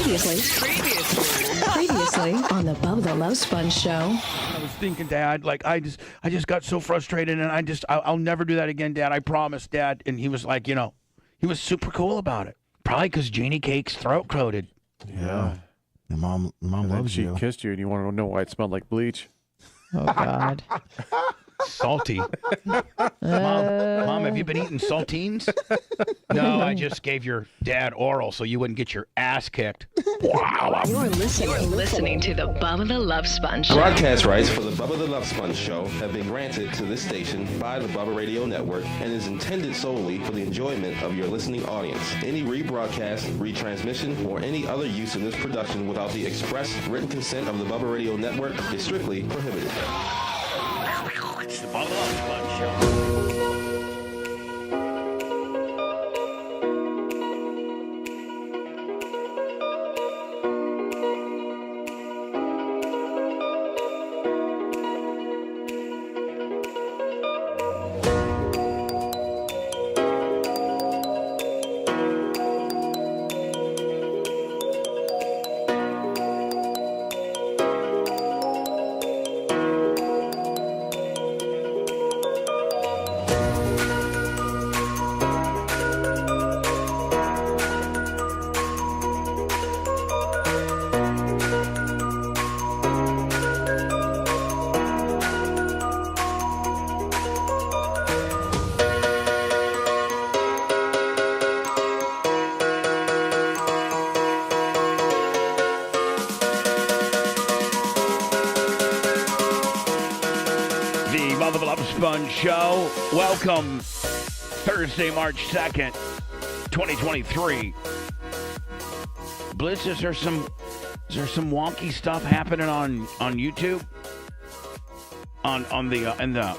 Previously on the Bubba the Love Sponge show. I was thinking, Dad, like I just got so frustrated, and I'll never do that again, Dad. I promise, Dad. And he was like, he was super cool about it. Probably because Jeannie Cake's throat coated. Yeah. Your mom loves you. She kissed you, and you want to know why it smelled like bleach. Oh, God. Salty. Mom, have you been eating saltines? No, I just gave your dad oral so you wouldn't get your ass kicked. Wow. You're listening to the Bubba the Love Sponge show. Broadcast rights for the Bubba the Love Sponge show have been granted to this station by the Bubba Radio Network and is intended solely for the enjoyment of your listening audience. Any rebroadcast, retransmission, or any other use of this production without the express written consent of the Bubba Radio Network is strictly prohibited. It's the Bubba the Love Sponge show. Sponge Show. Welcome, Thursday, March 2nd, 2023. Blitz, is there some wonky stuff happening on YouTube? On the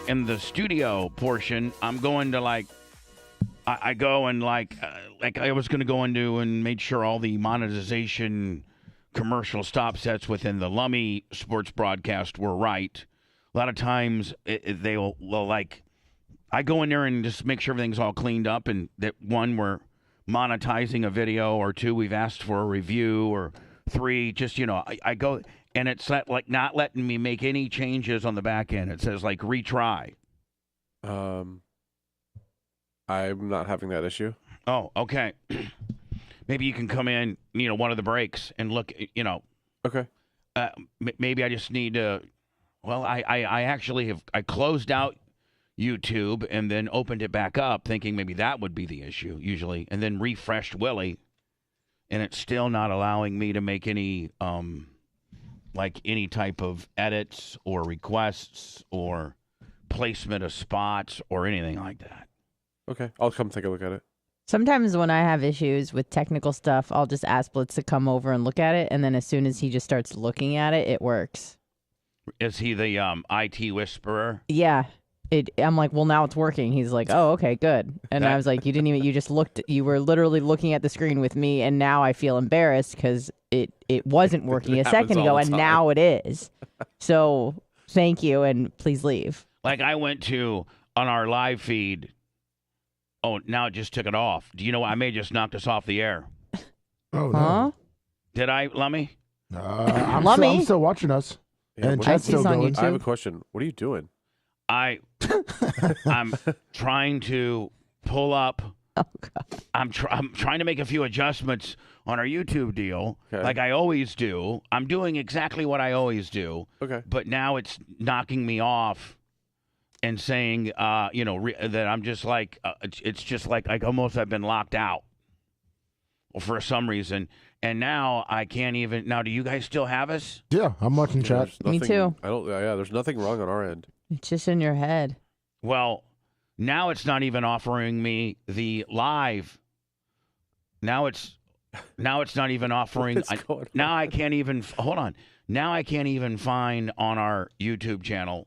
in the studio portion, I'm going to I go and like I was going to go into and make sure all the monetization commercial stop sets within the Lummy sports broadcast were right. A lot of times they'll like, I go in there and just make sure everything's all cleaned up, and that one, we're monetizing a video, or two, we've asked for a review, or three, just, I go, and it's like not letting me make any changes on the back end. It says like retry. I'm not having that issue. Oh, okay. Maybe you can come in, one of the breaks and look, Okay. Maybe I just need to. Well, I actually I closed out YouTube and then opened it back up, thinking maybe that would be the issue usually, and then refreshed Willie, and it's still not allowing me to make any any type of edits or requests or placement of spots or anything like that. Okay, I'll come take a look at it. Sometimes when I have issues with technical stuff, I'll just ask Blitz to come over and look at it, and then as soon as he just starts looking at it, it works. Is he the IT whisperer? Yeah. I'm like, well, now it's working. He's like, oh, okay, good. And I was like, you were literally looking at the screen with me, and now I feel embarrassed because it wasn't working a second ago, and now it is. So thank you, and please leave. Like I went to, on our live feed, oh, now it just took it off. Do you know what? I may have just knocked us off the air. Oh, no. Huh? Did I, Lummy? I'm still watching us. Yeah, And what- chat's still on going. YouTube. I have a question. What are you doing? I'm trying to pull up. Oh, God. I'm trying to make a few adjustments on our YouTube deal, Okay. like I always do. I'm doing exactly what I always do. Okay. But now it's knocking me off and saying, that I'm just like, it's just like almost I've been locked out for some reason. And now I can't even. Now, do you guys still have us? Yeah, I'm watching chat. There's Me nothing- too. I don't. Yeah, there's nothing wrong on our end. It's just in your head. Well, now it's not even offering me the live. Now it's not even offering. What's going Now on? I can't even. Hold on. Now I can't even find on our YouTube channel,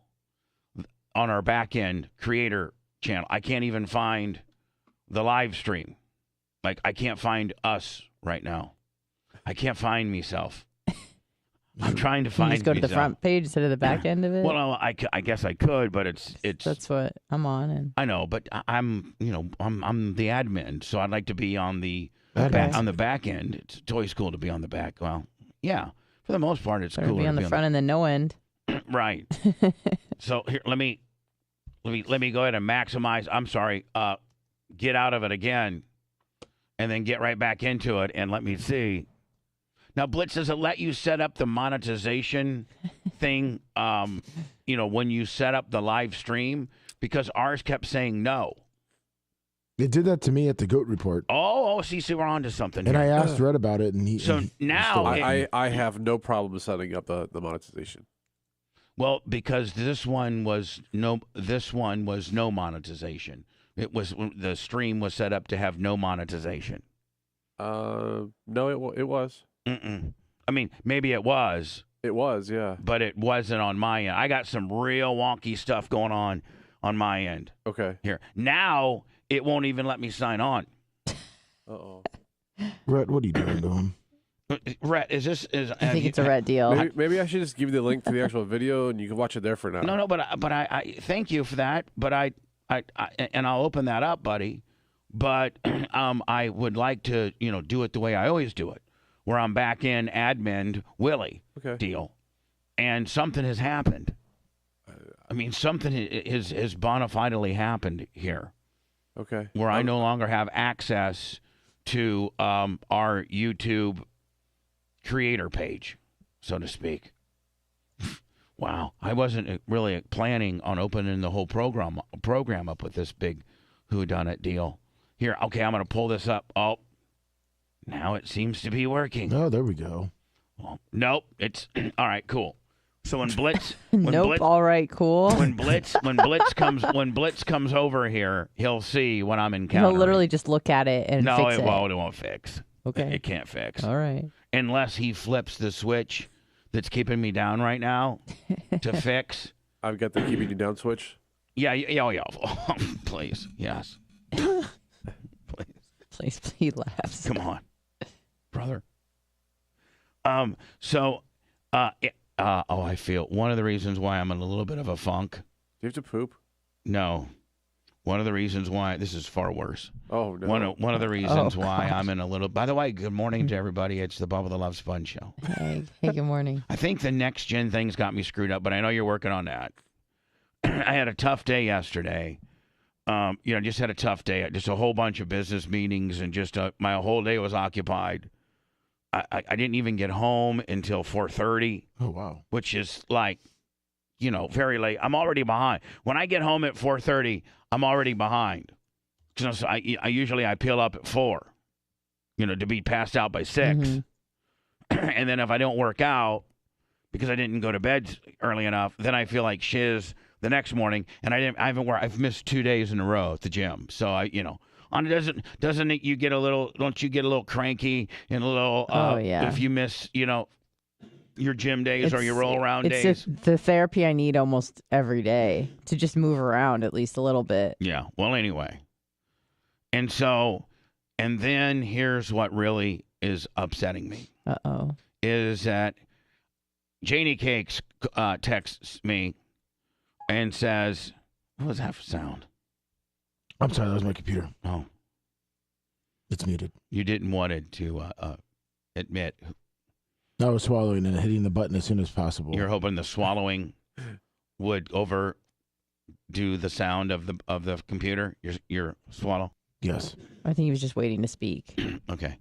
on our back end creator channel. I can't even find the live stream. Like I can't find us right now. I can't find myself. I'm trying to You find. just go to the myself. front page instead of the back end of it. Well, no, I guess I could, but it's. That's what I'm on. And I know, but I'm the admin, so I'd like to be on the Okay. On the back end, it's always cool to be on the back. Well, yeah, for the most part, it's Better cooler be on to the front and then no end. right. So here, let me go ahead and maximize. I'm sorry. Get out of it again, and then get right back into it. And let me see. Now, Blitz, does it let you set up the monetization thing? When you set up the live stream, because ours kept saying no. They did that to me at the Goat Report. Oh, see, we're on to something. And here. I asked Red about it, and he. So and he now stole it. I have no problem setting up the monetization. Well, because this one was no monetization. It was the stream was set up to have no monetization. No, it was. Mm-mm. I mean, maybe it was. It was, yeah. But it wasn't on my end. I got some real wonky stuff going on my end. Okay. Here now, it won't even let me sign on. Uh-oh. Red, what are you doing to him? Rhett, I think it's a red deal. Maybe I should just give you the link to the actual video, and you can watch it there for now. No, but I thank you for that. But I and I'll open that up, buddy. But I would like to do it the way I always do it, where I'm back in admin Willie deal, and something has happened. I mean, something has bona fidely happened here. Okay. Where I no longer have access to our YouTube creator page, so to speak. Wow, I wasn't really planning on opening the whole program up with this big whodunit deal. Here, okay, I'm going to pull this up. Oh, now it seems to be working. Oh, there we go. Well, nope, it's all right. Cool. So when Blitz, All right, cool. When Blitz comes over here, he'll see what I'm encountering. He'll literally just look at it and fix it. No, it won't fix. Okay. It can't fix. All right. Unless he flips the switch that's keeping me down right now to fix. I've got the keeping you down switch. Yeah. Please, yes. Please, he laughs. Come on, brother. I feel one of the reasons why I'm in a little bit of a funk. Do you have to poop? No. One of the reasons why this is far worse. Oh no. One of the reasons why I'm in a little. By the way, good morning to everybody. It's the Bubba the Love Sponge Show. Hey, good morning. I think the next gen thing's got me screwed up, but I know you're working on that. I had a tough day yesterday. Just had a tough day. Just a whole bunch of business meetings, and just my whole day was occupied. I didn't even get home until 4:30. Oh wow! Which is like, very late. I'm already behind. When I get home at 4:30, I'm already behind. So I usually peel up at 4, to be passed out by 6. Mm-hmm. And then if I don't work out because I didn't go to bed early enough, then I feel like shiz the next morning. And I've missed 2 days in a row at the gym. So doesn't it? Don't you get a little cranky and a little? If you miss, your gym days or your roll around days. It's the therapy I need almost every day to just move around at least a little bit. Yeah. Well, anyway. And then here's what really is upsetting me. Uh-oh. Is that Janie Cakes texts me and says, what was that for sound? I'm sorry, that was my computer. Oh. It's muted. You didn't want it to admit. I was swallowing and hitting the button as soon as possible. You're hoping the swallowing would overdo the sound of the computer, your swallow? Yes. I think he was just waiting to speak. Okay.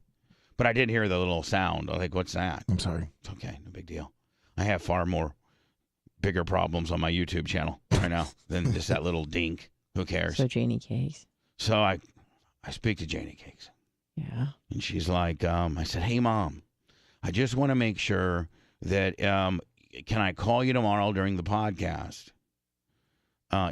But I did hear the little sound. I think, what's that? I'm sorry. It's okay. No big deal. I have far more bigger problems on my YouTube channel right now than just that little dink. Who cares? So Janie Cakes. So I speak to Janie Cakes. Yeah. And she's like, I said, hey, Mom, I just want to make sure that, can I call you tomorrow during the podcast?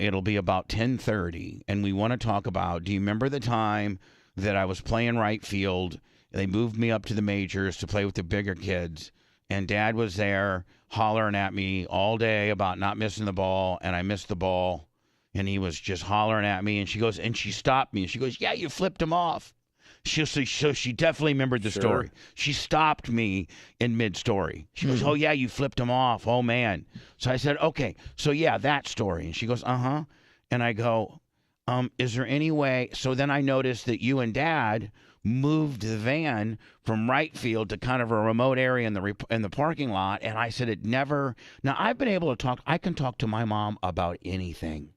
It'll be about 10:30, and we want to talk about, do you remember the time that I was playing right field? They moved me up to the majors to play with the bigger kids, and Dad was there hollering at me all day about not missing the ball, and I missed the ball, and he was just hollering at me, and she goes, and she stopped me, and she goes, yeah, you flipped him off. So she definitely remembered the story. She stopped me in mid-story. She goes, oh, yeah, you flipped him off. Oh, man. So I said, okay, so, yeah, that story. And she goes, uh-huh. And I go, is there any way? So then I noticed that you and Dad moved the van from right field to kind of a remote area in the parking lot, and I said it never. Now I've been able to talk. I can talk to my mom about anything.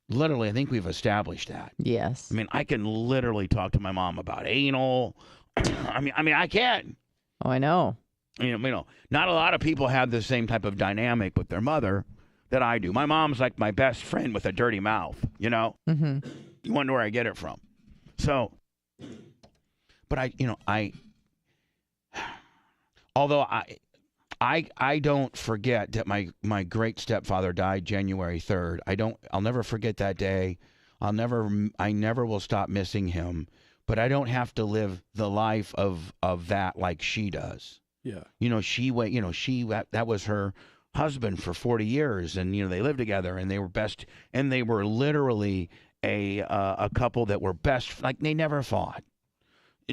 Literally, I think we've established that. Yes. I mean, I can literally talk to my mom about anal. I mean, I can. Oh, I know. You know, not a lot of people have the same type of dynamic with their mother that I do. My mom's like my best friend with a dirty mouth, you know? Mm-hmm. You wonder where I get it from. So, but although I don't forget that my great stepfather died January 3rd. I'll never forget that day. I never will stop missing him, but I don't have to live the life of that like she does. Yeah. That was her husband for 40 years, and they lived together, and they were best, and they were literally a couple that were best, like they never fought.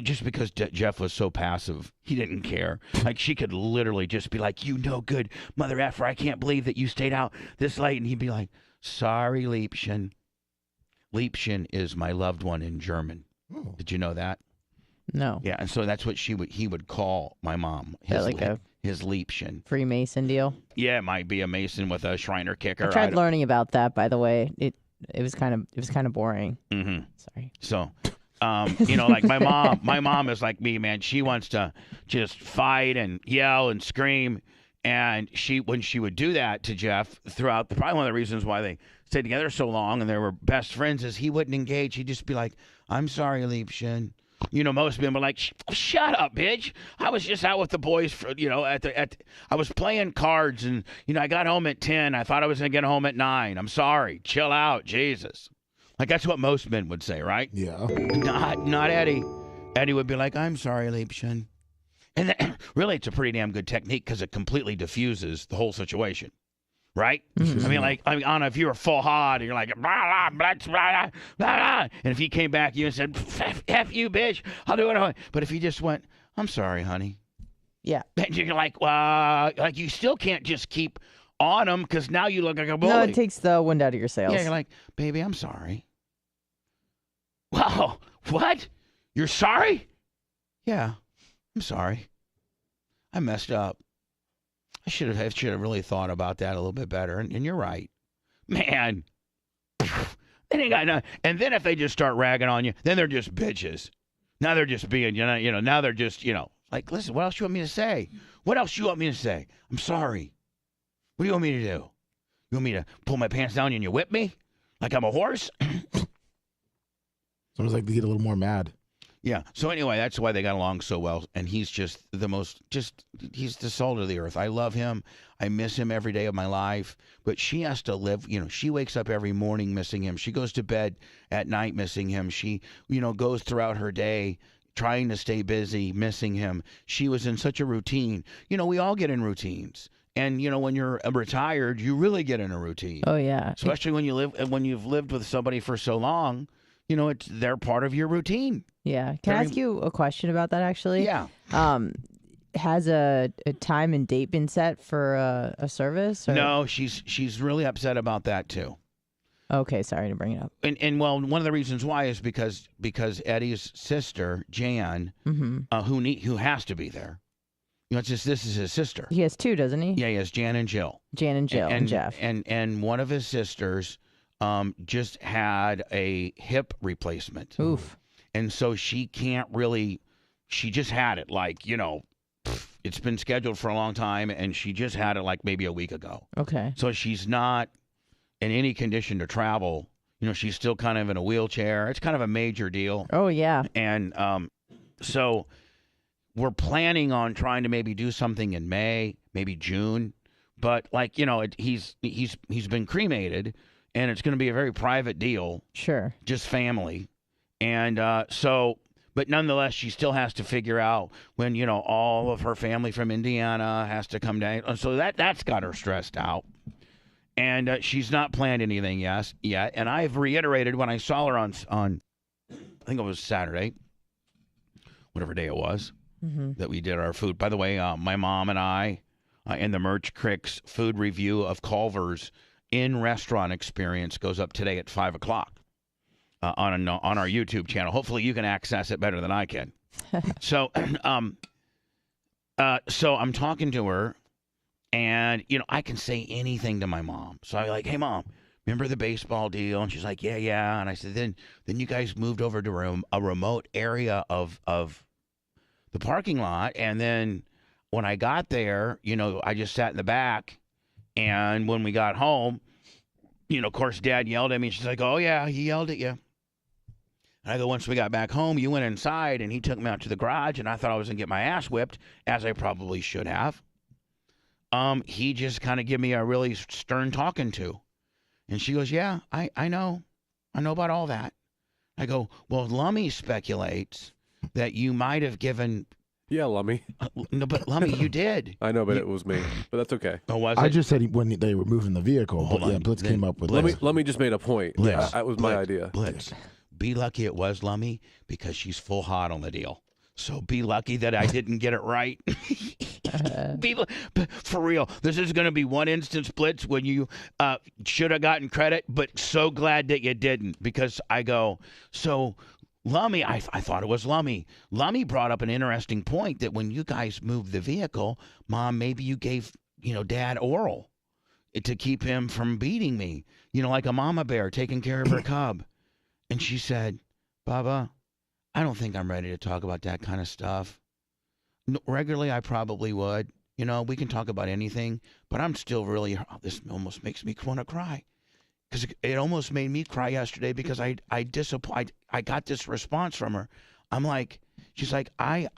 Just because Jeff was so passive, he didn't care. Like she could literally just be like, "You no good mother effer, I can't believe that you stayed out this late," and he'd be like, "Sorry, Liebchen." Liebchen is my loved one in German. Oh. Did you know that? No. Yeah, and so that's what he would call my mom. His Liebchen. Freemason deal. Yeah, it might be a Mason with a Shriner kicker. I tried learning about that, by the way. It was kind of boring. Mm-hmm. Sorry. So, like my mom is like me, man. She wants to just fight and yell and scream, and when she would do that to Jeff throughout, probably one of the reasons why they stayed together so long and they were best friends is he wouldn't engage. He'd just be like, "I'm sorry, Liebchen." Most men were like, "Shut up, bitch! I was just out with the boys for, I was playing cards, and I got home at 10. I thought I was gonna get home at 9. I'm sorry. Chill out, Jesus." Like that's what most men would say, right? Yeah. Not Eddie. Eddie would be like, "I'm sorry, Liebchen," and really, it's a pretty damn good technique because it completely diffuses the whole situation. Right? Mm-hmm. I mean, Anna, if you were full hard and you're like, blah, blah, blah, blah, blah, and if he came back to you and said, "F you, bitch, I'll do it." But if he just went, "I'm sorry, honey." Yeah. And you're like, well, like you still can't just keep on him because now you look like a bully. No, it takes the wind out of your sails. Yeah, you're like, "Baby, I'm sorry." Wow, what? You're sorry? Yeah, I'm sorry. I messed up. I should have really thought about that a little bit better. And you're right. Man. They ain't got nothing. And then if they just start ragging on you, then they're just bitches. Now they're just being, now they're just, like, listen, what else you want me to say? What else you want me to say? I'm sorry. What do you want me to do? You want me to pull my pants down and you whip me? Like I'm a horse? Sounds like they get a little more mad. Yeah. So anyway, that's why they got along so well. And he's just he's the salt of the earth. I love him. I miss him every day of my life. But she has to live, she wakes up every morning missing him. She goes to bed at night missing him. She, goes throughout her day trying to stay busy, missing him. She was in such a routine. We all get in routines. And, when you're retired, you really get in a routine. Oh, yeah. Especially when you've lived with somebody for so long. They're part of your routine. Yeah. Can I ask you a question about that, actually? Yeah. Has a time and date been set for a service? Or? No, she's really upset about that, too. Okay, sorry to bring it up. And well, one of the reasons why is because Eddie's sister, Jan, who has to be there. It's just this is his sister. He has two, doesn't he? Yeah, he has Jan and Jill. Jan and Jill and Jeff. And one of his sisters just had a hip replacement. Oof. And so she just had it it's been scheduled for a long time, and she just had it like maybe a week ago. Okay. So she's not in any condition to travel. She's still kind of in a wheelchair. It's kind of a major deal. Oh, yeah. And so we're planning on trying to maybe do something in May, maybe June. But he's been cremated, and it's going to be a very private deal. Sure. Just family. And but nonetheless, she still has to figure out when, all of her family from Indiana has to come down. So that's got her stressed out. And she's not planned anything yet. And I've reiterated when I saw her on I think it was Saturday, whatever day it was, that we did our food. By the way, my mom and I and the Merch Cricks food review of Culver's in-restaurant experience goes up today at 5 o'clock. on our YouTube channel. Hopefully, you can access it better than I can. So, so I'm talking to her, and I can say anything to my mom. So I'm like, "Hey, Mom, remember the baseball deal?" And she's like, "Yeah, yeah." And I said, "Then you guys moved over to a remote area of the parking lot, and then when I got there, I just sat in the back, and when we got home, of course, Dad yelled at me. She's like, "Oh yeah, he yelled at you." And I go, "Once we got back home, you went inside, and he took me out to the garage, and I thought I was gonna get my ass whipped, as I probably should have. He just kind of gave me a really stern talking to." And she goes, "Yeah, I know about all that." I go, "Well, Lummy speculates that you might have given." Yeah, Lummy. No, but Lummy, you did. I know, but it was me. But that's okay. Oh, was it? I just said when they were moving the vehicle. Hold But yeah, on. Blitz came up with Lummy just made a point. Blitz. Yeah, that was my idea. Blitz. Be lucky it was Lummy, because she's full hot on the deal. So be lucky that I didn't get it right. For real, this is going to be one instance, Blitz, when you should have gotten credit, but so glad that you didn't, because I go, so Lummy, I thought it was Lummy. Lummy brought up an interesting point that when you guys moved the vehicle, Mom, maybe you gave, Dad oral to keep him from beating me, like a mama bear taking care of her cub. And she said, "Bubba, I don't think I'm ready to talk about that kind of stuff. Regularly, I probably would. We can talk about anything, but I'm still really, this almost makes me want to cry. Because it almost made me cry yesterday, because I got this response from her. I'm like, she's like, I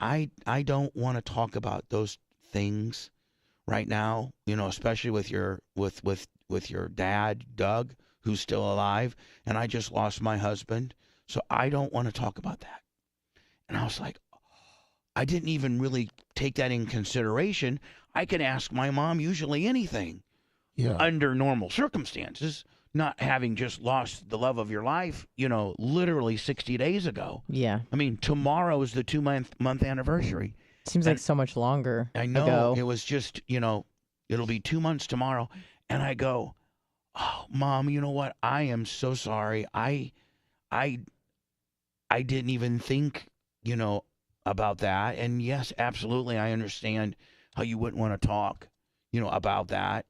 don't want to talk about those things right now, especially with your dad, Doug, who's still alive, and I just lost my husband. So I don't want to talk about that." And I was like, I didn't even really take that in consideration. I can ask my mom usually anything under normal circumstances, not having just lost the love of your life, literally 60 days ago. Yeah. I mean, tomorrow is the 2-month anniversary. Seems like so much longer I know. ago. It was just, it'll be 2 months tomorrow. And I go, "Oh, Mom, you know what? I am so sorry. I didn't even think, about that. And yes, absolutely, I understand how you wouldn't want to talk, about that.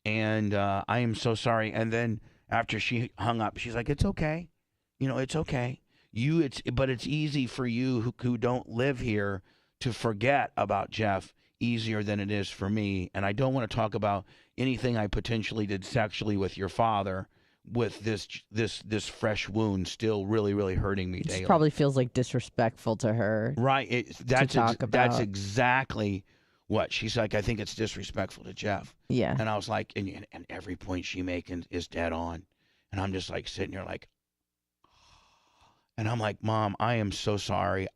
And I am so sorry." And then after she hung up, she's like, "It's okay. It's okay. But it's easy for you who don't live here to forget about Jeff easier than it is for me. And I don't want to talk about anything I potentially did sexually with your father, with this fresh wound still really, really hurting me daily." It probably feels like disrespectful to her. Right. That's exactly what she's like. "I think it's disrespectful to Jeff." Yeah. And I was like, and every point she making is dead on. And I'm just like sitting here like, and I'm like, "Mom, I am so sorry.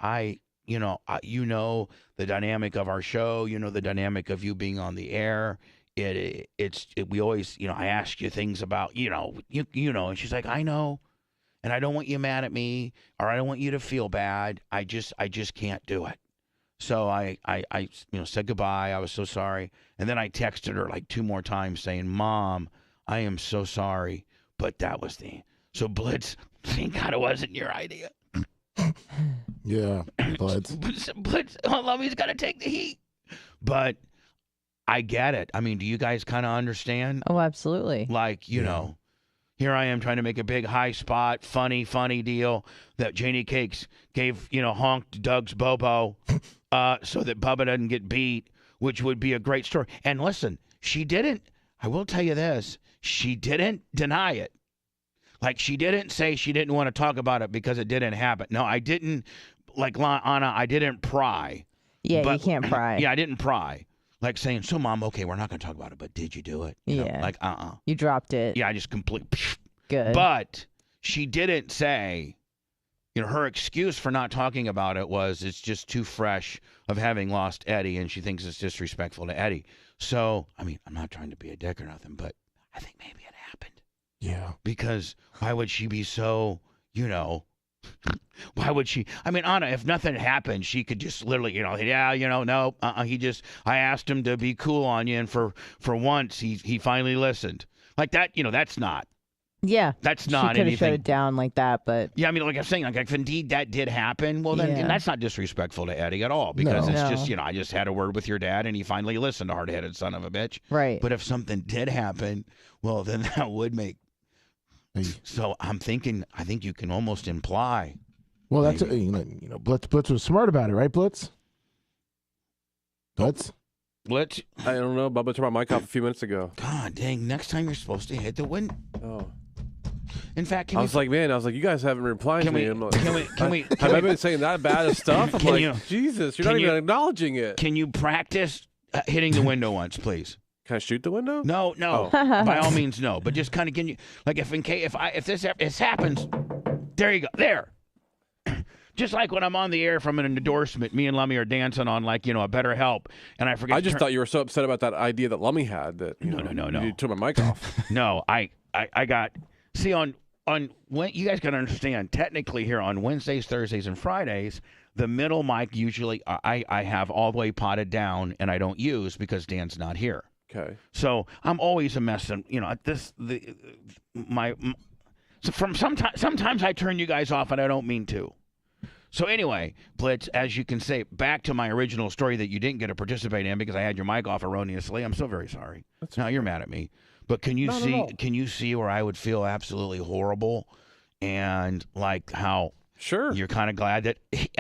The dynamic of our show, the dynamic of you being on the air. We always, I ask you things about, and she's like, "I know. And I don't want you mad at me, or I don't want you to feel bad. I just can't do it." So I said goodbye. I was so sorry. And then I texted her like 2 more times saying, "Mom, I am so sorry, but that was so Blitz, thank God it wasn't your idea." Yeah, Blitz. Blitz, Lummy's got to take the heat. But I get it. I mean, do you guys kind of understand? Oh, absolutely. Like, here I am trying to make a big high spot, funny deal that Janie Cakes gave, honked Doug's Bobo so that Bubba doesn't get beat, which would be a great story. And listen, she didn't, I will tell you this, she didn't deny it. Like, she didn't say she didn't want to talk about it because it didn't happen. No, I didn't, like Anna, I didn't pry. Yeah, you can't pry. Yeah, I didn't pry. Like saying, "So, Mom, okay, we're not going to talk about it, but did you do it?" Yeah. Like, You dropped it. Yeah, I just completely. Good. But she didn't say, her excuse for not talking about it was it's just too fresh of having lost Eddie, and she thinks it's disrespectful to Eddie. So, I mean, I'm not trying to be a dick or nothing, but I think maybe it happened. Yeah. Because why would she be so, why would she? I mean, Anna, if nothing happened, she could just literally, no, I asked him to be cool on you, and for once, he finally listened. Like that, that's not. Yeah. That's not she could have anything. shut it down like that, but Yeah, I mean, like I'm saying, like if indeed that did happen, well then and that's not disrespectful to Eddie at all because it's just, I just had a word with your dad and he finally listened, hard-headed son of a bitch. Right. But if something did happen, well then that would make. So I think you can almost imply. Well, that's Blitz was smart about it, right, Blitz? Blitz. I don't know. Bubba turned my mic off a few minutes ago. God dang! Next time you're supposed to hit the window. Oh. In fact, I was like, you guys haven't replied to me. Can we? Have I been saying that bad of stuff? I'm like, Jesus, you're not even acknowledging it. Can you practice hitting the window once, please? Can I shoot the window? No. Oh. By all means, no. But just kind of can you like if this happens, there you go. There. Just like when I'm on the air from an endorsement, me and Lummy are dancing on a Better Help, and I forget. I just thought you were so upset about that idea that Lummy had that no. You turned my mic off. No, I got on when you guys got to understand. Technically, here on Wednesdays, Thursdays, and Fridays, the middle mic usually I have all the way potted down, and I don't use because Dan's not here. Okay. So I'm always a mess, and sometimes I turn you guys off, and I don't mean to. So anyway, Blitz, as you can say, back to my original story that you didn't get to participate in because I had your mic off erroneously. I'm so very sorry. Now you're mad at me. But can you see where I would feel absolutely horrible and like how you're kind of glad that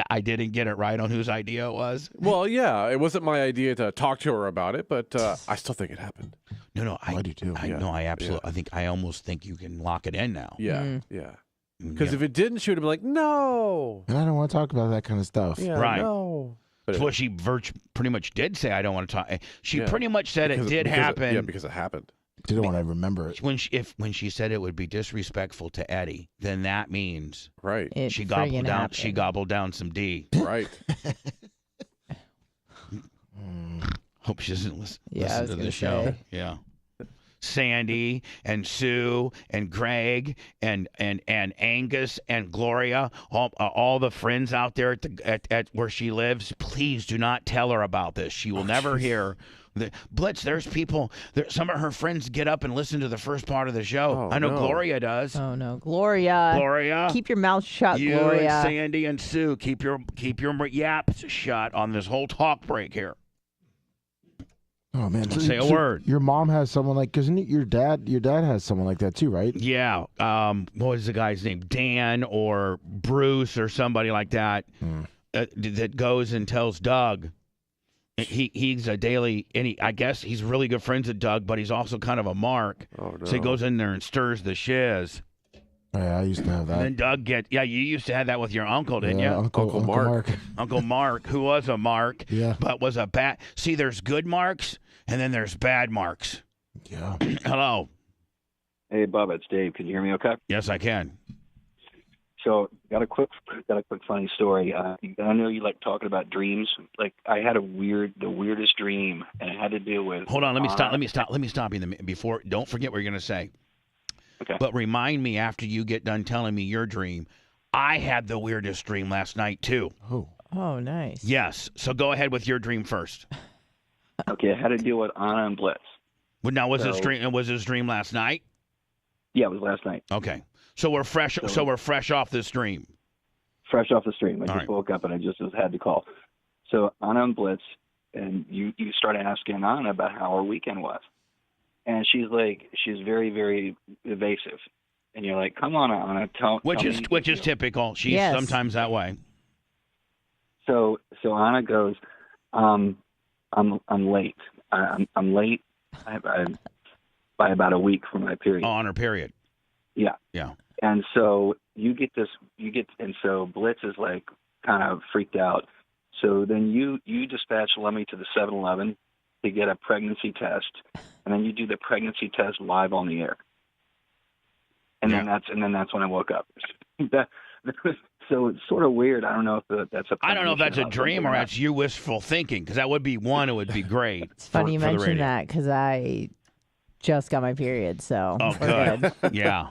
I didn't get it right on whose idea it was? Well, yeah, it wasn't my idea to talk to her about it, but I still think it happened. No, I do too. I absolutely I almost think you can lock it in now. Yeah, yeah. Because if it didn't, she would have been like, no. And I don't want to talk about that kind of stuff. Yeah, right. No. That's what she pretty much did say. I don't want to talk. She pretty much said it did happen. Because it happened. Didn't want to remember it. When she said it would be disrespectful to Eddie, then that means she gobbled down some D. Right. Hope she doesn't listen to the show. Say. Yeah. Sandy and Sue and Greg and Angus and Gloria, all the friends out there at where she lives, please do not tell her about this. She will never hear. Blitz, there's people, some of her friends get up and listen to the first part of the show. I know Gloria does. Oh, no. Gloria. Keep your mouth shut, you Gloria. And Sandy and Sue, keep your yaps shut on this whole talk break here. Oh man! Don't say a word. Your mom has someone like, isn't it your dad? Your dad has someone like that too, right? Yeah. What was the guy's name? Dan or Bruce or somebody like that that goes and tells Doug. He's a daily, and I guess he's really good friends with Doug, but he's also kind of a mark. Oh, no. So he goes in there and stirs the shiz. Oh, yeah, I used to have that. And then Doug you used to have that with your uncle, didn't you? Uncle Mark. Uncle Mark, who was a Mark, but was a bad. See, there's good Marks, and then there's bad Marks. Yeah. Hello. Hey, Bubba, it's Dave. Can you hear me okay? Yes, I can. So, got a quick funny story. I know you like talking about dreams. Like, I had the weirdest dream, and it had to do with. Hold on, let me stop you before. Don't forget what you're going to say. Okay. But remind me after you get done telling me your dream. I had the weirdest dream last night too. Oh, nice. Yes. So go ahead with your dream first. Okay, it had to do with Anna and Blitz. Well, now was his dream last night? Yeah, it was last night. Okay. So we're fresh. So we're fresh off this dream. Fresh off the stream. I All just right. woke up and I just had to call. So Anna and Blitz, and you started asking Anna about how her weekend was. And she's very, very evasive. And you're like, come on, Anna, tell Which me. is typical. She's sometimes that way. So Anna goes, I'm late. I'm late by about a week from my period. Oh, on her period. Yeah. Yeah. And so and so Blitz is like kind of freaked out. So then you dispatch Lemmy to the 7-Eleven to get a pregnancy test, and then you do the pregnancy test live on the air. And then that's when I woke up. So it's sort of weird. I don't know if that's a. I don't know if that's a dream or that's you wistful thinking, because that would be one. It would be great. It's funny you mentioned that because I just got my period. So good. Yeah.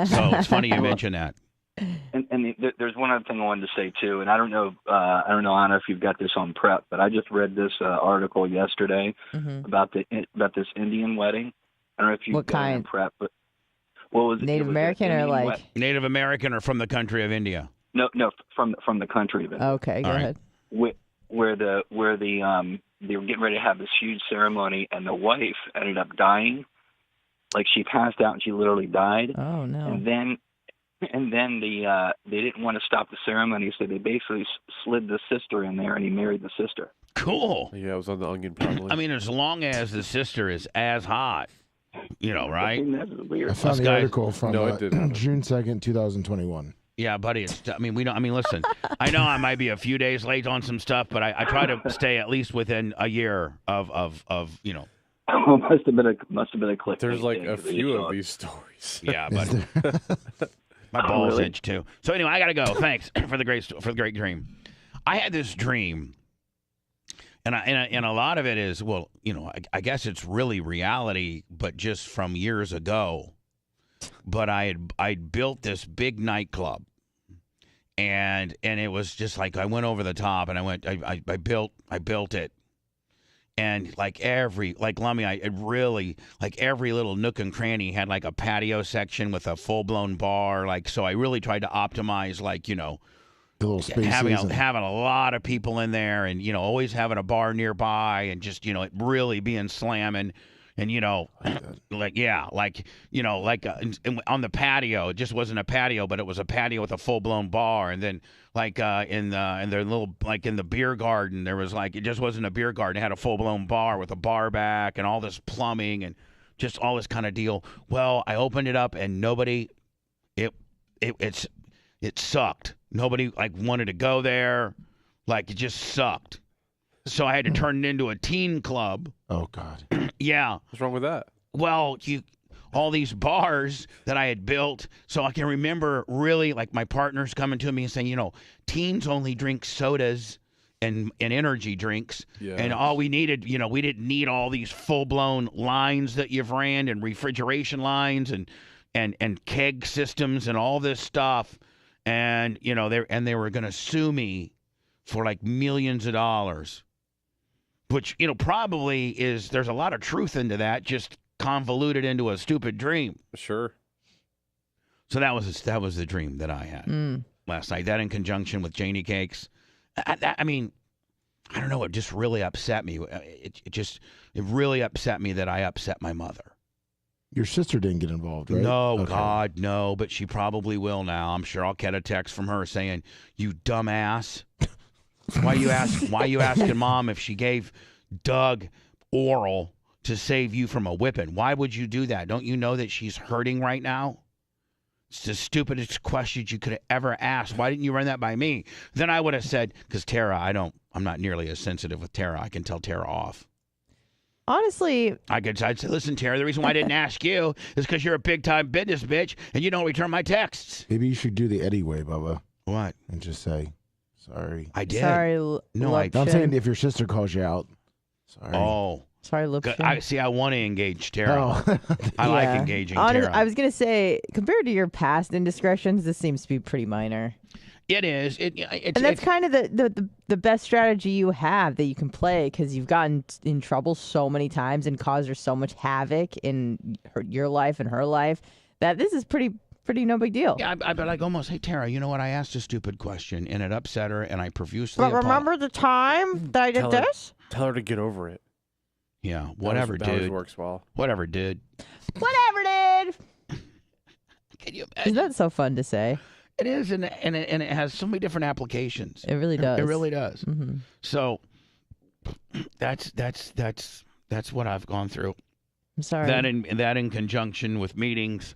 So it's funny you mentioned that. And there's one other thing I wanted to say too, and I don't know, Anna, if you've got this on prep, but I just read this article yesterday about this Indian wedding. I don't know if you've got it on prep, but what was it? Native It was American or Indian like? West- Native American or from the country of India? No, from the country of it. Okay, go All right. ahead. Where they were getting ready to have this huge ceremony, and the wife ended up dying. Like she passed out and she literally died. Oh no. And then they didn't want to stop the ceremony, so they basically slid the sister in there, and he married the sister. Cool. Yeah, it was on the Onion probably. I mean, as long as the sister is as hot, right? That's weird. I found Us the guys- article from No, it didn't happen. June 2nd, 2021. Yeah, buddy. Listen, I know I might be a few days late on some stuff, but I try to stay at least within a year of. Oh, must have been a click. There's like a few of these stories. Yeah, buddy. My balls really? itch too. So anyway, I gotta go. Thanks for the great dream. I had this dream, and a lot of it is I guess it's really reality, but just from years ago. But I'd built this big nightclub, and it was just like I went over the top, and I built it. And every little nook and cranny had like a patio section with a full blown bar. So I really tried to optimize The little spaces. having and- a lot of people in there, and always having a bar nearby, and just it really being slamming. And on the patio, it just wasn't a patio, but it was a patio with a full blown bar. And then in their little in the beer garden, there was it just wasn't a beer garden; it had a full blown bar with a bar back and all this plumbing and just all this kind of deal. Well, I opened it up and nobody, it sucked. Nobody wanted to go there, it just sucked. So I had to turn it into a teen club. Oh, God. Yeah. What's wrong with that? Well, all these bars that I had built, so I can remember really my partners coming to me and saying, teens only drink sodas and energy drinks. Yeah. And all we needed, we didn't need all these full-blown lines that you've ran and refrigeration lines and keg systems and all this stuff. And, they were going to sue me for millions of dollars. Which, probably there's a lot of truth into that, just convoluted into a stupid dream. Sure. So that was the dream that I had last night. That in conjunction with Janie Cakes. I don't know. It just really upset me. It really upset me that I upset my mother. Your sister didn't get involved, right? No, Okay. God, no. But she probably will now. I'm sure I'll get a text from her saying, "You dumbass." Why you asking Mom if she gave Doug oral to save you from a whipping? Why would you do that? Don't you know that she's hurting right now? It's the stupidest question you could have ever asked. Why didn't you run that by me? Then I would have said, because Tara, I'm not nearly as sensitive with Tara. I can tell Tara off. Honestly, I'd say, listen, Tara, the reason why I didn't ask you is because you're a big-time business bitch and you don't return my texts. Maybe you should do the Eddie way, Bubba, What? and just say, sorry. I did. sorry. No, I- I'm saying if your sister calls you out, sorry. Oh. Sorry, Lipshin. I want to engage Tara. Oh. I like Yeah. engaging Tara. I was gonna say, compared to your past indiscretions, this seems to be pretty minor. It is. And that's kind of the best strategy you have that you can play, because you've gotten in trouble so many times and caused her so much havoc in your life and her life that this is pretty no big deal. Yeah, but I almost, hey, Tara, you know what? I asked a stupid question, and it upset her, and I profusely But remember the time that I did this? Tell her to get over it. Yeah, whatever, that always dude. works well. Whatever, dude. Whatever, dude. Can you Isn't imagine? that so fun to say? It is, and it has so many different applications. It really does. It really does. Mm-hmm. So that's what I've gone through. I'm sorry. That in conjunction with meetings,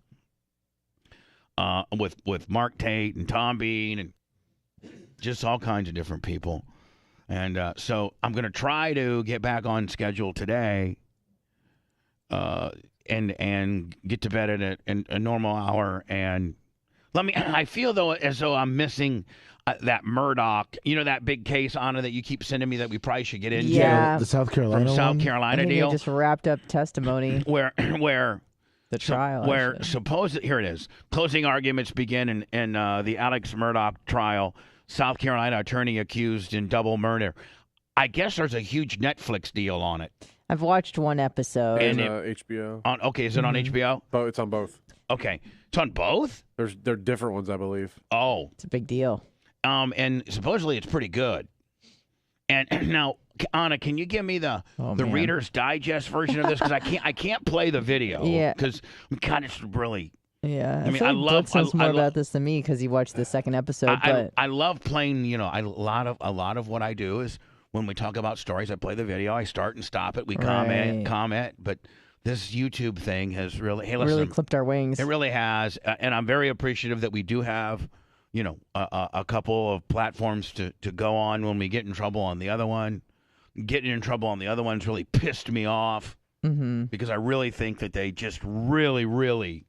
with Mark Tate and Tom Bean and just all kinds of different people. And so I'm going to try to get back on schedule today, and get to bed at a normal hour. And I feel though as though I'm missing that Murdoch, that big case, Anna, that you keep sending me that we probably should get into. Yeah. The South Carolina From South one? Carolina I think deal, they just wrapped up testimony. where The trial. where actually. supposed here it is. Closing arguments begin in the Alex Murdaugh trial. South Carolina attorney accused in double murder. I guess there's a huge Netflix deal on it. I've watched one episode. And And HBO. Is it on HBO? It's on both. Okay. It's on both? They're different ones, I believe. Oh. It's a big deal. And supposedly it's pretty good. And now, Anna, can you give me the man. Reader's Digest version of this? Because I can't play the video. Yeah. Because God, it's really. Yeah, I mean, feel I like love- Blitz knows I more love- about this than me because he watched the second episode. But I love playing. You know, a lot of what I do is when we talk about stories, I play the video. I start and stop it. We comment. But this YouTube thing has really really clipped our wings. It really has, and I'm very appreciative that we do have, you know, a couple of platforms to go on when we get in trouble on the other one. Getting in trouble on the other one's really pissed me off because I really think that they just really.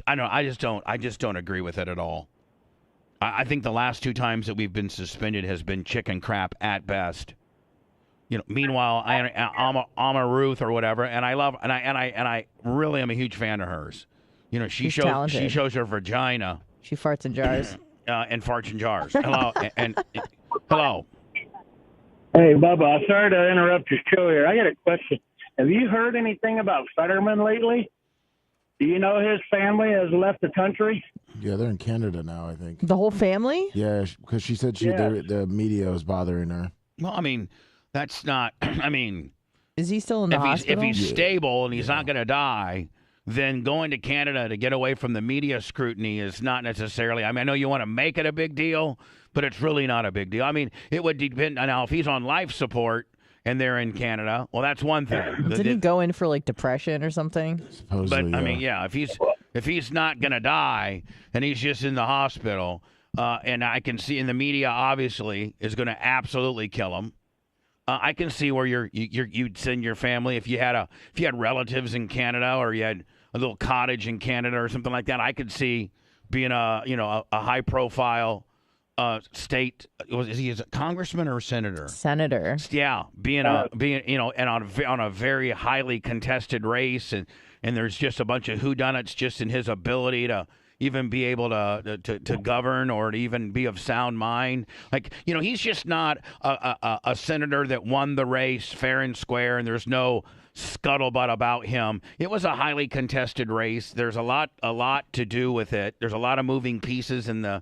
I just don't agree with it at all. I think the last 2 times that we've been suspended has been chicken crap at best. You know, meanwhile, I'm a Ruth or whatever, and I really am a huge fan of hers. You know, she shows her vagina. She farts in jars. And farts in jars. Hello, and hello. Hey, Bubba, I'm sorry to interrupt your show here. I got a question. Have you heard anything about Fetterman lately? Do you know his family has left the country? Yeah, they're in Canada now, I think. The whole family? Yeah, because she said the media was bothering her. Well, I mean, that's not. I mean, is he still in the hospital? If he's stable and he's not going to die, then going to Canada to get away from the media scrutiny is not necessarily. I mean, I know you want to make it a big deal, but it's really not a big deal. I mean, it would depend on now if he's on life support and they're in Canada. Well, that's one thing. Did he go in for like depression or something? Supposedly, but I mean, yeah, if he's not gonna die and he's just in the hospital, and I can see in the media obviously is going to absolutely kill him. I can see where you'd send your family if you had relatives in Canada or you had a little cottage in Canada or something like that. I could see being a high profile state. Is he a congressman or a senator? Senator. Yeah, being and on a very highly contested race, and there's just a bunch of whodunits just in his ability to even be able to govern or to even be of sound mind. Like, you know, he's just not a senator that won the race fair and square, and there's no scuttlebutt about him. It was a highly contested race. There's a lot to do with it. There's a lot of moving pieces in the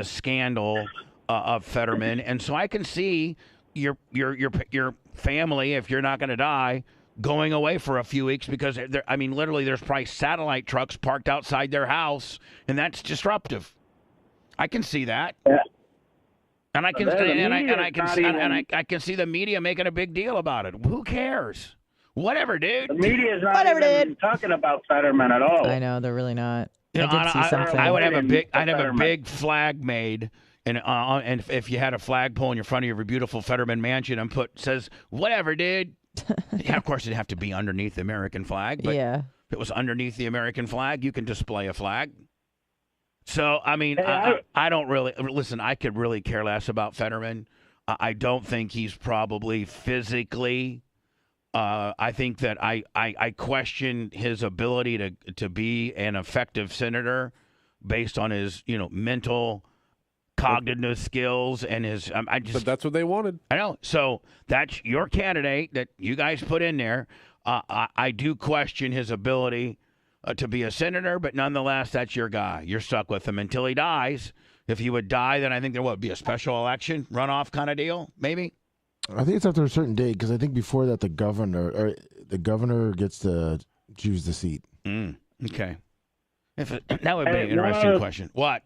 scandal of Fetterman, and so I can see your family, if you're not going to die, going away for a few weeks because literally there's probably satellite trucks parked outside their house, and that's disruptive. I can see that. Yeah. And I can see the media making a big deal about it. Who cares? Whatever, dude. The media is not even talking about Fetterman at all. I know, they're really not. You know, I did see something. I would have a big flag made, and if you had a flagpole in front of your beautiful Fetterman mansion and says whatever, dude. Yeah, of course it'd have to be underneath the American flag, but if it was underneath the American flag, you can display a flag. So, I mean, I don't really listen. I could really care less about Fetterman. I don't think he's probably physically. I think that I question his ability to be an effective senator based on his mental cognitive skills and his. But that's what they wanted. I know. So that's your candidate that you guys put in there. I do question his ability to be a senator, but nonetheless, that's your guy. You're stuck with him until he dies. If he would die, then I think there would be a special election runoff kind of deal, maybe. I think it's after a certain date because I think before that the governor gets to choose the seat. Okay. That would be an interesting question. What?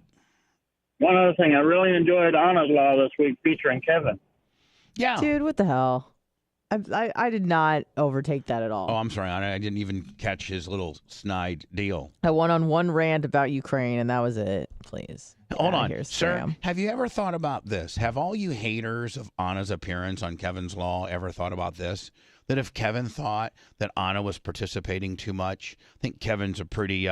One other thing, I really enjoyed Anna's Law this week featuring Kevin. Yeah. Dude, what the hell? I did not overtake that at all. Oh, I'm sorry. I didn't even catch his little snide deal. I went on one rant about Ukraine, and that was it. Please. Hold on, sir. Have you ever thought about this? Have all you haters of Anna's appearance on Kevin's Law ever thought about this? That if Kevin thought that Anna was participating too much, I think Kevin's a pretty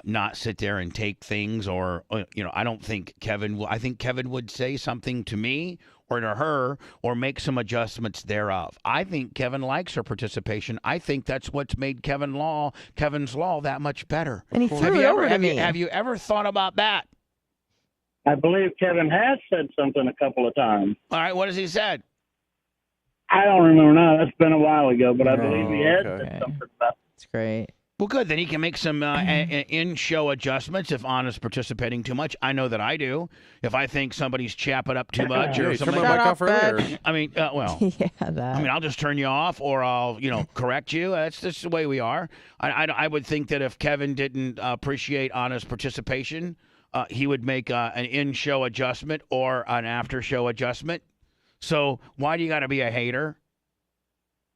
not sit there and take things, or I don't think Kevin will. I think Kevin would say something to me or to her or make some adjustments thereof. I think Kevin likes her participation. I think that's what's made Kevin's Law that much better. And he threw it over to me. Have you ever thought about that? I believe Kevin has said something a couple of times. All right, what has he said? I don't remember now. That's been a while ago, but I believe he has said something about it. That's great. Well, good. Then he can make some in-show adjustments if Anna's participating too much. I know that I do. If I think somebody's chapping up too much or Hey, turn something. my mic off earlier. I mean, well. Yeah, that. I mean, I'll just turn you off, or I'll, correct you. That's just the way we are. I would think that if Kevin didn't appreciate Anna's participation, he would make an in-show adjustment or an after-show adjustment. So why do you got to be a hater?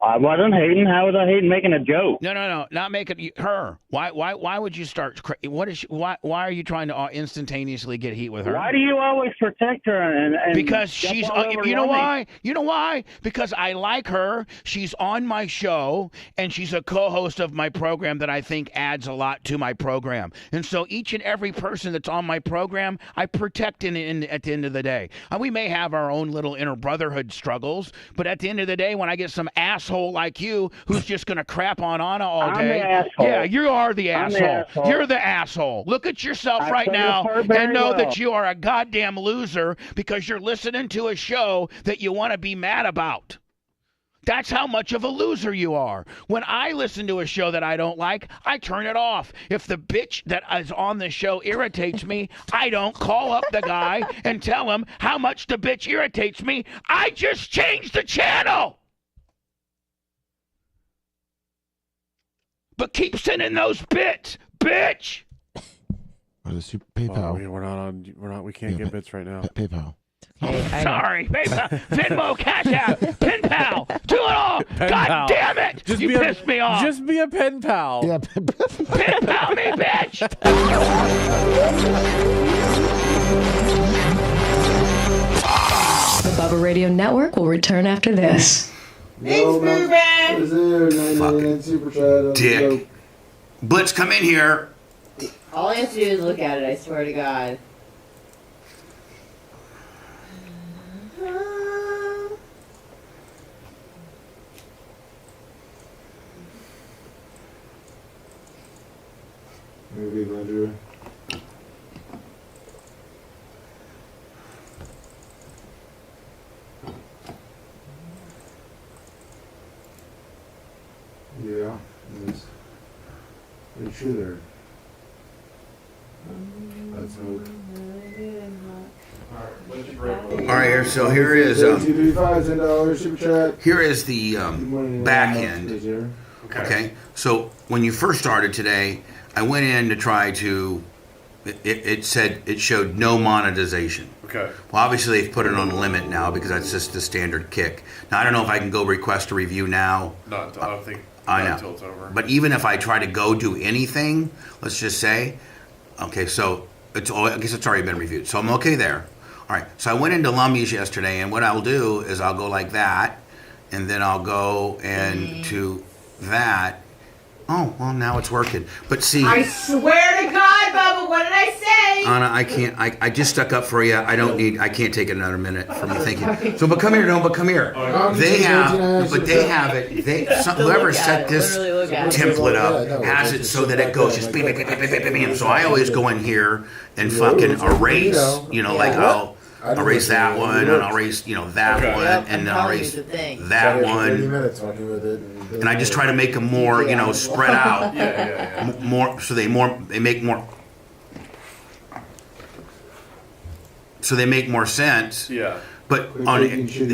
I wasn't hating. How was I hating making a joke? No, not making her. Why would you start? Why are you trying to instantaneously get heat with her? Why do you always protect her? And because jump she's, all over you know Lummy? why? You know why? Because I like her. She's on my show, and she's a co-host of my program that I think adds a lot to my program. And so each and every person that's on my program, I protect at the end of the day. And we may have our own little inner brotherhood struggles, but at the end of the day, when I get some asshole like you who's just going to crap on Anna all I'm day. the asshole. Yeah, you are the I'm the asshole. asshole. You're the asshole. Look at yourself I right play now this part very and know well. that you are a goddamn loser because you're listening to a show that you want to be mad about. That's how much of a loser you are. When I listen to a show that I don't like, I turn it off. If the bitch that is on the show irritates me, I don't call up the guy and tell him how much the bitch irritates me. I just changed the channel. But keep sending those bits, bitch. What is PayPal? We can't get bits right now. PayPal. Okay, Sorry, PayPal, Venmo, Cash App, Pen Pal, do it all. Pen God pal. damn it! Just You be pissed me off. Just be a pen pal. Yeah. Pen Pal me, bitch. The Bubba Radio Network will return after this. Dick. Blitz, come in here. all I have to do is look at it, I swear to God. Movie ledger. Yeah, it's pretty sure there. That's smoke. All right, here. So here is 235 $10 super chat. here is the back end. Okay. So when you first started today, I went in to try to. It said it showed no monetization. Okay. Well, obviously they've put it on limit now because that's just the standard kick. Now I don't know if I can go request a review now. Not, I don't think. I not know. Until it's over. But even if I try to go do anything, let's just say, okay, so I guess it's already been reviewed, so I'm okay there. All right, so I went into Lummy's yesterday, and what I'll do is I'll go like that, and then I'll go and to that. Oh, well, now it's working. But see, I swear to God, Bubba, what did I say? Anna, I can't. I just stuck up for you. I can't take another minute from you thinking. So, but come here, no, but come here. They have it. Whoever set this Literally look at it. template up has it so that it goes just beep, beep, beep, beep, beep, beep, beep. So I always go in here and fucking erase. Like I'll erase that one, and I'll erase that one, and then I'll erase that one. And I just try to make them more, spread out. More, so they make more. So they make more sense. Yeah. But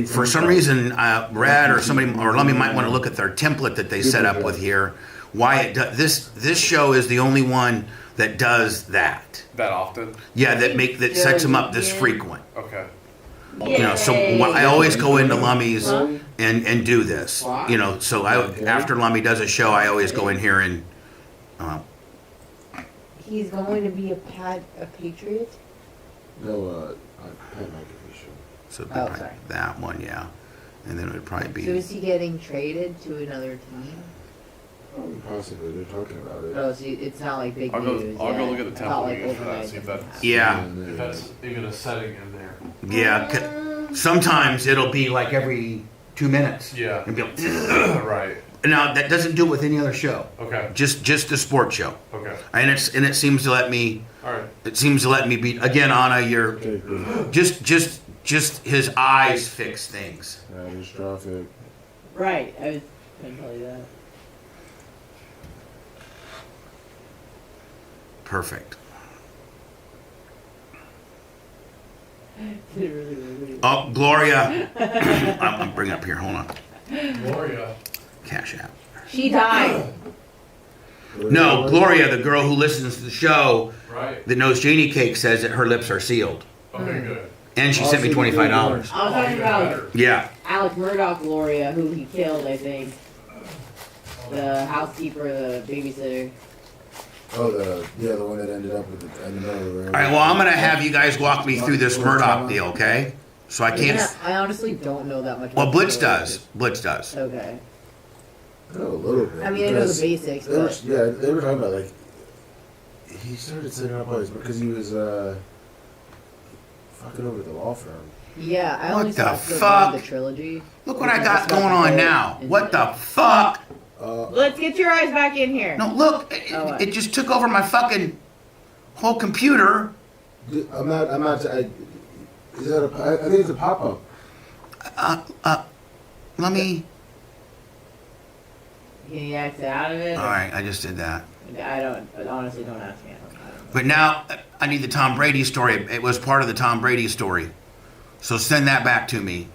for some reason, Brad or somebody or Lummy might want to look at their template that they set up with here. Why it does this show is the only one that does that. That often. Yeah, that sets them up this frequent. Okay. So I always go into Lummy's and do this. So after Lummy does a show, I always go in here and. He's going to be a Patriot? No, Pat McAfee show. So sorry. that one, yeah, and then it would probably be. So is he getting traded to another team? Possibly, they're talking about it. Oh, so it's not like big I'll go news. look at the I thought, template like, again for that. overnight See if something that's happened. Yeah, if that's even a setting in there. yeah. Sometimes it'll be like every 2 minutes. Yeah. And be like, Right. now that doesn't do it with any other show. Okay. Just the sports show. Okay. And it seems to let me. All right. It seems to let me beat again, Anna. You're just his eyes fix things. Yeah, just traffic. Right, I was going to tell you that. Perfect. Oh, Gloria. I'm bringing up here. Hold on. Gloria. Cash App. She died. No, Gloria, the girl who listens to the show Right. that knows Janie Cake, says that her lips are sealed. Okay, good. And she sent me $25. I was talking about Yeah. Alex Murdoch, Gloria, who he killed, I think. The housekeeper, the babysitter. Oh, the one that ended up with the middle. All right, well, I'm going to have you guys walk me through this Murdoch deal, okay? So I can't... I honestly don't know that much. Well, Blitz does. Blitz does. Okay. I know a little bit. I mean, I know the basics, They were, but... yeah, they were talking about, like, he started setting up all his, because he was, fucking over the law firm. Yeah, I What only the saw fuck? the trilogy. Look what I got going on now. What the fuck? Let's get your eyes back in here. No, look. It just took over my fucking whole computer. I'm not, is that I think it's a pop-up. Let me... Can you exit out of it? All right, I just did that. Honestly, don't ask me. But now I need the Tom Brady story. It was part of the Tom Brady story. So send that back to me.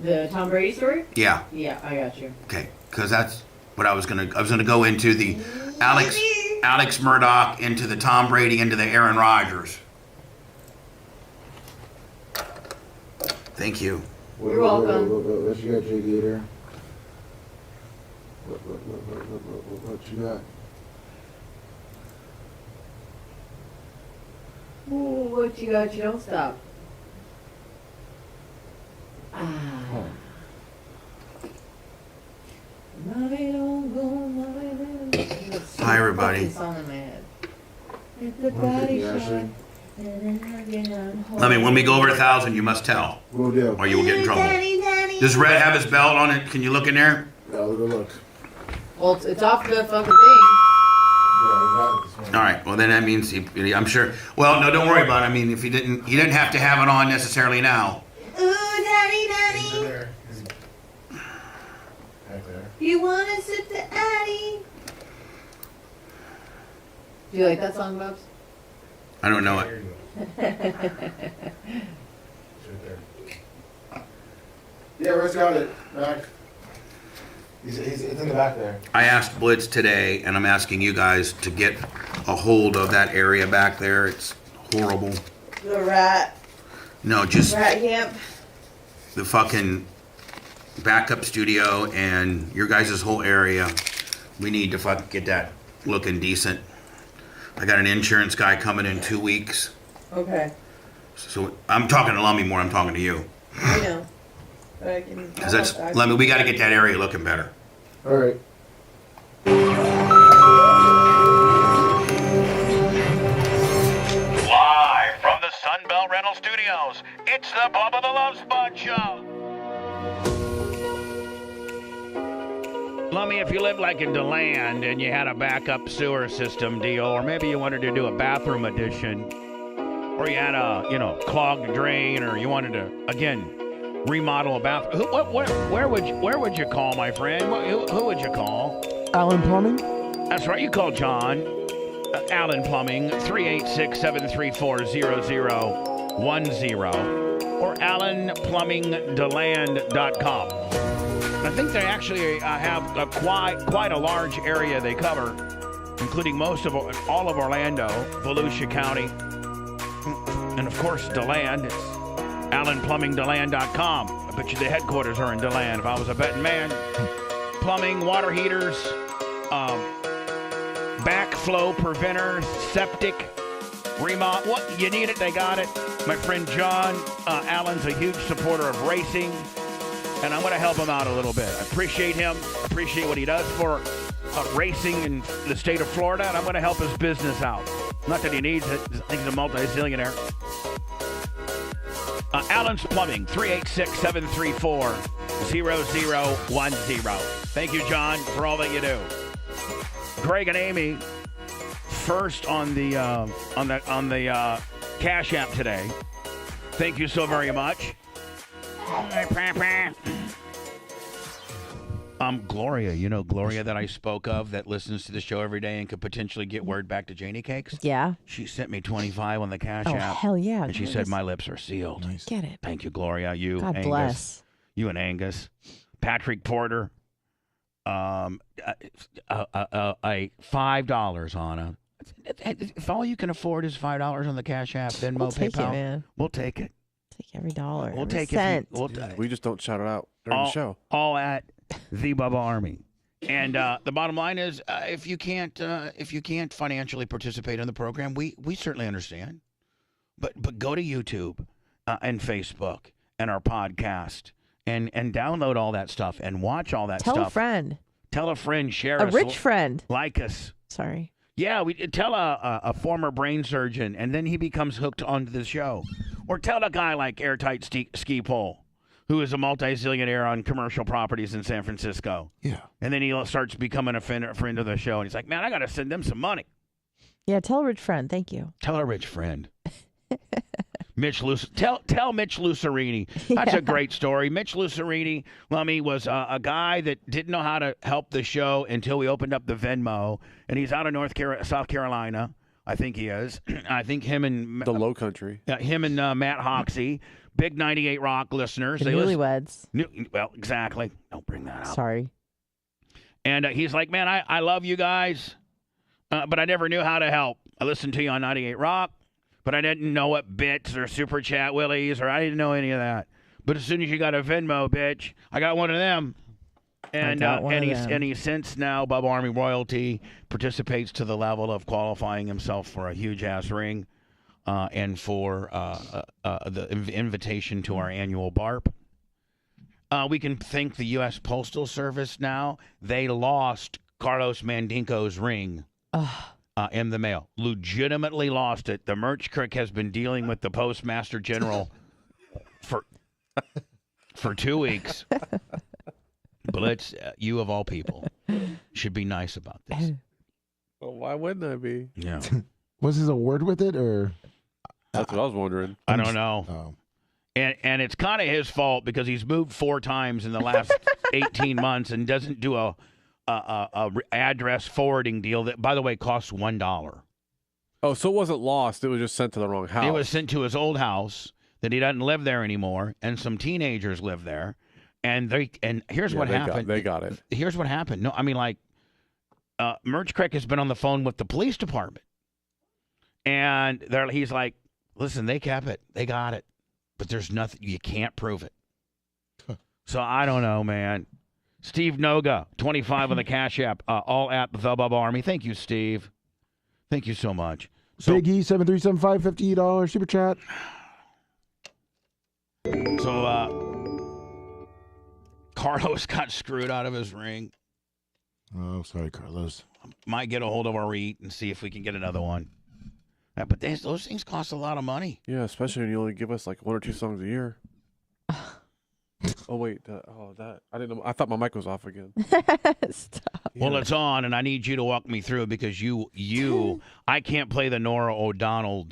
The Tom Brady story? Yeah. Yeah, I got you. Okay, because that's what I was gonna go into the Alex Murdoch, into the Tom Brady, into the Aaron Rodgers. Thank you. You're welcome. What you got, Jay Gator? What you got? Ooh, what you got? You don't stop. Hi, everybody. Song in my head. When we go over 1,000, you must tell, Will do. or you will get in trouble. Does Red have his belt on it? Can you look in there? Yeah, look. Well, it's off the fucking thing. Yeah, we got it this morning. All right. Well, then that means I'm sure. Well, no, don't worry about it. I mean, if he didn't have to have it on necessarily now. Ooh, daddy, daddy. There. Back there. You wanna sit the Addy? Do you like that song, Bubs? I don't know it. Yeah, Red's got it. Back. It's in the back there. I asked Blitz today, and I'm asking you guys to get a hold of that area back there. It's horrible. The rat No, just camp. the fucking backup studio and your guys' whole area. We need to fucking get that looking decent. I got an insurance guy coming in 2 weeks. Okay, So I'm talking to Lummy more. I'm talking to you. I know. But I can. Because Lummy, we got to get that area looking better. All right. Live from the Sunbelt Rental Studios, it's the Bubba the Love Sponge Show. Lummy, if you live like in DeLand and you had a backup sewer system deal, or maybe you wanted to do a bathroom addition, or you had a, clogged drain, or you wanted to, again, remodel a bathroom, where would you call, my friend? Who would you call? Allen Plumbing? That's right, you call John. Allen Plumbing, 386-734-0010, or allenplumbingdeland.com. I think they actually have quite a large area they cover, including all of Orlando, Volusia County, and of course DeLand. It's allenplumbingdeland.com. I bet you the headquarters are in DeLand. If I was a betting man, plumbing, water heaters, backflow preventer, septic, remodel. What you need it, they got it. My friend John Allen's a huge supporter of racing, and I'm going to help him out a little bit. I appreciate him. Appreciate what he does for racing in the state of Florida, and I'm going to help his business out. Not that he needs it. I think he's a multi-zillionaire. Allen's Plumbing, 386-734-0010. Thank you, John, for all that you do. Greg and Amy, first on the Cash App today. Thank you so very much. Gloria, you know Gloria that I spoke of that listens to the show every day and could potentially get word back to Janie Cakes? Yeah. She sent me 25 on the Cash Oh, App. hell yeah. And she said, my lips are sealed. Nice. Get it. Thank you, Gloria. You, God Angus. bless. You and Angus. Patrick Porter. A $5 on a. If all you can afford is $5 on the Cash App, Venmo, We'll take PayPal, it, man. we'll take it. Take every dollar. We'll every take cent. it. We just don't shout it out during the show. All at the Bubba Army. And the bottom line is, if you can't financially participate in the program, we certainly understand. But go to YouTube and Facebook and our podcast and download all that stuff and watch all that stuff. Tell a friend. Tell a friend. Share A us. rich friend. Like us. Sorry. Yeah, we tell a former brain surgeon, and then he becomes hooked onto the show. Or tell a guy like Airtight Ski Pole, who is a multi-zillionaire on commercial properties in San Francisco. Yeah. And then he starts becoming a friend of the show, and he's like, man, I got to send them some money. Yeah, tell a rich friend. Thank you. Tell a rich friend. Tell Mitch Lucerini. That's a great story. Mitch Lucerini, Lummy, was a guy that didn't know how to help the show until we opened up the Venmo, and he's out of South Carolina. I think he is. I think him and The Low Country. him and Matt Hoxie, big 98 Rock listeners. The newlyweds. Well, exactly. Don't bring that up. Sorry. And he's like, man, I love you guys, but I never knew how to help. I listened to you on 98 Rock, but I didn't know what bits or Super Chat Willies, or I didn't know any of that. But as soon as you got a Venmo, bitch, I got one of them. And he since now Bubba Army royalty participates to the level of qualifying himself for a huge ass ring, and for the invitation to our annual BARP. We can thank the U.S. Postal Service now. They lost Carlos Mandinko's ring in the mail. Legitimately lost it. The Merch Crick has been dealing with the Postmaster General for 2 weeks. Blitz, you of all people, should be nice about this. Well, why wouldn't I be? Yeah. Was his award with it, or? That's what I was wondering. I don't know. Oh. And it's kind of his fault because he's moved 4 times in the last 18 months and doesn't do a address forwarding deal that, by the way, costs $1. Oh, so it wasn't lost. It was just sent to the wrong house. It was sent to his old house that he doesn't live there anymore, and some teenagers live there. And here's what happened. They got it. Here's what happened. No, I mean, like, Merch Crick has been on the phone with the police department. And he's like, listen, they kept it. They got it. But there's nothing. You can't prove it. So I don't know, man. Steve Noga, 25 on the Cash App, all at the Bubba Army. Thank you, Steve. Thank you so much. So, Big E 7375 $50 super chat. So Carlos got screwed out of his ring. Oh, sorry, Carlos. Might get a hold of our eat and see if we can get another one. But those things cost a lot of money. Yeah, especially when you only give us like 1 or 2 songs a year. Oh wait, I didn't know. I thought my mic was off again. Stop. Well, it's on, and I need you to walk me through it because I can't play the Nora O'Donnell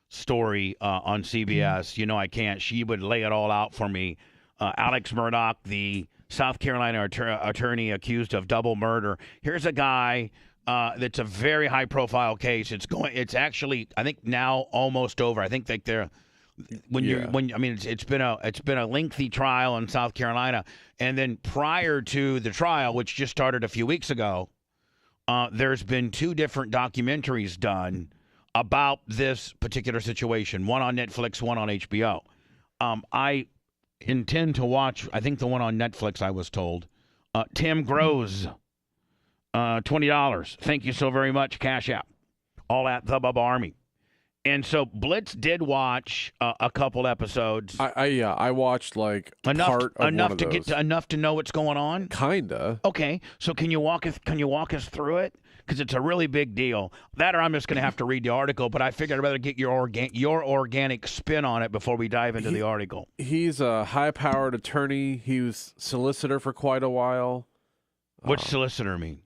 story on CBS. You know I can't. She would lay it all out for me. Alex Murdaugh, the South Carolina attorney accused of double murder. Here's a guy that's a very high-profile case. It's actually, I think, now almost over. I think that they're. It's been a lengthy trial in South Carolina, and then prior to the trial, which just started a few weeks ago, there's been 2 different documentaries done about this particular situation. One on Netflix, one on HBO. I intend to watch. I think the one on Netflix. I was told. Tim Grows, $20. Thank you so very much. Cash App, all at the Bubba Army. And so Blitz did watch a couple episodes. I watched like enough to know what's going on. Kinda. Okay, so can you walk us through it? Because it's a really big deal. That, or I'm just going to have to read the article. But I figured I'd rather get your organic spin on it before we dive into the article. He's a high-powered attorney. He was solicitor for quite a while. What's solicitor mean?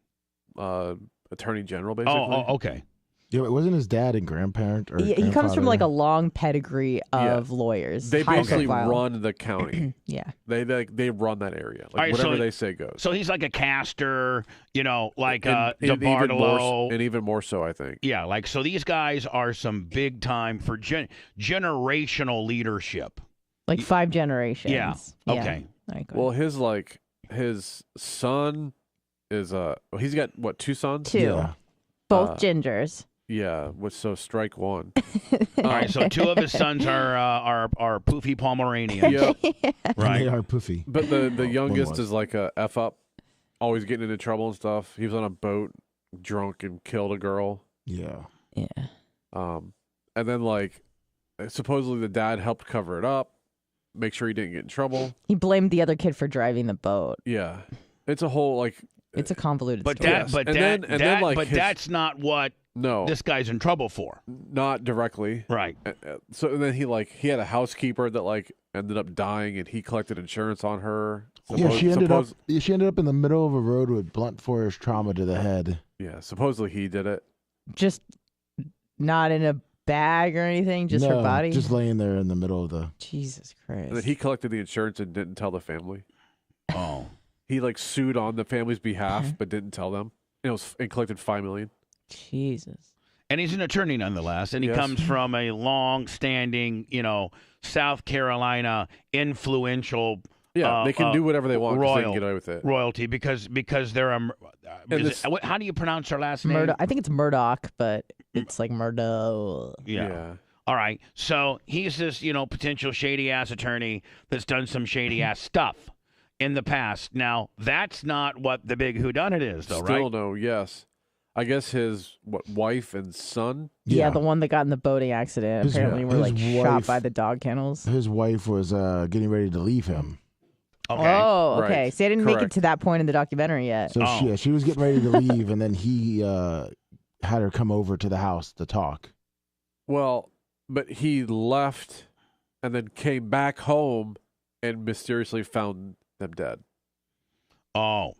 Attorney general, basically. Oh, okay. Yeah, it wasn't his dad and grandparent or He comes from like a grandfather? long pedigree of lawyers. They high basically profile. run the county. Yeah. They run that area. Like All right, whatever so- they say goes. So he's like a caster, like And even more so, I think. Yeah, like so these guys are some big time for generational leadership. Like 5 generations. Yeah. Okay. All right, go Well, ahead. his son is he's got what, 2 sons? 2. Yeah. Both gingers. Yeah, so strike one. All right, so 2 of his sons are poofy Pomeranians. Yeah. Right. They are poofy. But the youngest was. is like a F up, always getting into trouble and stuff. He was on a boat, drunk, and killed a girl. Yeah. Yeah. And then like supposedly the dad helped cover it up, make sure he didn't get in trouble. He blamed the other kid for driving the boat. Yeah, it's a whole like. It's a convoluted But story. that, Yes. but And that, then- and then, like, his- that's not what No, this guy's in trouble for. not directly. Right. So then he had a housekeeper that like ended up dying, and he collected insurance on her. Yeah, she ended up in the middle of a road with blunt force trauma to the head. Yeah, supposedly he did it. Just not in a bag or anything, just her No, body. just laying there in the middle of the. Jesus Christ. And then he collected the insurance and didn't tell the family. Oh. He like sued on the family's behalf, but didn't tell them. And collected $5 million. Jesus. And he's an attorney nonetheless, and he Yes. comes from a long-standing, South Carolina influential. Yeah, they can do whatever they want 'cause they can get away with it. Royalty because they're a. How do you pronounce her last name? I think it's Murdoch, but it's like Murdo. Yeah. All right. So he's this, potential shady ass attorney that's done some shady ass stuff in the past. Now, that's not what the big whodunit is, though, Still right? no, yes. I guess his wife and son. Yeah, the one that got in the boating accident apparently were like shot wife- by the dog kennels. His wife was getting ready to leave him. Okay. Oh, okay. Right. See, I didn't make it Correct. to that point in the documentary yet. So she was getting ready to leave, and then he had her come over to the house to talk. Well, but he left and then came back home and mysteriously found them dead. Oh.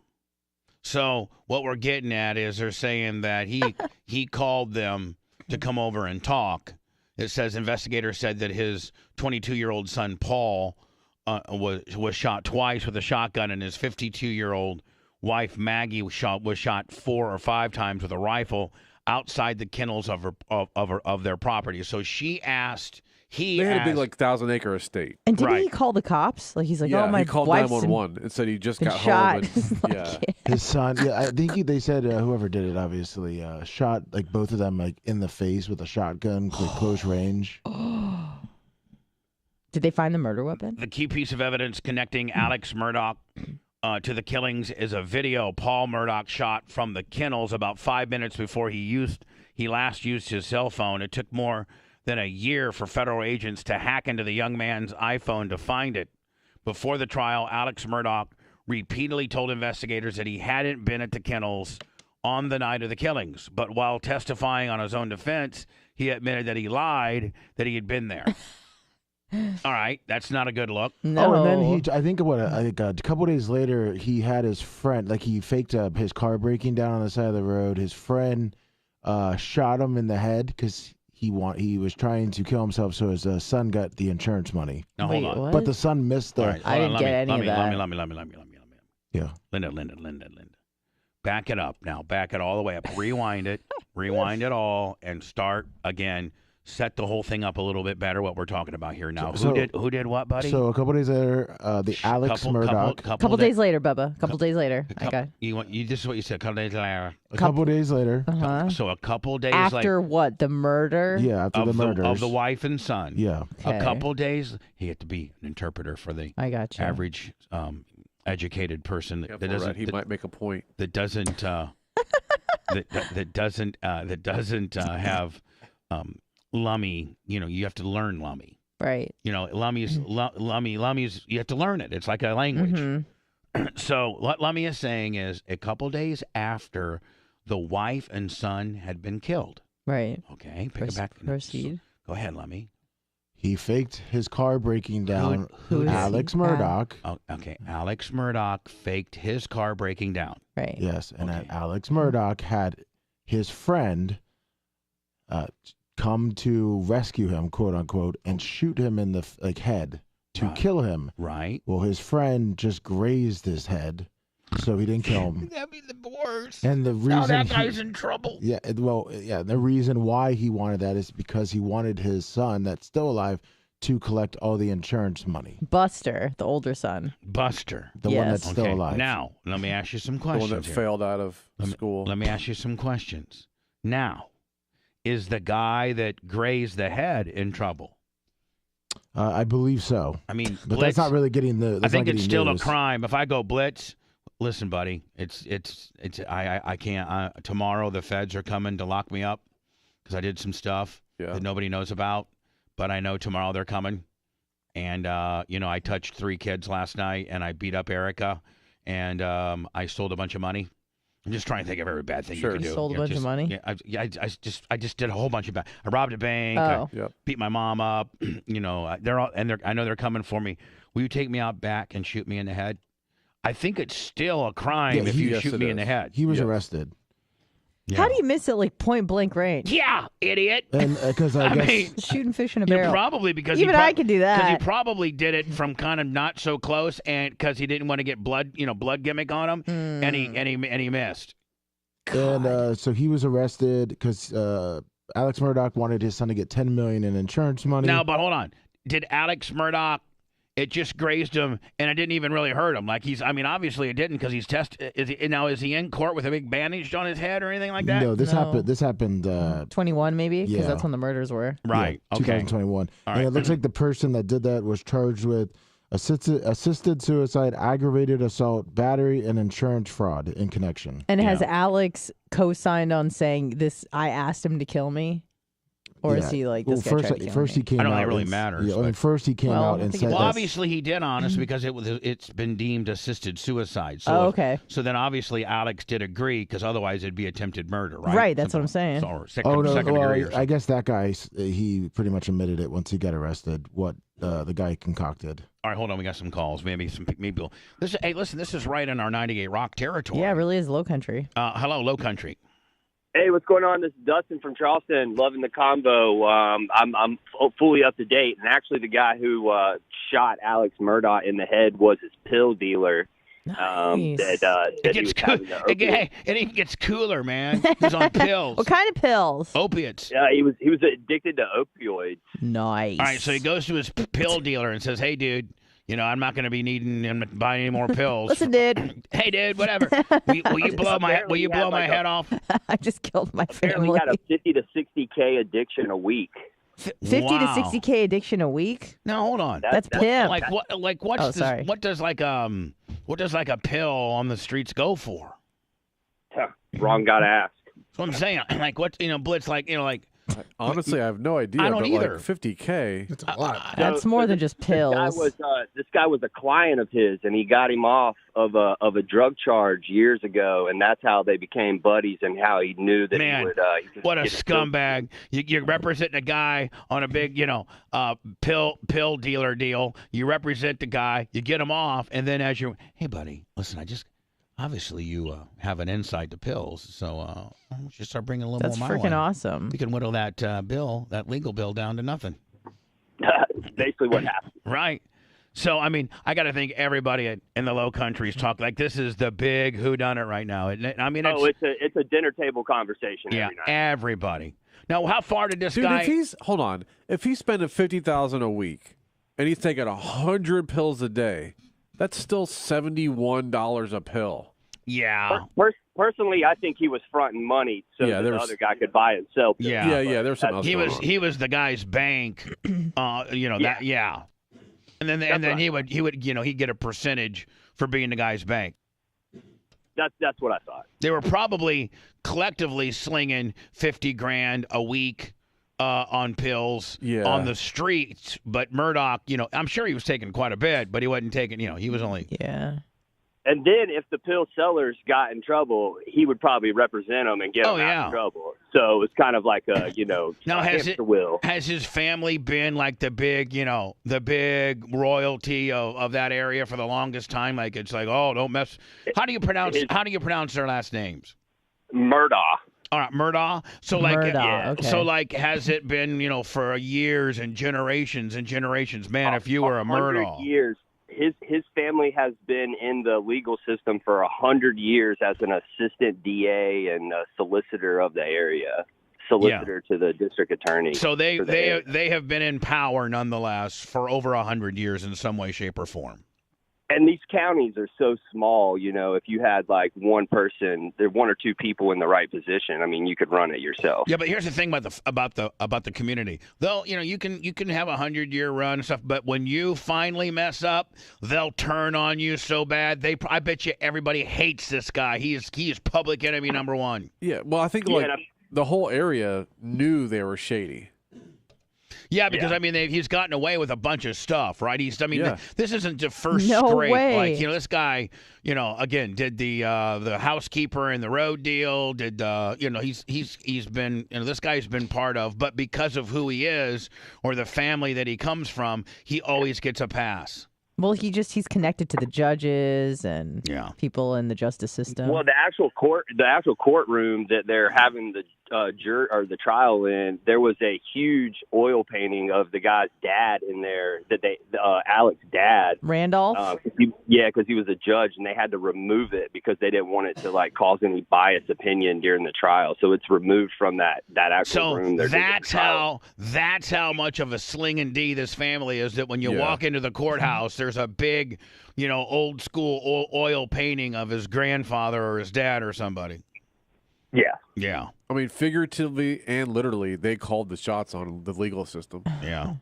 So what we're getting at is they're saying that he called them to come over and talk. It says investigators said that his 22-year-old son Paul was shot twice with a shotgun, and his 52-year-old wife Maggie was shot 4 or 5 times with a rifle outside the kennels of their property. So she asked. They had a big 1,000-acre estate. And didn't he call the cops? Like he's like, yeah, oh, my he called wife's 911 and said he just been got shot. home. And, yeah. His son, I think they said whoever did it, obviously, shot like both of them like in the face with a shotgun, close range. Did they find the murder weapon? The key piece of evidence connecting Alex Murdoch to the killings is a video Paul Murdoch shot from the kennels about 5 minutes before he last used his cell phone. It took more than a year for federal agents to hack into the young man's iPhone to find it. Before the trial, Alex Murdoch repeatedly told investigators that he hadn't been at the kennels on the night of the killings. But while testifying on his own defense, he admitted that he lied, that he had been there. All right, that's not a good look. No. Oh, and then I think a couple days later, he had his friend, like he faked up his car breaking down on the side of the road. His friend shot him in the head because he was trying to kill himself, so his son got the insurance money. Now, hold on. What? But the son missed the. All right, I hold on, didn't get any of that. Let me. Yeah. Linda. Back it up now. Back it all the way up. Rewind it. Rewind it all and start again. Set the whole thing up a little bit better. What we're talking about here now. So- Who did what, buddy? So a couple days later, the Alex Murdoch. Couple days later, Bubba. Couple days later. I got This is what you said. Couple days later. A couple days later. uh-huh. So a couple days After what? The murder? Yeah, after the murders. of the wife and son. Yeah. Okay. A couple days. He had to be an interpreter for the I got you. average educated person that doesn't He might make a point. that doesn't that doesn't have Lummy. You have to learn Lummy. Right. Lummy's you have to learn it. It's like a language. Mm-hmm. So what Lummy is saying is a couple days after the wife and son had been killed. Right. Okay, pick it back. Proceed. Go ahead, Lummy. He faked his car breaking down. Who is Alex he? Murdoch. Oh, okay, Alex Murdoch faked his car breaking down. Right. Yes, and Okay. Alex Murdoch had his friend come to rescue him, quote unquote, and shoot him in the head to kill him. Right. Well, his friend just grazed his head, so he didn't kill him. That'd be the worst. And the reason Now that guy's in trouble. Yeah, the reason why he wanted that is because he wanted his son that's still alive to collect all the insurance money. Buster, the older son. Buster. The one that's still alive. Now, let me ask you some The questions. one that here. failed out of school. Let me ask you some questions. Now, is the guy that grazed the head in trouble? I believe so. I mean, but Blitz, that's not really getting the. I think it's still news. a crime. If I go Blitz, listen, buddy, I can't. Tomorrow the feds are coming to lock me up because I did some stuff that nobody knows about. But I know tomorrow they're coming. And, I touched 3 kids last night, and I beat up Erica, and I stole a bunch of money. I'm just trying to think of every bad thing you could do. Stole a bunch of money? Yeah, I just did a whole bunch of bad. I robbed a bank. Oh. I beat my mom up. They're all, and I know they're coming for me. Will you take me out back and shoot me in the head? I think it's still a crime if you shoot me in the head. He was arrested. Yeah. How do you miss it like point blank range? Yeah, idiot. And because I guess mean, shooting fish in a barrel. Probably because even I could do that. Because he probably did it from kind of not so close, and because he didn't want to get blood gimmick on him, and he missed. And so he was arrested because Alex Murdoch wanted his son to get $10 million in insurance money. No, but hold on. Did Alex Murdoch? It just grazed him, and it didn't even really hurt him. Like obviously it didn't because he's tested. Is he in court with a big bandage on his head or anything like that? No, this happened. 21 maybe, because yeah. that's when the murders were. Right. Yeah, okay. 2021. All And right. it looks like the person that did that was charged with assisted suicide, aggravated assault, battery, and insurance fraud in connection. And has Alex co-signed on saying this? I asked him to kill me. Or is he like this guy tried to kill first me? he came out. I don't think it really and- matters. Yeah, I mean, first he came out and said. Well, that- obviously he did, honest, because it's been deemed assisted suicide. So okay. So then obviously Alex did agree, because otherwise it'd be attempted murder, right? Right, that's what I'm saying. Or second, Oh no! second Well, degree or something. I guess that guy he pretty much admitted it once he got arrested. What the guy concocted. All right, hold on. We got some calls. Maybe people. Hey, listen. This is right in our 98 Rock territory. Yeah, it really is low country. Hello, Low Country. Hey, what's going on? This is Dustin from Charleston. Loving the combo. I'm fully up to date, and actually, the guy who shot Alex Murdoch in the head was his pill dealer. Nice. It gets cooler, man. He's on pills. What kind of pills? Opiates. Yeah, he was addicted to opioids. Nice. All right, so he goes to his pill dealer and says, "Hey, dude, I'm not going to be needing him to buy any more pills. Listen, dude. Hey, dude, whatever. Will you blow my head off? I just killed my Apparently, family. he had a 50 to 60K addiction a week. 50 to 60K addiction a week? No, hold on. That's pimp. What does like a pill on the streets go for? Wrong guy to ask. That's what I'm saying. Like what Blitz, Honestly, I have no idea. I don't but either. Like 50K. It's a lot. That's more than just pills. This guy was a client of his, and he got him off of a drug charge years ago, and that's how they became buddies, and how he knew that Man, he would. what a scumbag! You're representing a guy on a big, pill dealer deal. You represent the guy, you get him off, and then hey, buddy, listen, obviously you have an insight to pills, so we should start bringing a little That's more my freaking way. awesome. We can whittle that that legal bill down to nothing. Basically what happened. Right. So, I got to think everybody in the Low Countries talk like this is the big whodunit right now. Isn't it? It's a dinner table conversation yeah, every night. everybody. Now, how far did this Dude, guy? if he's spending $50,000 a week and he's taking 100 pills a day, that's still $71 a pill. Yeah. Personally, I think he was fronting money so that the other guy could buy and sell pills. Yeah. There's something else going on. He was the guy's bank. That. Yeah. And then he would he'd get a percentage for being the guy's bank. That's what I thought. They were probably collectively slinging $50,000 a week on pills on the streets. But Murdoch, I'm sure he was taking quite a bit, but he wasn't taking. He was only. Yeah. And then if the pill sellers got in trouble, he would probably represent them and get them out of trouble. So it's kind of like a, now will. Has his family been like the big royalty of that area for the longest time? Like it's like, oh, don't mess. How do you pronounce their last names? Murdaugh. All right, Murdaugh. So like, Okay. so like, has it been for years and generations and generations? Man, if you were a 100 Murdaugh, years. His family has been in the legal system for 100 years as an assistant DA and a solicitor of the area, solicitor to the district attorney. So they have been in power nonetheless for over 100 years in some way, shape, or form. And these counties are so small, if you had like one person, there one or two people in the right position, I mean, you could run it yourself. Yeah, but here's the thing about the community. Though, you can have 100-year run and stuff, but when you finally mess up, they'll turn on you so bad. I bet you everybody hates this guy. He is public enemy number one. Yeah, well, I think the whole area knew they were shady. Yeah, because I mean, he's gotten away with a bunch of stuff, right? This isn't the first No scrape. way. Like, this guy, again, did the housekeeper and the road deal. Did he's been, this guy's been part of, but because of who he is or the family that he comes from, he always gets a pass. Well, he's connected to the judges and people in the justice system. Well, the actual courtroom that they're having the the trial in, there was a huge oil painting of the guy's dad in there. Alex's dad, Randolph. Because he was a judge, and they had to remove it because they didn't want it to cause any biased opinion during the trial. So it's removed from that actual room. So that's how much of a sling and D this family is. That when you walk into the courthouse, there's a big, old school oil painting of his grandfather or his dad or somebody. Yeah. Yeah. I mean, figuratively and literally, they called the shots on the legal system. Yeah.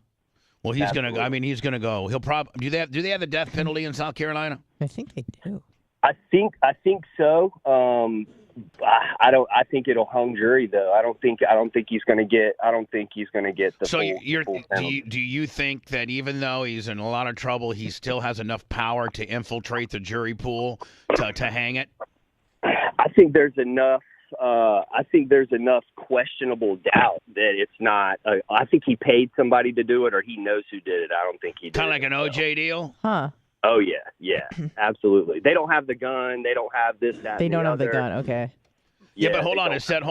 Well, he's going to go. I mean, he's going to go. He'll probably do they have the death penalty in South Carolina? I think they do. I think so. I think it'll hung jury though. I don't think he's going to get. I don't think he's going to get the. So full penalty. do you think that even though he's in a lot of trouble, he still has enough power to infiltrate the jury pool to hang it? I think there's enough. I think there's enough questionable doubt that it's not. I think he paid somebody to do it, or he knows who did it. I don't think he did. Kind of like an OJ deal, huh? Oh yeah, absolutely. They don't have the gun. They don't have this, that. They don't have the the gun. Okay. Yeah, but hold on. It said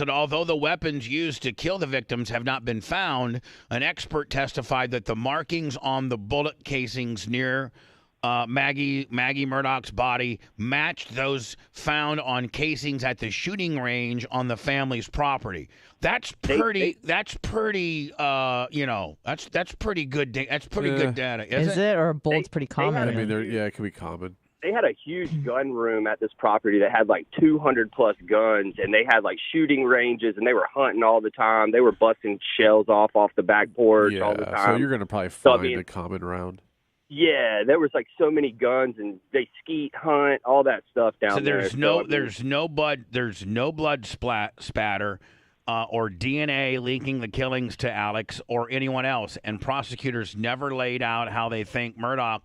although the weapons used to kill the victims have not been found, an expert testified that the markings on the bullet casings near Maggie Murdoch's body matched those found on casings at the shooting range on the family's property. That's pretty. That's pretty good. That's pretty good data. Is it or a bullet's pretty common? I mean, it can be common. They had a huge gun room at this property that had like 200 plus guns, and they had like shooting ranges, and they were hunting all the time. They were busting shells off the back porch all the time. So you're going to probably find a common round. Yeah, there was like so many guns, and they skeet, hunt, all that stuff down there. There's no blood spatter or DNA linking the killings to Alex or anyone else, and prosecutors never laid out how they think Murdaugh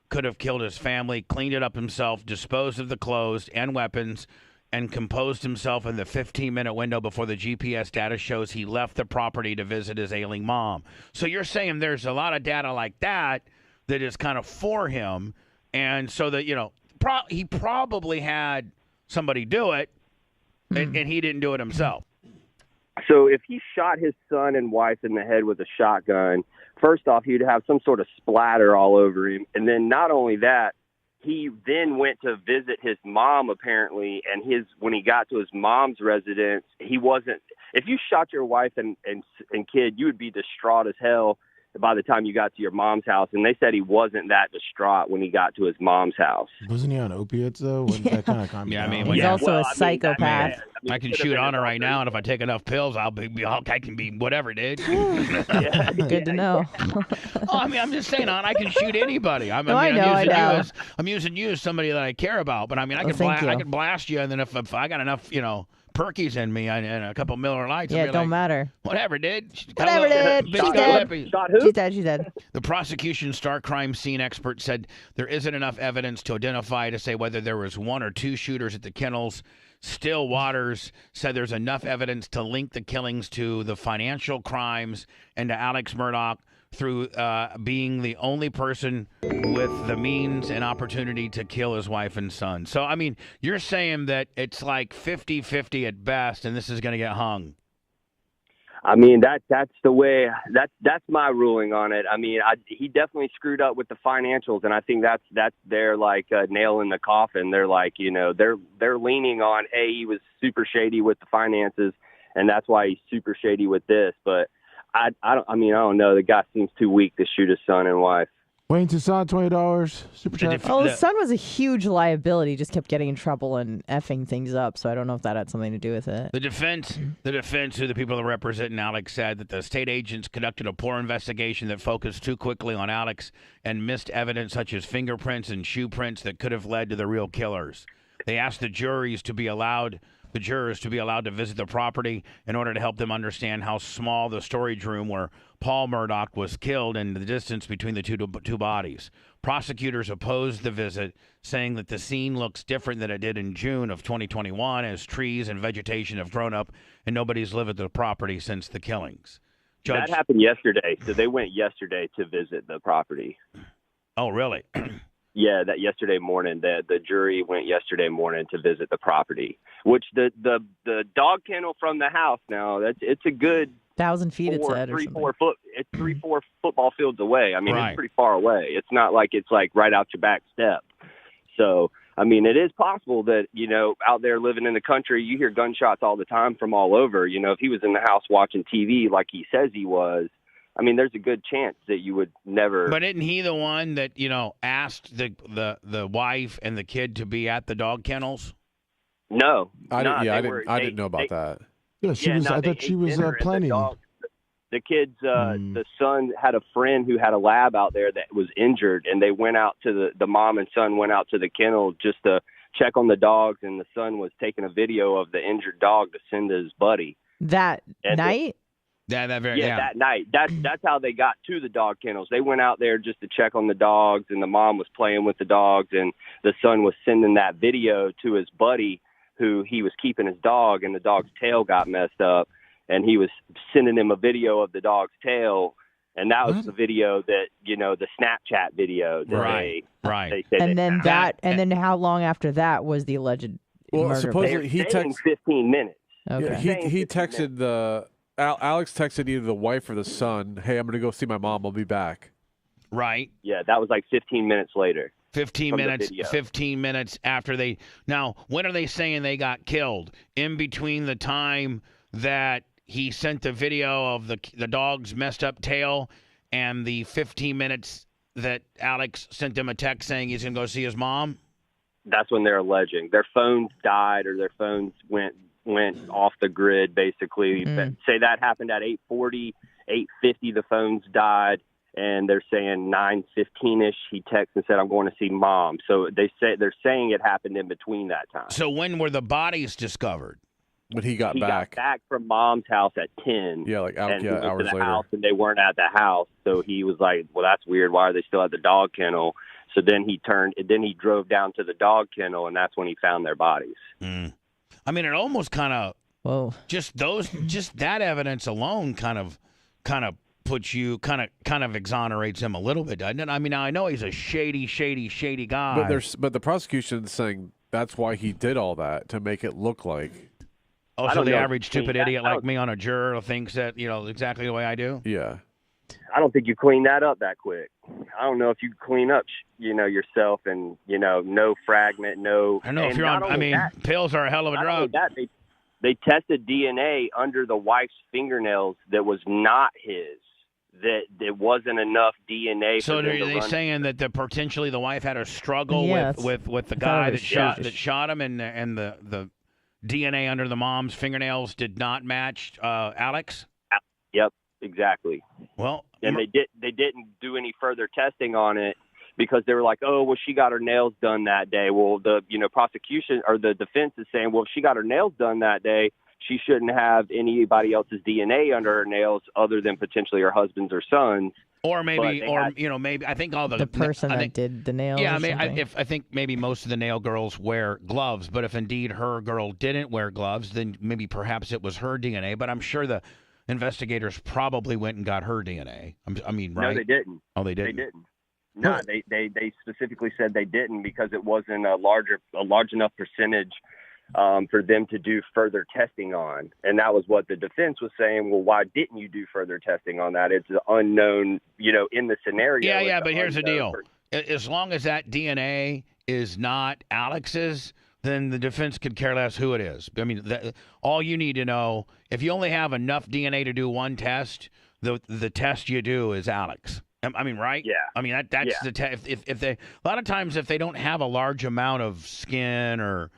could have killed his family, cleaned it up himself, disposed of the clothes and weapons, and composed himself in the 15-minute window before the GPS data shows he left the property to visit his ailing mom. So you're saying there's a lot of data like that is kind of for him, and so that, he probably had somebody do it, and he didn't do it himself. So if he shot his son and wife in the head with a shotgun, first off, he'd have some sort of splatter all over him. And then not only that, he then went to visit his mom, apparently, and when he got to his mom's residence, he wasn't – if you shot your wife and kid, you would be distraught as hell by the time you got to your mom's house. And they said he wasn't that distraught when he got to his mom's house. Wasn't he on opiates, though? Wasn't that kind of calm down? He's also a psychopath. I can shoot on her right now, and if I take enough pills, I can be whatever, dude. Good to know. I'm just saying, I can shoot anybody. I'm using you as somebody that I care about, but I can blast you, and then if I got enough, Perkies in me and a couple Miller Lights. Yeah, it don't matter. Whatever, dude. Whatever, dude. She's dead. Shot who? She's dead. The prosecution's star crime scene expert said there isn't enough evidence to identify to say whether there was one or two shooters at the kennels. Still Waters said there's enough evidence to link the killings to the financial crimes and to Alex Murdaugh, through being the only person with the means and opportunity to kill his wife and son. So, I mean, you're saying that it's like 50-50 at best, and this is going to get hung. I mean, that's the way. That's my ruling on it. I mean, he definitely screwed up with the financials, and I think that's their like nail in the coffin. They're like, they're leaning on, hey, he was super shady with the finances, and that's why he's super shady with this. But I don't know. The guy seems too weak to shoot his son and wife. Wayne Toussaint, $20 super chat. Well, his son was a huge liability. Just kept getting in trouble and effing things up. So I don't know if that had something to do with it. The defense, who the people that represent Alex, said that the state agents conducted a poor investigation that focused too quickly on Alex and missed evidence such as fingerprints and shoe prints that could have led to the real killers. They asked the jurors to be allowed to visit the property in order to help them understand how small the storage room where Paul Murdaugh was killed and the distance between the two bodies. Prosecutors opposed the visit, saying that the scene looks different than it did in June of 2021 as trees and vegetation have grown up and nobody's lived at the property since the killings. That happened yesterday, so they went yesterday to visit the property. Oh, really? Yeah, that yesterday morning, the jury went yesterday morning to visit the property, which the dog kennel from the house now, it's a good 1,000 feet, it said, or 3-4 foot. It's 3-4 football fields away. I mean, Right. It's pretty far away. It's not like it's like right out your back step. So, I mean, it is possible that, out there living in the country, you hear gunshots all the time from all over. If he was in the house watching TV like he says he was, I mean, there's a good chance that you would never. But isn't he the one that, asked the wife and the kid to be at the dog kennels? No. I didn't know about that. Yeah, I thought she was planning. The kids, the son had a friend who had a lab out there that was injured, and they went out to the mom and son went out to the kennel just to check on the dogs, and the son was taking a video of the injured dog to send to his buddy. That night? That night. That's how they got to the dog kennels. They went out there just to check on the dogs, and the mom was playing with the dogs, and the son was sending that video to his buddy who he was keeping his dog, and the dog's tail got messed up, and he was sending him a video of the dog's tail, and that was the video that, the Snapchat video. That Right. They And then then how long after that was the alleged murder? They Supposedly he were saying texted 15 minutes. Okay. Yeah, he texted Alex texted either the wife or the son, "Hey, I'm going to go see my mom. I'll be back." Right. Yeah, that was like 15 minutes later. 15 minutes after they. Now, when are they saying they got killed? In between the time that he sent the video of the dog's messed up tail and the 15 minutes that Alex sent him a text saying he's going to go see his mom? That's when they're alleging their phones died or their phones went off the grid, basically. Say that happened at 8:40, 8:50, the phones died. And they're saying 9:15ish, he texted and said, "I'm going to see mom." So they're saying it happened in between that time. So when were the bodies discovered? When he got He back. got back from mom's house at 10. Yeah, like and he went hours to the later. house, and they weren't at the house. So he was like, "Well, that's weird. Why are they still at the dog kennel?" So then he drove down to the dog kennel, and that's when he found their bodies. I mean, it almost kind of just that evidence alone kind of puts you kind of exonerates him a little bit, doesn't it? I mean, I know he's a shady guy. But the prosecution's saying that's why he did all that, to make it look like. Oh, so the average stupid idiot like me on a juror thinks that, exactly the way I do? Yeah. I don't think you clean that up that quick. I don't know if you clean up, yourself and, no fragment, no. I know if you're on, pills are a hell of a drug. They tested DNA under the wife's fingernails that was not his. That there wasn't enough DNA. So for them are to they run. saying that potentially the wife had a struggle with the guy that shot him, and the DNA under the mom's fingernails did not match Alex? Yep, exactly. Well, and they didn't do any further testing on it because they were like, "Oh, well, she got her nails done that day." Well, the prosecution or the defense is saying, "Well, if she got her nails done that day, she shouldn't have anybody else's DNA under her nails other than potentially her husband's or son's." Or maybe, maybe I think all the person that did the nails. Yeah, I think maybe most of the nail girls wear gloves, but if indeed her girl didn't wear gloves, then maybe perhaps it was her DNA. But I'm sure investigators probably went and got her DNA. I mean, right? No, they didn't. Oh, they didn't. They didn't. No, they specifically said they didn't because it wasn't a large enough percentage for them to do further testing on. And that was what the defense was saying. Well, why didn't you do further testing on that? It's an unknown, in the scenario. Yeah, but here's the deal. As long as that DNA is not Alex's, then the defense could care less who it is. I mean, all you need to know, if you only have enough DNA to do one test, the test you do is Alex. I mean, right? Yeah. I mean, that's the test. If they, a lot of times, if they don't have a large amount of skin or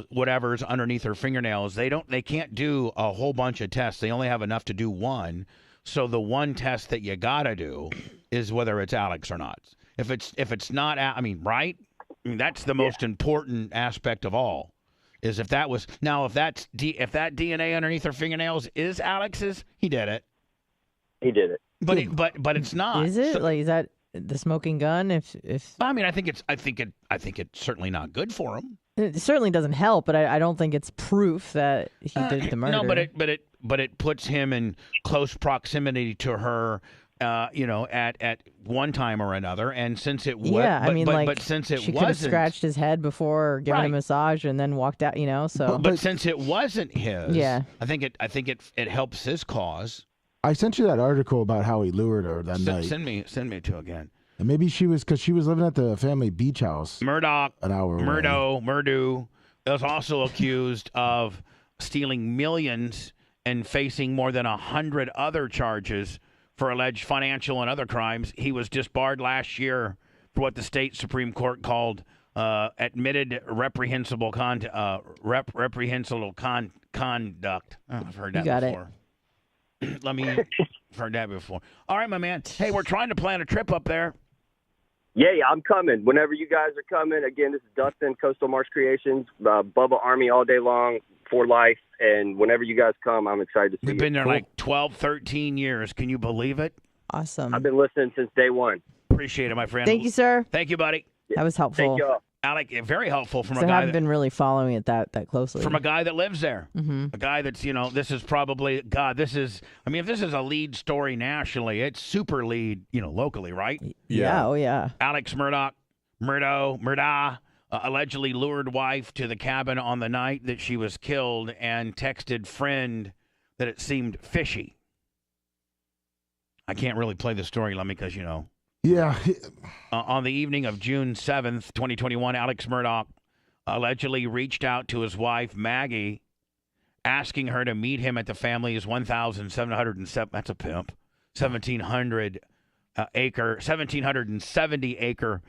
whatever's underneath their fingernails, they can't do a whole bunch of tests. They only have enough to do one. So the one test that you gotta do is whether it's Alex or not. If it's not, I mean, right? I mean, that's the most important aspect of all. Is if that was if that DNA underneath her fingernails is Alex's, he did it. He did it. But it's not. Is it? Like, is that the smoking gun? If I mean, I think it's certainly not good for him. It certainly doesn't help, but I don't think it's proof that he did the murder. No, but it puts him in close proximity to her, at one time or another. And since it was, but since it she wasn't, could have scratched his head before, or given him a massage, and then walked out. So. But since it wasn't his, yeah, I think it helps his cause. I sent you that article about how he lured her that night. Send me it to again. And maybe because she was living at the family beach house. Murdoch, an hour away. Murdo is also accused of stealing millions and facing more than 100 other charges for alleged financial and other crimes. He was disbarred last year for what the state Supreme Court called admitted reprehensible conduct. Oh, I've heard that before. I've heard that before. All right, my man. Hey, we're trying to plan a trip up there. Yeah, I'm coming. Whenever you guys are coming, again, this is Dustin, Coastal Marsh Creations, Bubba Army all day long for life. And whenever you guys come, I'm excited to see you. We've been there like 12, 13 years. Can you believe it? Awesome. I've been listening since day one. Appreciate it, my friend. Thank you, sir. Thank you, buddy. That was helpful. Thank you all. Alec, very helpful from a I guy haven't been really following it that closely. From a guy that lives there. Mm-hmm. A guy that's, this is probably, if this is a lead story nationally, it's super lead, locally, right? Yeah. Oh, yeah. Alex Murdaugh, allegedly lured wife to the cabin on the night that she was killed and texted friend that it seemed fishy. I can't really play the story, Lemmy, because, Yeah. On the evening of June 7th, 2021, Alex Murdaugh allegedly reached out to his wife, Maggie, asking her to meet him at the family's 1,707, that's a pimp, 1,770 acre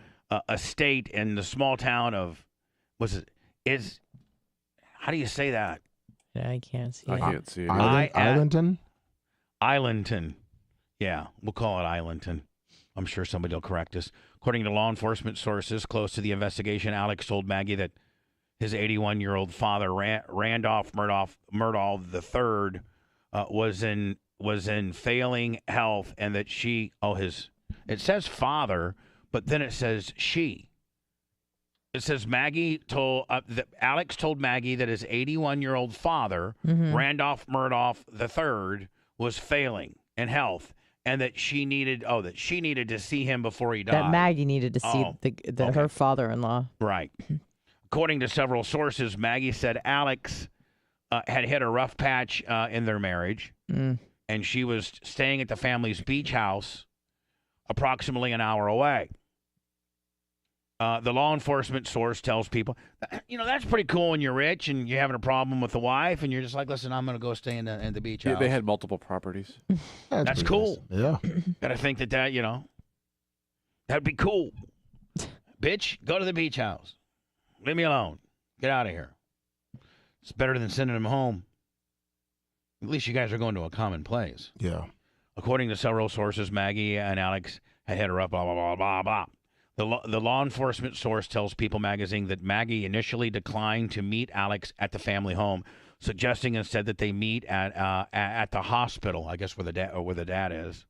estate in the small town of, how do you say that? Yeah, I can't see I can't see it. Islandton? Islandton. Yeah, we'll call it Islandton. I'm sure somebody will correct us. According to law enforcement sources close to the investigation, Alex told Maggie that his 81-year-old father, Randolph Murdaugh III, was in failing health, and that it says father, but then it says she. It says Alex told Maggie that his 81-year-old father, Randolph Murdaugh III, was failing in health. And that she needed to see him before he died. That Maggie needed to see her father-in-law. Right. According to several sources, Maggie said Alex had hit a rough patch in their marriage, and she was staying at the family's beach house approximately an hour away. The law enforcement source tells people, that's pretty cool when you're rich and you're having a problem with the wife, and you're just like, listen, I'm going to go stay in the beach house. They had multiple properties. That's cool. Nice. Yeah. Got to think that, that'd be cool. Bitch, go to the beach house. Leave me alone. Get out of here. It's better than sending him home. At least you guys are going to a common place. Yeah. According to several sources, Maggie and Alex had hit her up, blah, blah, blah, blah, blah. The law enforcement source tells People magazine that Maggie initially declined to meet Alex at the family home, suggesting instead that they meet at the hospital, I guess where the dad is.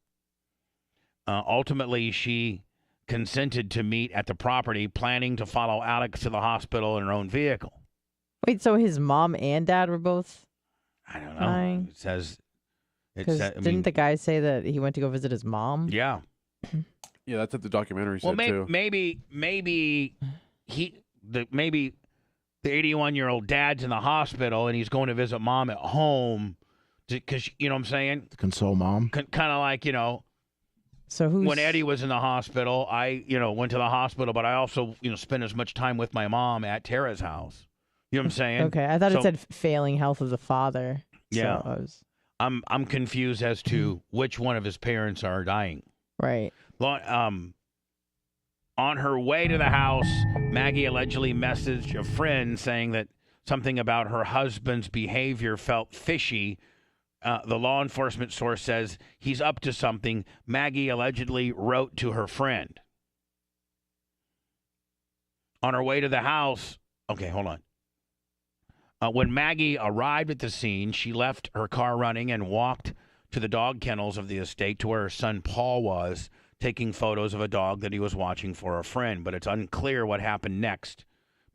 Ultimately, she consented to meet at the property, planning to follow Alex to the hospital in her own vehicle. Wait, so his mom and dad were both I don't know. dying? Because didn't the guy say that he went to go visit his mom? Yeah. Yeah, that's what the documentary said Well, too. maybe the 81-year-old dad's in the hospital and he's going to visit mom at home because you know what I'm saying? To console mom. Kind of like, So when Eddie was in the hospital, I, went to the hospital, but I also, spent as much time with my mom at Tara's house. You know what I'm saying? Okay, I thought it said failing health of the father. Yeah. So I'm confused as to which one of his parents are dying. right. On her way to the house, Maggie allegedly messaged a friend saying that something about her husband's behavior felt fishy. The law enforcement source says he's up to something. Maggie allegedly wrote to her friend. On her way to the house, okay, hold on. When Maggie arrived at the scene, she left her car running and walked to the dog kennels of the estate to where her son Paul was, taking photos of a dog that he was watching for a friend. But it's unclear what happened next.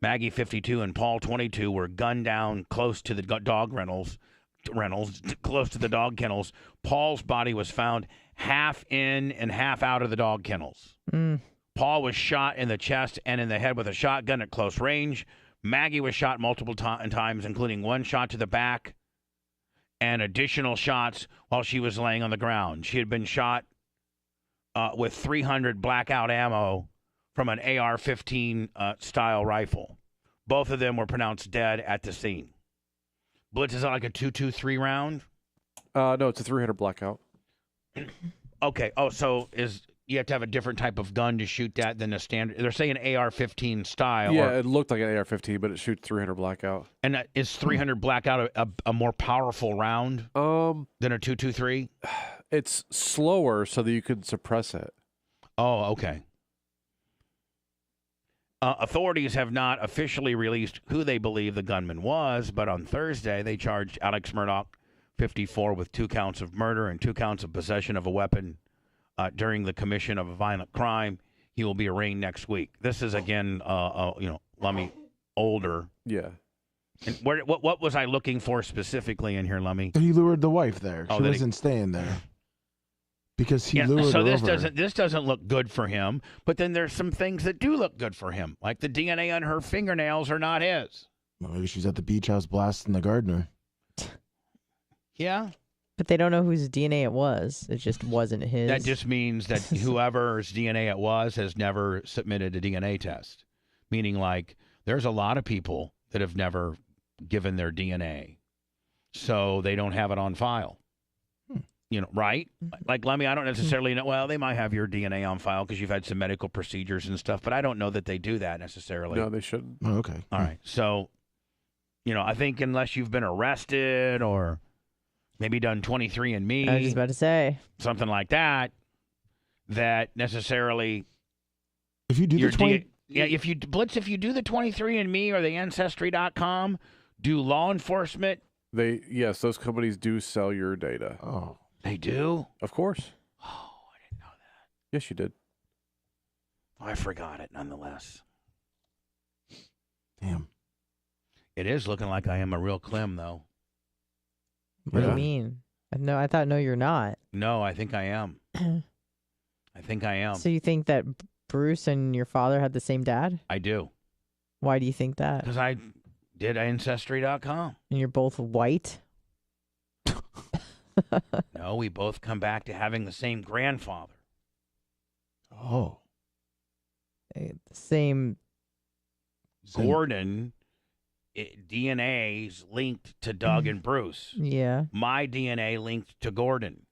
Maggie, 52, and Paul, 22, were gunned down close to the dog rentals, close to the dog kennels. Paul's body was found half in and half out of the dog kennels. Paul was shot in the chest and in the head with a shotgun at close range. Maggie was shot multiple times, including one shot to the back and additional shots while she was laying on the ground. She had been shot with 300 blackout ammo from an AR-15 style rifle. Both of them were pronounced dead at the scene. Blitz, is that like a 223 round? No, it's a 300 blackout. Okay. Oh, so you have to have a different type of gun to shoot that than a standard. They're saying AR-15 style. Yeah, it looked like an AR-15, but it shoots 300 blackout. And is 300 blackout a more powerful round than a 223? It's slower so that you can suppress it. Oh, okay. Authorities have not officially released who they believe the gunman was, but on Thursday they charged Alex Murdaugh, 54, with 2 counts of murder and 2 counts of possession of a weapon during the commission of a violent crime. He will be arraigned next week. This is again, Lummy, older. Yeah. And what was I looking for specifically in here, Lummy? He lured the wife there. Oh, She wasn't staying there. Because he Yeah, lured so her this over. doesn't look good for him. But then there's some things that do look good for him, like the DNA on her fingernails are not his. Well, maybe she's at the beach house blasting the gardener. Yeah, But they don't know whose DNA it was. It just wasn't his. that just means that whoever's DNA it was has never submitted a DNA test. Meaning, like, there's a lot of people that have never given their DNA, so they don't have it on file. Right? Like, Lemmy, I don't necessarily know. Well, they might have your DNA on file because you've had some medical procedures and stuff, but I don't know that they do that necessarily. No, they shouldn't. Oh, okay. All right. So, I think unless you've been arrested or maybe done 23andMe, I was just about to say. something like that, that necessarily If you do your the 20, if you do the 23andMe or the Ancestry.com, do law enforcement? Yes, those companies do sell your data. oh, They do? Of course. Oh, I didn't know that. Yes, you did. I forgot it nonetheless. damn. It is looking like I am a real Clem, though. What do you Yeah. mean? I thought no, you're not. No, I think I am. I think I am. So you think that Bruce and your father had the same dad? I do. Why do you think that? Because I did Ancestry.com. And you're both white? No, we both come back to having the same grandfather. Oh. Same. Gordon, DNA's linked to Doug and Bruce. Yeah. My DNA linked to Gordon.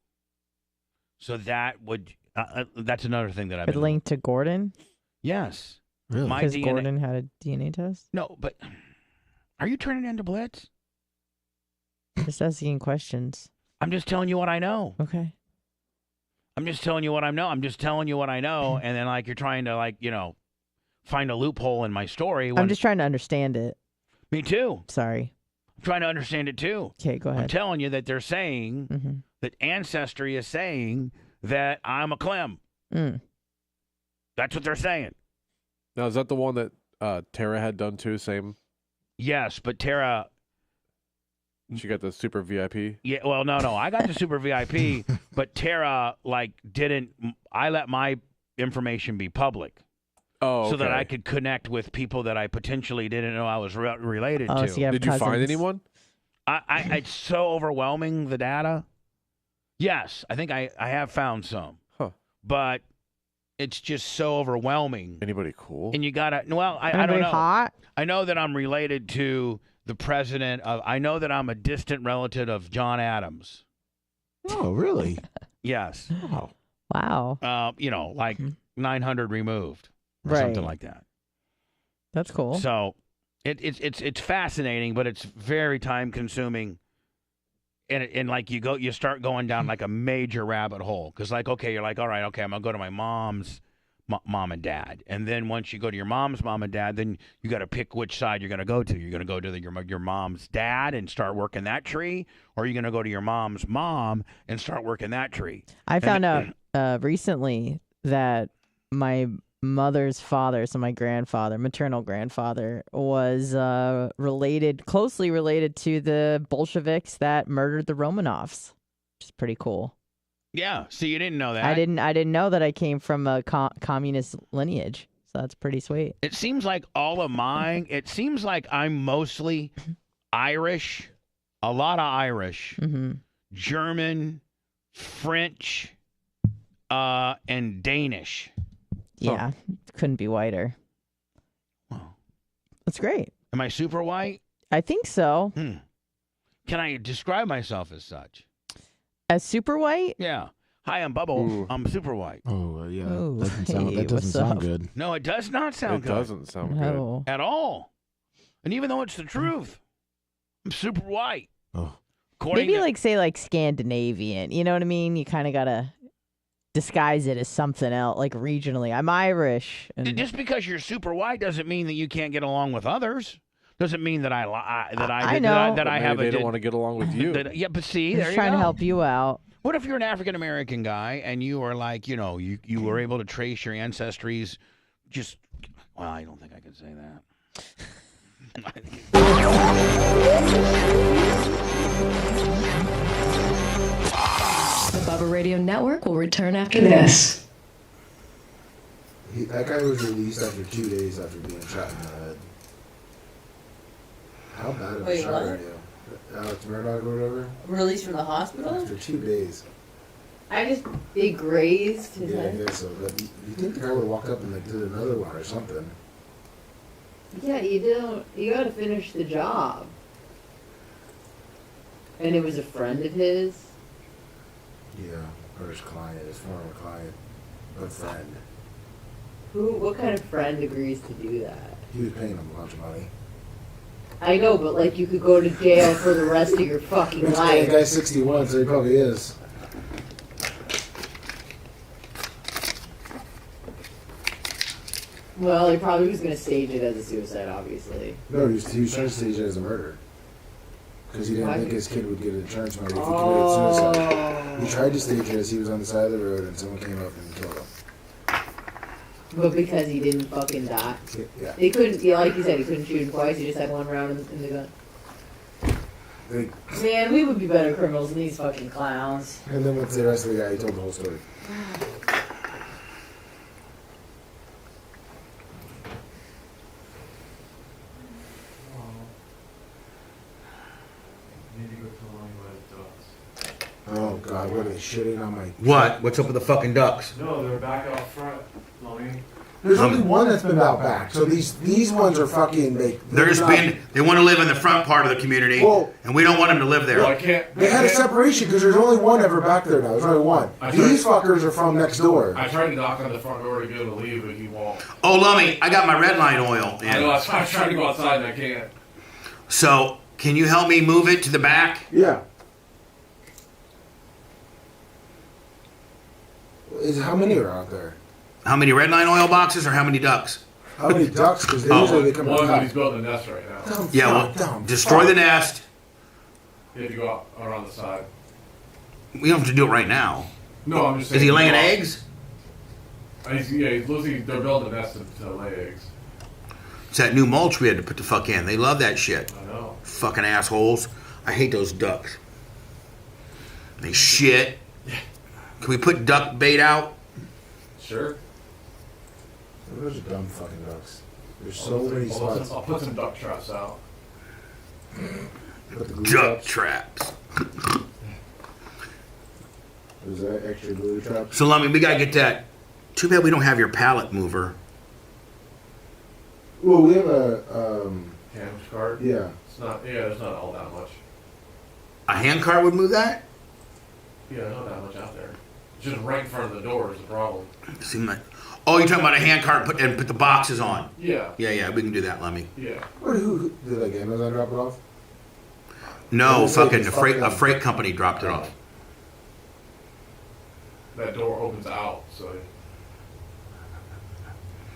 So that would, that's another thing that I've It been linked to Gordon? Yes. Really? My Because DNA. Gordon had a DNA test? No, but are you turning into Blitz? Just asking questions. I'm just telling you what I know. Okay. I'm just telling you what I know. I'm just telling you what I know. And then, like, you're trying to, find a loophole in my story. I'm just trying to understand it. Me too. Sorry. I'm trying to understand it too. Okay, go I'm ahead. telling you that they're saying Mm-hmm. that Ancestry is saying that I'm a Clem. Mm. That's what they're saying. Now, is that the one that Tara had done too? Same. Yes, but Tara She got the super VIP. Yeah, well, no, I got the super VIP, but Tara didn't. I let my information be public. Oh, okay. So that I could connect with people that I potentially didn't know I was related Oh, to. so you have Did you find cousins. anyone? It's so overwhelming, the data. Yes, I think I have found some. Huh. But it's just so overwhelming. Anybody cool? And you gotta, well, I don't Anybody know. hot? I know that I'm related to the president of, I know that I'm a distant relative of John Adams. Oh, really? Yes. Oh. Wow. 900 removed. Or Right. something like that. That's cool. So it's fascinating, but it's very time consuming. And you start going down like a major rabbit hole. Because okay, you're like, all right, okay, I'm going to go to my mom's mom and dad. And then once you go to your mom's mom and dad, then you got to pick which side you're going to go to. You're going to go to your mom's dad and start working that tree, or you're going to go to your mom's mom and start working that tree. I found out recently that my mother's father, so my grandfather, maternal grandfather, was closely related to the Bolsheviks that murdered the Romanovs, which is pretty cool. Yeah, so you didn't know that. I didn't know that I came from a communist lineage, so that's pretty sweet. It seems like all of mine, it seems like I'm mostly Irish, a lot of Irish, German, French, and Danish. Yeah, couldn't be whiter. Wow. That's great. Am I super white? I think so. Can I describe myself as such? As super white? Yeah. Hi, I'm Bubba. Ooh. I'm super white. Oh, yeah. Ooh, That doesn't what's sound up? good. No, it does not sound It good. doesn't sound No. At all. And even though it's the truth, I'm super white. Oh. Maybe say Scandinavian. You know what I mean? You kind of got to disguise it as something else, like regionally. I'm Irish. And Just because you're super white doesn't mean that you can't get along with others. Doesn't mean that I know. that I Maybe have they a don't want to get along with you. yeah, but see, there just you trying go. to help you out. What if you're an African American guy and you are like, you were able to trace your ancestries? Well, I don't think I could say that. The Bubba Radio Network will return after this. That guy was released after 2 days after being shot in the head. How bad of a Wait, shot what? are you? Alex Murdoch or whatever? Released from the hospital? After 2 days. I just, they grazed his Yeah, I head. guess so. But you think the guy would have walked up and did another one or something? Yeah, you gotta finish the job. And it was a friend of his. Yeah, or his client, his former client, but friend. What kind of friend agrees to do that? He was paying him a bunch of money. I know, but you could go to jail for the rest of your fucking That life. guy's 61, so he probably is. Well, he probably was gonna stage it as a suicide, obviously. No, he was trying to stage it as a murder. Because he didn't Why? think his kid would get insurance money if he committed suicide. He Oh. tried to stage it as he was on the side of the road and someone came up and killed him. But because he didn't fucking die. Yeah. He couldn't, like you said, he couldn't shoot him twice, he just had one round in the gun. Man, we would be better criminals than these fucking clowns. And then what's the rest of the guy? He told the whole story. Oh God, what are they shitting on my? What? What's up with the fucking ducks? No, they're back out front, Lummy. There's only one that's been out back. So these ones are fucking. They want to live in the front part of the community, Well- and we don't want them to live there. Well, I can't. They had a separation because there's only one ever back there now. There's only one. These fuckers are from next door. I tried to knock on the front door to get him to leave, but he won't. Oh, Lummy, I got my red line oil. I know, that's why I'm trying to go outside and I can't. So, can you help me move it to the back? Yeah. How many are out there? How many red line oil boxes or how many ducks? How many ducks? Because usually they come One, but out. he's building a nest right now. Dumb Yeah, fuck, well, dumb destroy fuck. the nest. You have to go out around the side. We don't have to do it right now. No, I'm just saying. Is he laying eggs? He's losing. They're building a nest to lay eggs. It's that new mulch we had to put the fuck in. They love that shit. I know. Fucking assholes. I hate those ducks. They shit. Can we put duck bait out? Sure. Those are dumb fucking ducks. There's so many spots. I'll put some duck traps out. Duck traps. Is that extra glue traps? So, Lummy, we gotta get that. Too bad we don't have your pallet mover. Well, we have a Hand cart? yeah. It's not. Yeah, there's not all that much. A hand cart would move that? Yeah, there's not that much out there. It's just right in front of the door is the problem. Seem like. Oh, you're talking about a hand cart and put the boxes on. Yeah. Yeah, we can do that, Lemmy. Yeah. Who did like Amazon drop it off? No, fucking a freight company dropped it off. That door opens out, so.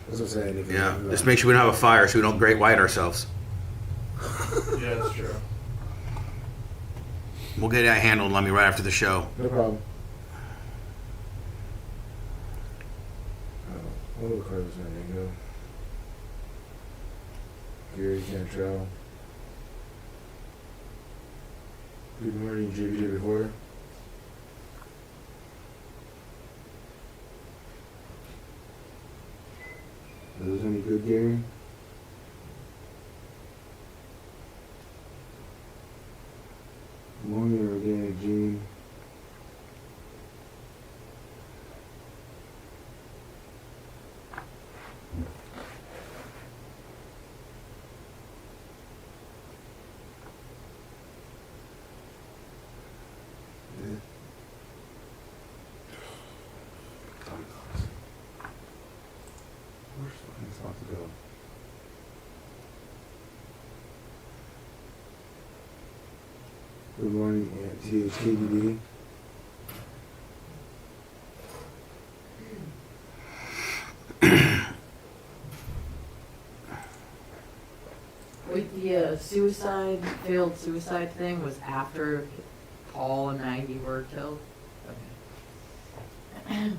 That's what I'm saying. Yeah, just make sure we don't have a fire so we don't great white ourselves. Yeah, that's true. We'll get that handled, Lemmy, right after the show. No problem. What little car was that? Go. Gary Cantrell. Good morning, JBW4. Are those any good, Gary? Morning, Organic Gene. Good morning, THKBD. With the failed suicide thing was after Paul and Maggie were killed? Okay.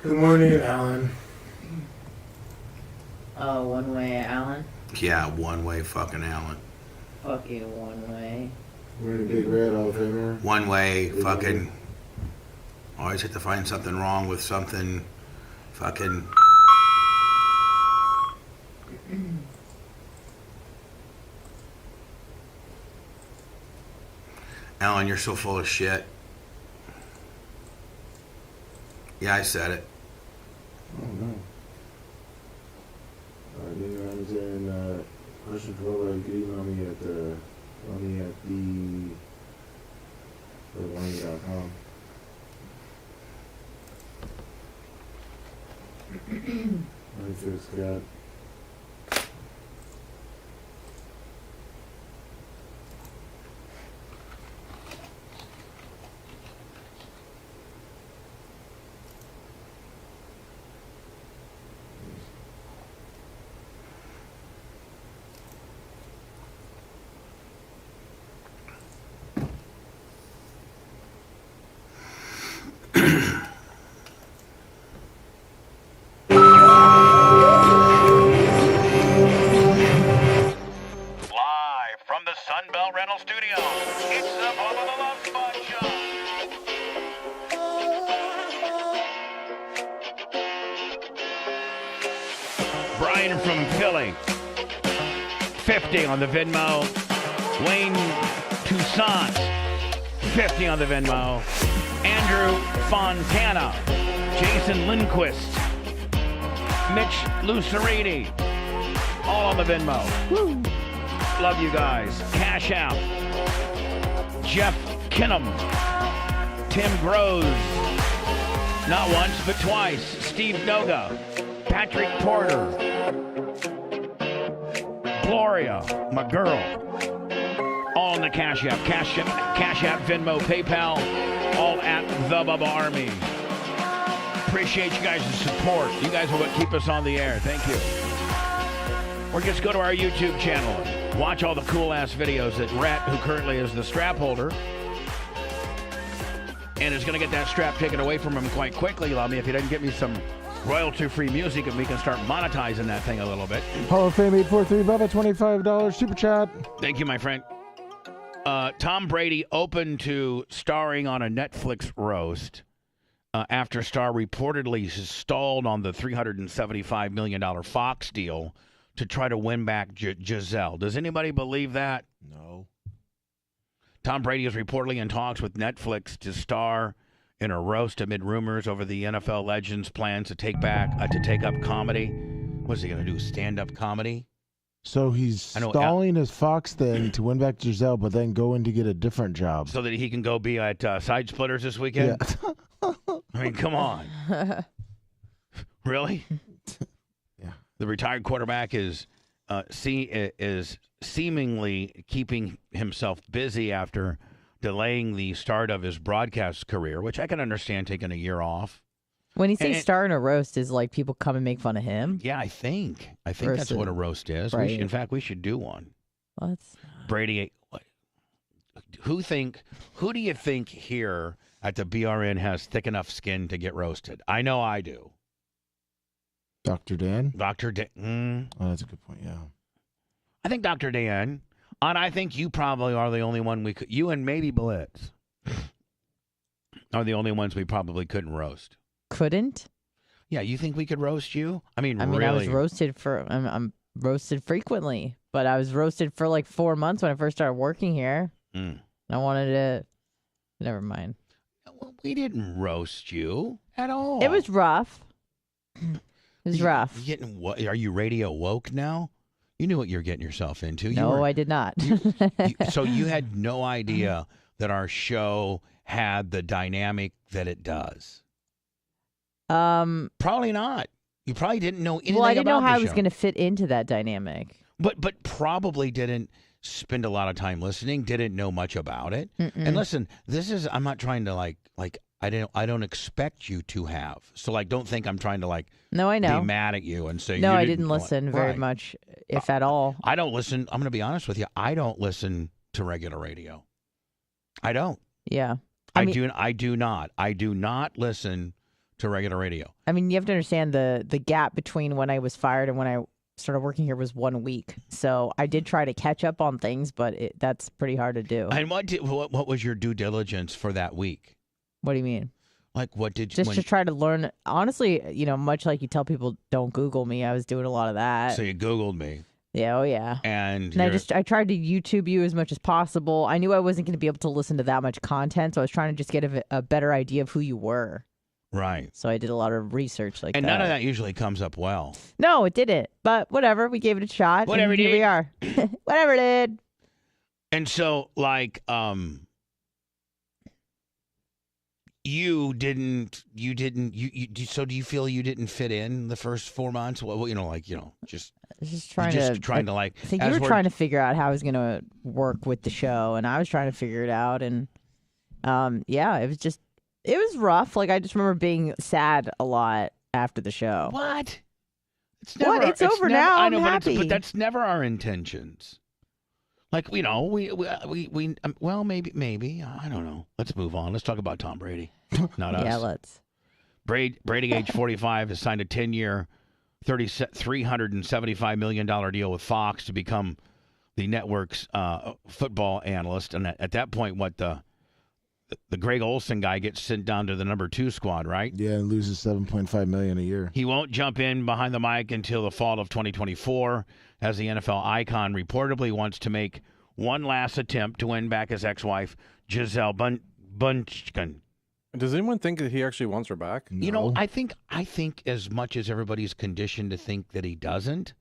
Good morning, Alan. Oh, one way, Alan? Yeah, one way fucking Alan. Fucking one way. We're in a big red all famer. One way fucking. Always have to find something wrong with something. Fucking. Alan, you're so full of shit. Yeah, I said it. Oh no. I was in question for Bubba. You could email me at the .com. Let me fix that. Brian from Philly. 50 on the Venmo. Wayne Toussaint. 50 on the Venmo. Andrew Fontana. Jason Lindquist. Mitch Lucerini. All on the Venmo. Woo. Love you guys. Cash out. Jeff Kinham. Tim Groves. Not once, but twice. Steve Noga. Patrick Porter. Gloria, my girl. All in the Cash App. Cash App, Venmo, PayPal. All at the Bubba Army. Appreciate you guys' support. You guys are what keep us on the air. Thank you. Or just go to our YouTube channel and watch all the cool-ass videos that Rhett, who currently is the strap holder, and is going to get that strap taken away from him quite quickly, Lummy, if he doesn't get me some royalty-free music and we can start monetizing that thing a little bit. Hall of Fame 843 Bubba, $25 super chat. Thank you, my friend. Tom Brady open to starring on a Netflix roast after Star reportedly stalled on the $375 million Fox deal to try to win back Giselle. Does anybody believe that? No. Tom Brady is reportedly in talks with Netflix to star in a roast amid rumors over the NFL legend's plans to take up comedy. What's he going to do, stand-up comedy? So he's stalling his Fox thing to win back Giselle, but then going to get a different job. So that he can go be at Side Splitters this weekend? Yeah. I mean, come on. Really? Yeah. The retired quarterback is seemingly keeping himself busy after delaying the start of his broadcast career, which I can understand taking a year off. When you say star in a roast, is like people come and make fun of him? Yeah, I think that's what a roast is. Right. In fact, we should do one. Let's. Brady, who do you think here at the BRN has thick enough skin to get roasted? I know I do. Dr. Dan? Dr. Dan. Oh, that's a good point, yeah. I think Dr. Dan, and I think you probably are the only one you and maybe Blitz are the only ones we probably couldn't roast. Couldn't? Yeah, you think we could roast you? I mean, I was roasted I'm roasted frequently, but I was roasted for like 4 months when I first started working here. I wanted to. Never mind. Well, we didn't roast you at all. It was rough. It was rough. Are you radio woke now? You knew what you're getting yourself into. No, I did not. So you had no idea that our show had the dynamic that it does. Probably not. You probably didn't know anything about the show. Well, I didn't know how I was going to fit into that dynamic. But probably didn't spend a lot of time listening, didn't know much about it. And listen, I'm not trying to I don't expect you to have. So don't think I'm trying to no, I know. be mad at you and say no, you I didn't listen very much, if at all. I don't listen. I'm going to be honest with you. I don't listen to regular radio. I don't. Yeah. I do not listen to regular radio. I mean, you have to understand the gap between when I was fired and when I started working here was 1 week. So I did try to catch up on things, but that's pretty hard to do. And what was your due diligence for that week? What do you mean? What did you... to try to learn. Honestly, much like you tell people don't Google me, I was doing a lot of that. So you Googled me. Yeah, oh yeah. And I tried to YouTube you as much as possible. I knew I wasn't going to be able to listen to that much content, so I was trying to just get a better idea of who you were. Right. So I did a lot of research and none of that usually comes up well. No, it didn't. But whatever, we gave it a shot. Whatever and it here we are. Whatever it did. And so, so do you feel you didn't fit in the first 4 months? Well, just trying to I think you were trying to figure out how I was going to work with the show, and I was trying to figure it out. And it was rough. I just remember being sad a lot after the show. What? It's over now. I'm happy. But that's never our intentions. Maybe. I don't know. Let's move on. Let's talk about Tom Brady. Not us. Yeah, let's. Brady, age 45, has signed a 10-year, $375 million deal with Fox to become the network's football analyst. And at that point, the Greg Olson guy gets sent down to the number 2 squad, right? Yeah, and loses $7.5 million a year. He won't jump in behind the mic until the fall of 2024, as the NFL icon reportedly wants to make one last attempt to win back his ex-wife, Giselle Bunchkin. Does anyone think that he actually wants her back? No. I think as much as everybody's conditioned to think that he doesn't,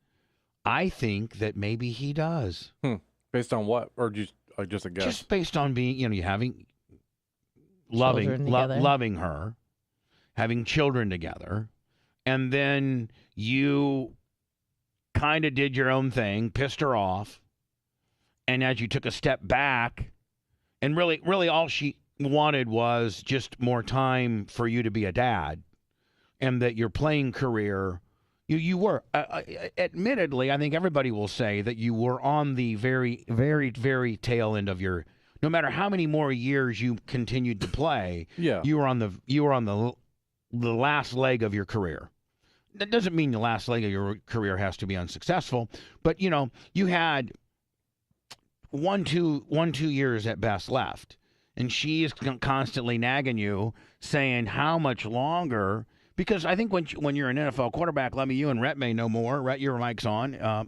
I think that maybe he does. Based on what? Or just a guess? Just based on being, loving her, having children together, and then you kind of did your own thing, pissed her off, and as you took a step back, and really all she wanted was just more time for you to be a dad, and that your playing career You were. Admittedly, I think everybody will say that you were on the very, very, very tail end of your. No matter how many more years you continued to play, you were on the last leg of your career. That doesn't mean the last leg of your career has to be unsuccessful, but you had one, 2 years at best left, and she is constantly nagging you, saying how much longer. Because I think when you're an NFL quarterback, Lemmy, you and Rhett may know more. Rhett, your mic's on. Yeah,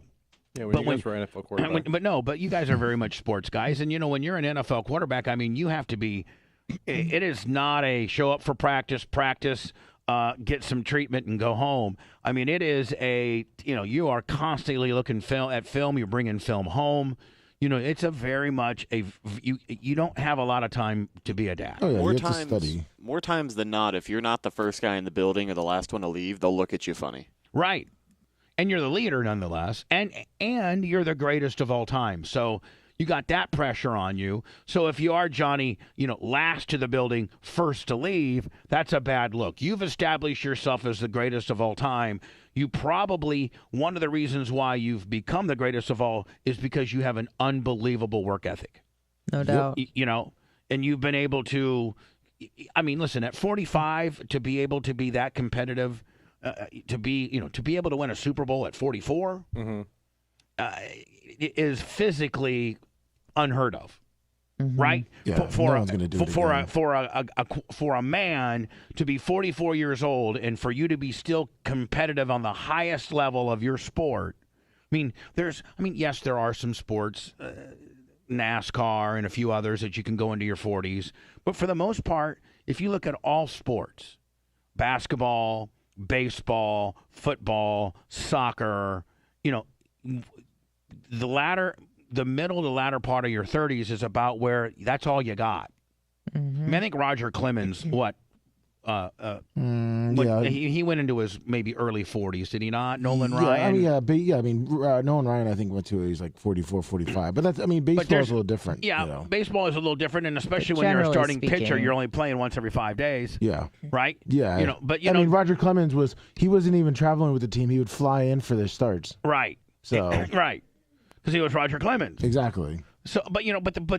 when you guys were NFL quarterback. But you guys are very much sports guys. And, when you're an NFL quarterback, I mean, you have to be – it is not a show up for practice, get some treatment, and go home. I mean, it is you are constantly looking at film. You're bringing film home. It's a very much you don't have a lot of time to be a dad. Oh, yeah, more times than not, if you're not the first guy in the building or the last one to leave, they'll look at you funny. Right. And you're the leader nonetheless. And you're the greatest of all time. So you got that pressure on you. So if you are Johnny, last to the building, first to leave, that's a bad look. You've established yourself as the greatest of all time. You probably, one of the reasons why you've become the greatest of all is because you have an unbelievable work ethic. No doubt. And you've been able to, I mean, listen, at 45, to be able to be that competitive, to be able to win a Super Bowl at 44 is physically unheard of. Right? Yeah, for no one's gonna do it for a man to be 44 years old and for you to be still competitive on the highest level of your sport. I mean, yes, there are some sports, NASCAR and a few others that you can go into your 40s, but for the most part, if you look at all sports, basketball, baseball, football, soccer, the middle to latter part of your 30s is about where that's all you got. I mean, I think Roger Clemens, he went into his maybe early 40s, did he not? Nolan Ryan? Nolan Ryan, I think, went to he's like 44, 45. But baseball's a little different. Yeah, baseball is a little different, and especially when you're a starting pitcher, you're only playing once every 5 days. Yeah. Right? Yeah. Roger Clemens he wasn't even traveling with the team. He would fly in for their starts. Right. So. Right. Because he was Roger Clemens. Exactly. So, but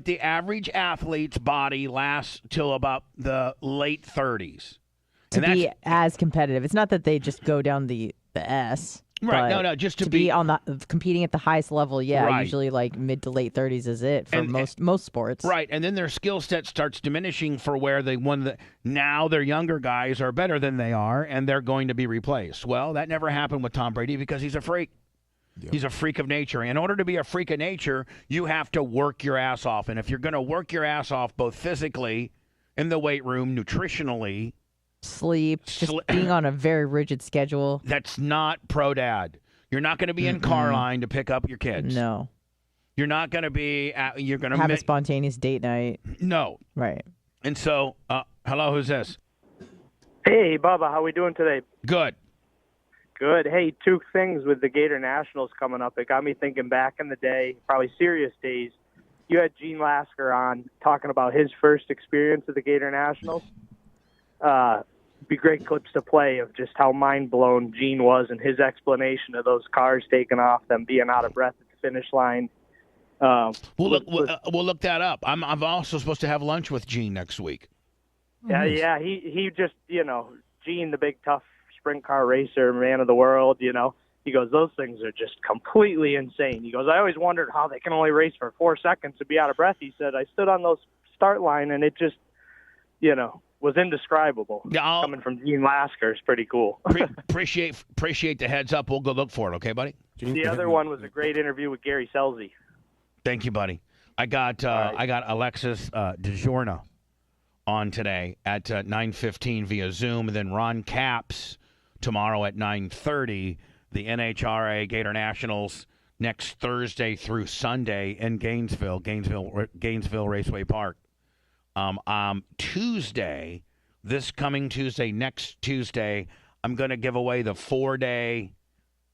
the average athlete's body lasts till about the late 30s. To be as competitive. It's not that they just go down the S. Right. No, just to be on the competing at the highest level. Yeah, right. Usually like mid to late 30s is it for most sports. Right, and then their skill set starts diminishing for where now their younger guys are better than they are, and they're going to be replaced. Well, that never happened with Tom Brady because he's a freak. Yep. He's a freak of nature. In order to be a freak of nature, you have to work your ass off. And if you're going to work your ass off both physically, in the weight room, nutritionally, sleep, just being on a very rigid schedule. That's not pro dad. You're not going to be in car line to pick up your kids. No. You're not going to be you're going to have a spontaneous date night. No. Right. And so, hello, who's this? Hey, Bubba, how we doing today? Good. Good. Hey, two things with the Gator Nationals coming up. It got me thinking back in the day, probably Sirius days. You had Gene Lasker on talking about his first experience at the Gator Nationals. Be great clips to play of just how mind-blown Gene was and his explanation of those cars taking off, them being out of breath at the finish line. We'll look that up. I'm also supposed to have lunch with Gene next week. Yeah, he just, Gene, the big tough sprint car racer, man of the world, he goes, those things are just completely insane. He goes, I always wondered how they can only race for 4 seconds and be out of breath. He said, I stood on those start line and it just, was indescribable. Yeah, coming from Gene Lasker is pretty cool. appreciate the heads up. We'll go look for it. Okay, buddy? The other one was a great interview with Gary Selzy. Thank you, buddy. I got Alexis DeJourna on today at 9:15 via Zoom, and then Ron Capps tomorrow at 9:30. The NHRA Gator Nationals next Thursday through Sunday in Gainesville Raceway Park. Tuesday, next Tuesday, I'm going to give away the 4-day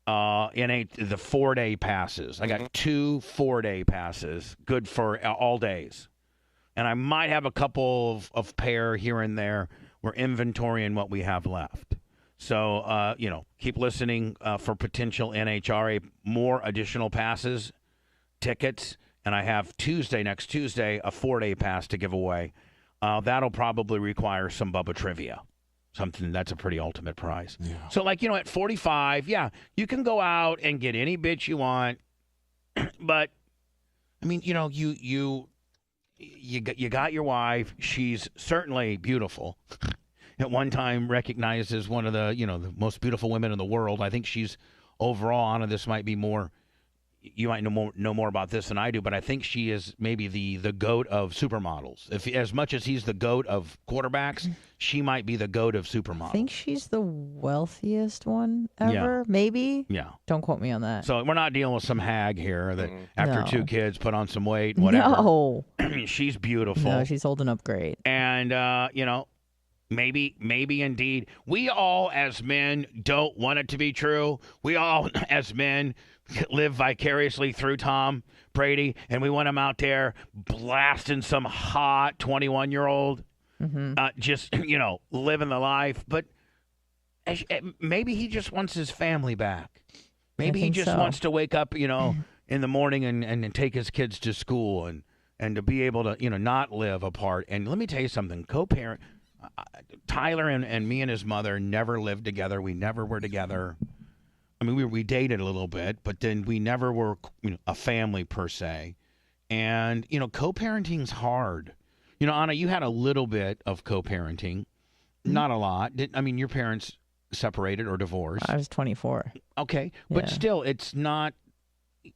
the 4-day passes. I got 2 4-day passes, good for all days. And I might have a couple of pair here and there. We're inventorying what we have left. So, keep listening for potential NHRA, more additional passes, tickets. And I have next Tuesday, a 4-day pass to give away. That'll probably require some Bubba trivia. Something that's a pretty ultimate prize. Yeah. So, at 45, you can go out and get any bitch you want. But, I mean, you got your wife. She's certainly beautiful. At one time recognized as one of the, the most beautiful women in the world. I think she's overall, Anna, this might be more, you might know more about this than I do, but I think she is maybe the GOAT of supermodels. As much as he's the GOAT of quarterbacks, she might be the GOAT of supermodels. I think she's the wealthiest one ever, maybe? Yeah. Don't quote me on that. So we're not dealing with some hag here that after 2 kids put on some weight, whatever. No. She's beautiful. No, she's holding up great. And, Maybe indeed. We all as men don't want it to be true. We all as men live vicariously through Tom Brady, and we want him out there blasting some hot 21-year-old, just, living the life. But maybe he just wants his family back. Maybe he just wants to wake up, in the morning and take his kids to school and to be able to, not live apart. And let me tell you something, co-parent. Tyler and me and his mother never lived together. We never were together. I mean, we dated a little bit, but then we never were a family per se. And, co-parenting's hard. Anna, you had a little bit of co-parenting, not a lot. Your parents separated or divorced. I was 24. Okay, but still, it's not,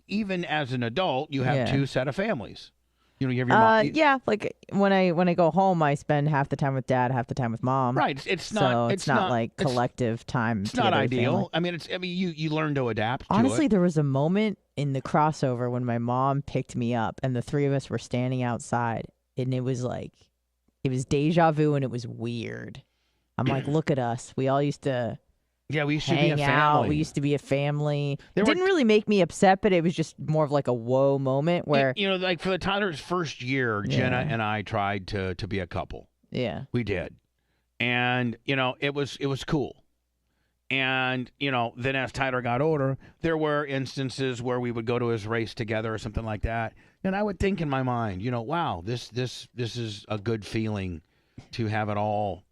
even as an adult, you have 2 set of families. You have your mom. Yeah, like when I go home, I spend half the time with dad, half the time with mom. Right. It's not. It's not like collective time. It's not ideal. You learn to adapt. Honestly, to it. There was a moment in the crossover when my mom picked me up, and the 3 of us were standing outside, and it was deja vu, and it was weird. I'm like, look at us. We all used to. Yeah, we used to hang be a out. family. We used to be a family. It didn't really make me upset, but it was just more of like a whoa moment where like for the Tyler's first year, Jenna and I tried to be a couple. Yeah, we did, and it was cool. And then as Tyler got older, there were instances where we would go to his race together or something like that, and I would think in my mind, wow, this is a good feeling to have it all,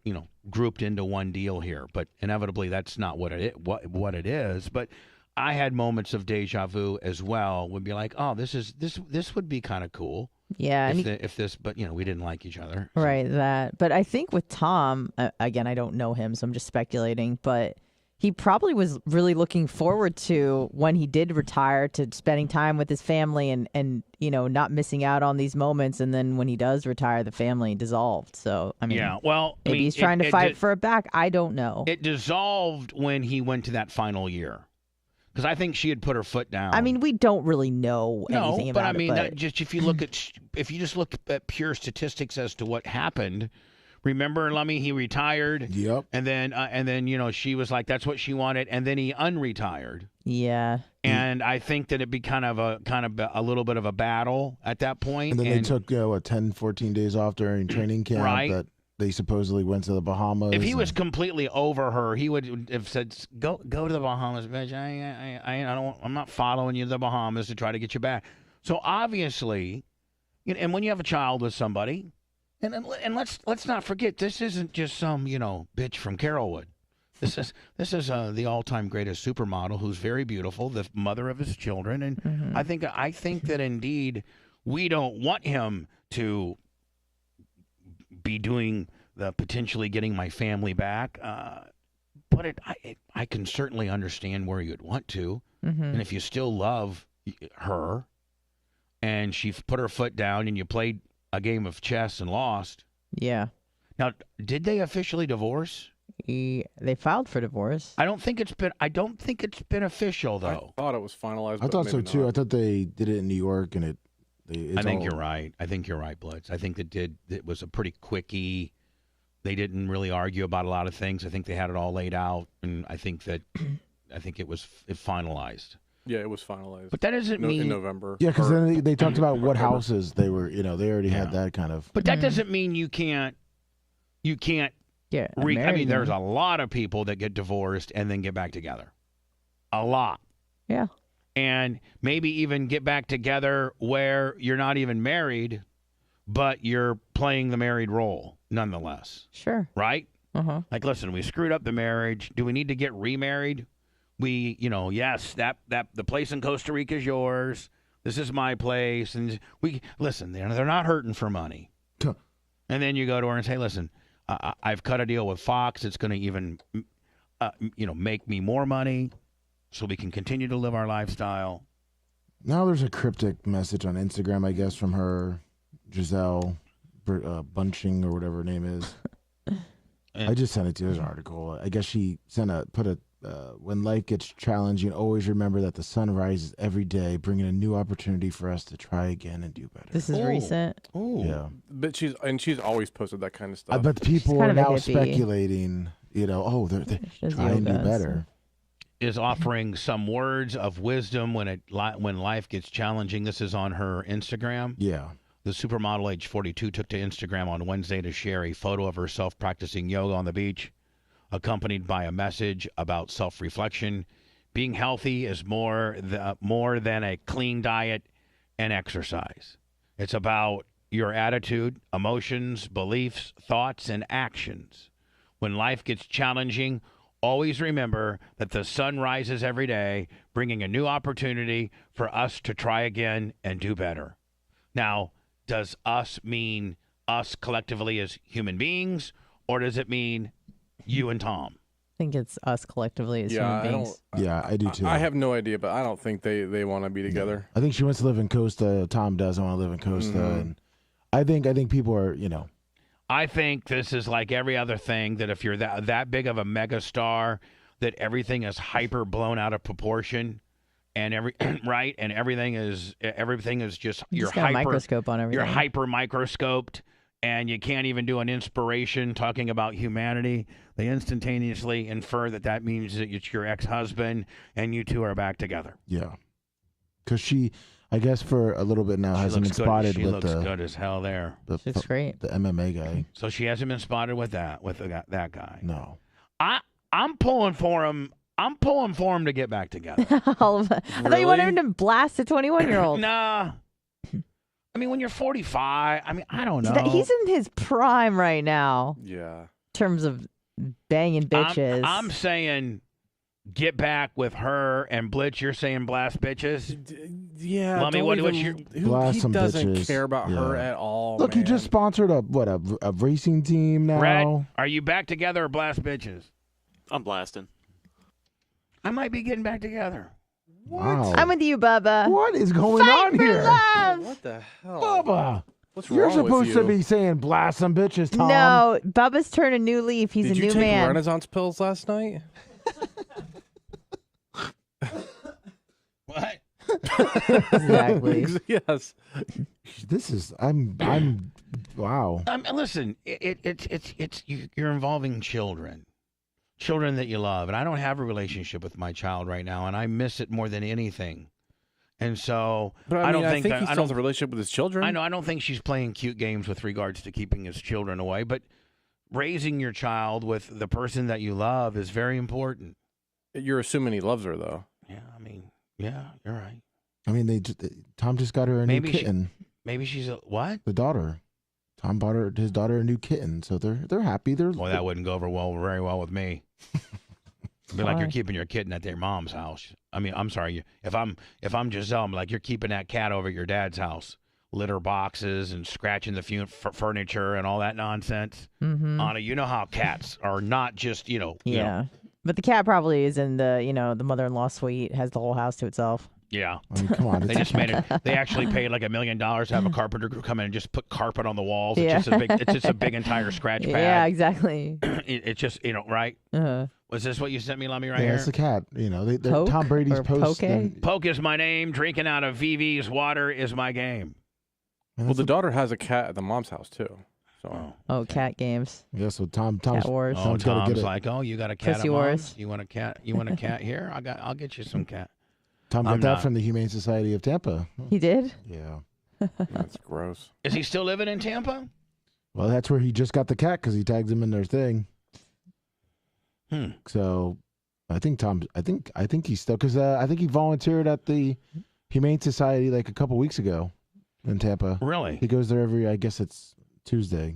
grouped into one deal here. But inevitably, that's not what it is. But I had moments of deja vu as well. Would be like, oh, this would be kind of cool. Yeah. But we didn't like each other. So. Right. That. But I think with Tom, again, I don't know him, so I'm just speculating. But he probably was really looking forward to when he did retire to spending time with his family and not missing out on these moments. And then when he does retire, the family dissolved. So, maybe he's trying to fight for it back. I don't know. It dissolved when he went to that final year. Because I think she had put her foot down. We don't really know anything about it. But just if you just look at pure statistics as to what happened. Remember, Lummy, he retired. Yep. And then she was like, that's what she wanted, and then he unretired. Yeah. And I think that it'd be kind of a little bit of a battle at that point. And then they took 10, 14 days off during training camp. Right. That they supposedly went to the Bahamas. If he was completely over her, he would have said, "Go to the Bahamas, bitch. I'm not following you to the Bahamas to try to get you back." So obviously, and when you have a child with somebody. And let's not forget, this isn't just some bitch from Carrollwood. This is the all-time greatest supermodel who's very beautiful, the mother of his children, and I think that indeed we don't want him to be doing the potentially getting my family back. But I can certainly understand where you'd want to, and if you still love her, and she put her foot down, and you played a game of chess and lost. Yeah. Now, did they officially divorce? They filed for divorce. I don't think it's been official though. I thought it was finalized. I thought so too. I thought they did it in New York, and I think you're right. I think you're right, Blitz. I think it was a pretty quickie. They didn't really argue about a lot of things. I think they had it all laid out, and I think it was finalized. Yeah, it was finalized. But that doesn't mean in November. Yeah, because then they talked about what houses they were. They already had that kind of. But that doesn't mean you can't Yeah. I mean, there's a lot of people that get divorced and then get back together. A lot. Yeah. And maybe even get back together where you're not even married, but you're playing the married role nonetheless. Sure. Right? Uh-huh. Like, listen, we screwed up the marriage. Do we need to get remarried? We, yes, that the place in Costa Rica is yours. This is my place. And listen, they're not hurting for money. And then you go to her and say, listen, I've cut a deal with Fox. It's going to even, make me more money so we can continue to live our lifestyle. Now there's a cryptic message on Instagram, I guess, from her, Giselle Bunching or whatever her name is. I just sent it to you as an article. I guess she when life gets challenging, always remember that the sun rises every day, bringing a new opportunity for us to try again and do better. This is recent. Oh, yeah. But she's always posted that kind of stuff. But people are now speculating, they're trying to do better. Is offering some words of wisdom when life gets challenging. This is on her Instagram. Yeah. The supermodel, age 42, took to Instagram on Wednesday to share a photo of herself practicing yoga on the beach, accompanied by a message about self-reflection. Being healthy is more than a clean diet and exercise. It's about your attitude, emotions, beliefs, thoughts, and actions. When life gets challenging, always remember that the sun rises every day, bringing a new opportunity for us to try again and do better. Now, does us mean us collectively as human beings, or does it mean you and Tom? I think it's us collectively as human beings. I do too. I have no idea, but I don't think they want to be together. I think she wants to live in Costa. Tom doesn't want to live in Costa. And I think people are, I think this is like every other thing, that if you're that big of a mega star, that everything is hyper blown out of proportion, and everything is just You're got a microscope on everything. You're hyper microscoped, and you can't even do an inspiration talking about humanity. They instantaneously infer that means that it's your ex-husband and you two are back together. Yeah, because she, I guess, for a little bit now hasn't been spotted She with looks good as hell there. It's great. The MMA guy. So she hasn't been spotted with that guy. No. I'm pulling for him. I'm pulling for him to get back together. I thought you wanted him to blast a 21-year-old. Nah. I mean, when you're 45, I don't know. He's in his prime right now. Yeah. In terms of banging bitches. I'm saying get back with her, and Blitz, you're saying blast bitches? Yeah. Lummy, blast some doesn't bitches. care about her at all. Look, man. he just sponsored a racing team now. Red, are you back together or blast bitches? I'm blasting. I might be getting back together. Wow. I'm with you, Bubba. What is going on for here? Love. What the hell? Bubba. What's You're wrong with supposed to you? be saying blast some bitches, Tom. No, Bubba's turned a new leaf. He's Did a you new take man. Renaissance pills last night? What? Exactly. Yes. This is I'm wow. Listen, you're involving children that you love, and I don't have a relationship with my child right now, and I miss it more than anything. And so But I don't I think that he still has a relationship with his children. I know. I don't think she's playing cute games with regards to keeping his children away, but raising your child with the person that you love is very important. You're assuming he loves her, though. Yeah, you're right. I mean, Tom just got her a new kitten. Maybe she's a what? The daughter. Tom bought his daughter a new kitten, so they're happy. Well, that wouldn't go over very well with me. It'd be like you're keeping your kitten at their mom's house. I mean, I'm sorry. If I'm Giselle, I'm like, you're keeping that cat over at your dad's house. Litter boxes and scratching the furniture and all that nonsense. Mm-hmm. Anna, you know how cats are not just, Yeah. But the cat probably is in the, the mother-in-law suite, has the whole house to itself. Yeah. I mean, come on. They just made it. They actually paid like $1 million to have a carpenter come in and just put carpet on the walls. Yeah. It's just a big entire scratch pad. Yeah, exactly. It's just, right? Uh-huh. Was this what you sent me, Lummy, right Yeah, here? it's a cat. They're Poke Tom Brady's or post. Poke? Poke is my name. Drinking out of VV's water is my game. Well, the daughter has a cat at the mom's house, too. So. Oh, cat games. Yeah, so Tom's Cat wars. Tom's gotta get Tom's it. like, oh, you got a cat Pussy at wars. mom's? You want a cat? You want a cat here? I'll get you some cat. Tom got I'm that not. from the Humane Society of Tampa. He did? Yeah. That's gross. Is he still living in Tampa? Well, that's where he just got the cat because he tagged him in their thing. So I think he's still, because I think he volunteered at the Humane Society like a couple weeks ago in Tampa. Really? He goes there I guess it's Tuesday.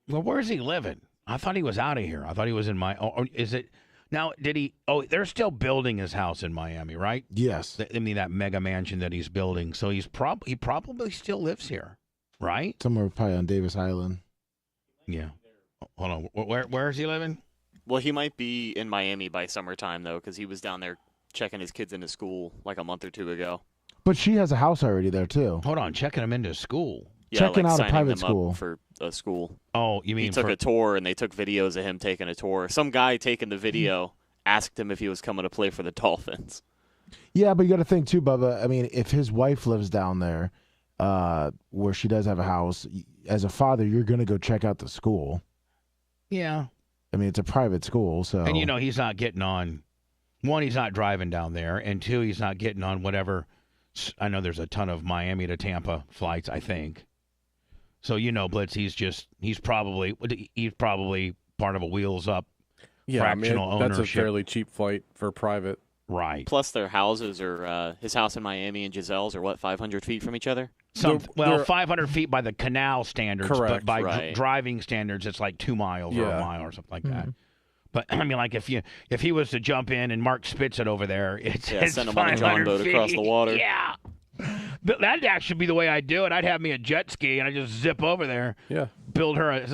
Well, where's he living? I thought he was out of here. I thought he was in or is it now? Did he? Oh, they're still building his house in Miami, right? Yes. I mean that mega mansion that he's building. So he probably still lives here, right? Somewhere probably on Davis Island. Yeah. Hold on. Where is he living? Well, he might be in Miami by summertime though, because he was down there checking his kids into school like a month or two ago. But she has a house already there too. Hold on, checking him into school. Yeah, checking like out a signing private them school up for a school. Oh, you mean he took a tour and they took videos of him taking a tour. Some guy taking the video asked him if he was coming to play for the Dolphins. Yeah, but you got to think too, Bubba. I mean, if his wife lives down there, where she does have a house, as a father, you're going to go check out the school. Yeah. I mean, it's a private school, so. And he's not getting on. One, he's not driving down there, and two, he's not getting on whatever. I know there's a ton of Miami to Tampa flights, I think. So Blitz, he's probably part of a Wheels Up fractional ownership. That's a fairly cheap flight for private. Right. Plus, their houses are his house in Miami and Giselle's are 500 feet from each other. 500 feet by the canal standards, correct, but by driving standards, it's like 2 miles or a mile or something like that. But I mean, like if he was to jump in and Mark spits it over there, it's send him on a John boat across the water. Yeah. That'd actually be the way I'd do it. I'd have me a jet ski and I just zip over there. Yeah. Build her.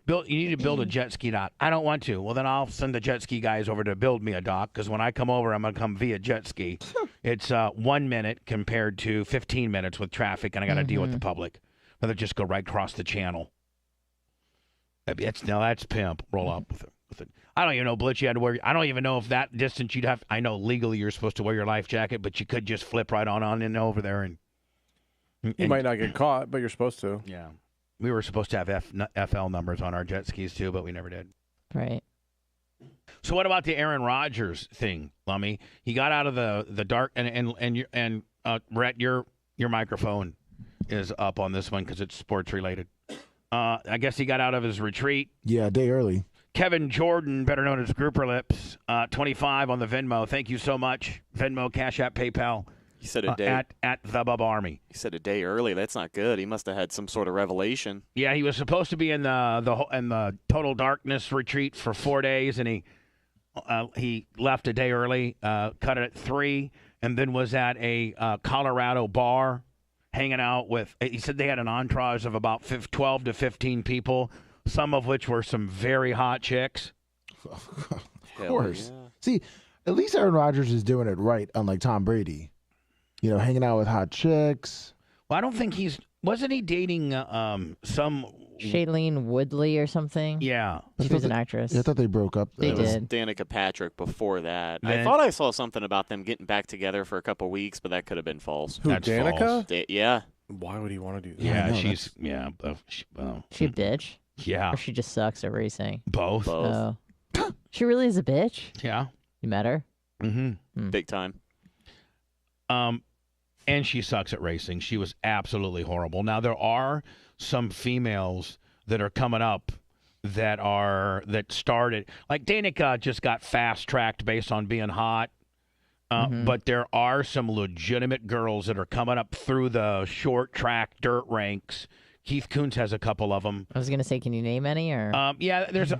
You need to build a jet ski dock. I don't want to. Well, then I'll send the jet ski guys over to build me a dock because when I come over, I'm going to come via jet ski. It's 1 minute compared to 15 minutes with traffic, and I got to deal with the public. Rather just go right across the channel. That's pimp. Roll up with it. I don't even know, Blitz, you had to wear. I don't even know if that distance you'd have. I know legally you're supposed to wear your life jacket, but you could just flip right on in over there. And you might not get caught, but you're supposed to. Yeah. We were supposed to have FL numbers on our jet skis, too, but we never did. Right. So what about the Aaron Rodgers thing, Lummy? He got out of the dark, and Rhett, your microphone is up on this one because it's sports related. I guess he got out of his retreat. Yeah, a day early. Kevin Jordan, better known as Grouper Lips, 25 on the Venmo. Thank you so much. Venmo, Cash App, PayPal. He said a day at the Bubba Army. He said a day early. That's not good. He must have had some sort of revelation. Yeah, he was supposed to be in the total darkness retreat for 4 days, and he left a day early, cut it at 3, and then was at a Colorado bar hanging out with. He said they had an entourage of about 12 to 15 people, some of which were some very hot chicks. Of course. Yeah. See, at least Aaron Rodgers is doing it right, unlike Tom Brady. Hanging out with hot chicks. Well, I don't think wasn't he dating some Shailene Woodley or something? Yeah. She was an actress. Yeah, I thought they broke up. They it was did. Danica Patrick before that. I thought I saw something about them getting back together for a couple weeks, but that could have been false. Who, That's Danica? False. Yeah. Why would he want to do that? Yeah, she's She a bitch? Yeah. Or she just sucks at racing? Both. Oh. She really is a bitch? Yeah. You met her? Mm-hmm. Big time. And she sucks at racing. She was absolutely horrible. Now, there are some females that are coming up that started. Like Danica just got fast-tracked based on being hot. But there are some legitimate girls that are coming up through the short track dirt ranks. Keith Koontz has a couple of them. I was going to say, can you name any? Or there's.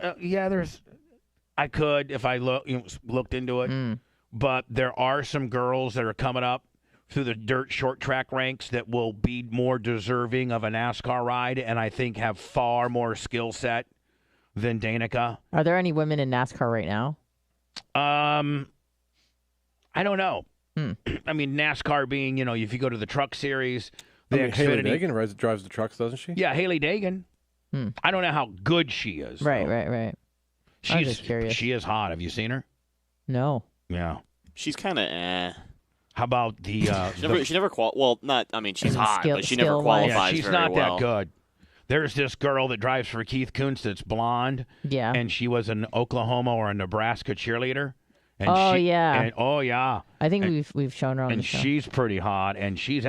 I could if I looked into it. But there are some girls that are coming up through the dirt short track ranks that will be more deserving of a NASCAR ride, and I think have far more skill set than Danica. Are there any women in NASCAR right now? I don't know. I mean, NASCAR being, if you go to the Truck Series, Haley Dagan drives the trucks, doesn't she? Yeah, Haley Dagan. I don't know how good she is. Right. I'm just curious. She is hot. Have you seen her? No. Yeah. She's kind of How about the? She never well, not. I mean, she's hot, but she never qualifies. qualifies. Yeah, she's very not well. that good. There's this girl that drives for Keith Koontz that's blonde. Yeah. And she was an Oklahoma or a Nebraska cheerleader. And yeah. I think we've shown her on the show. And she's pretty hot, and she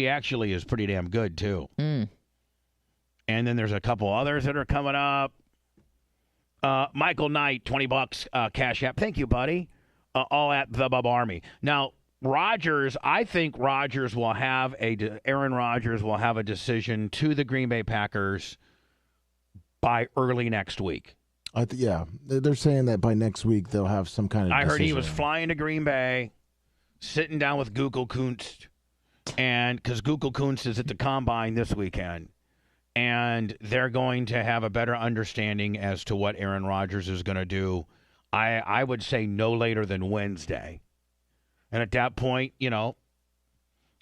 actually is pretty damn good too. And then there's a couple others that are coming up. Michael Knight, $20 Cash App. Thank you, buddy. All at the Bubba Army. Now, Rodgers, I think Aaron Rodgers will have a decision to the Green Bay Packers by early next week. Yeah, they're saying that by next week they'll have some kind of I decision. heard he was flying to Green Bay, sitting down with Gutekunst, and because Gutekunst is at the Combine this weekend, and they're going to have a better understanding as to what Aaron Rodgers is going to do. I would say no later than Wednesday. And at that point, I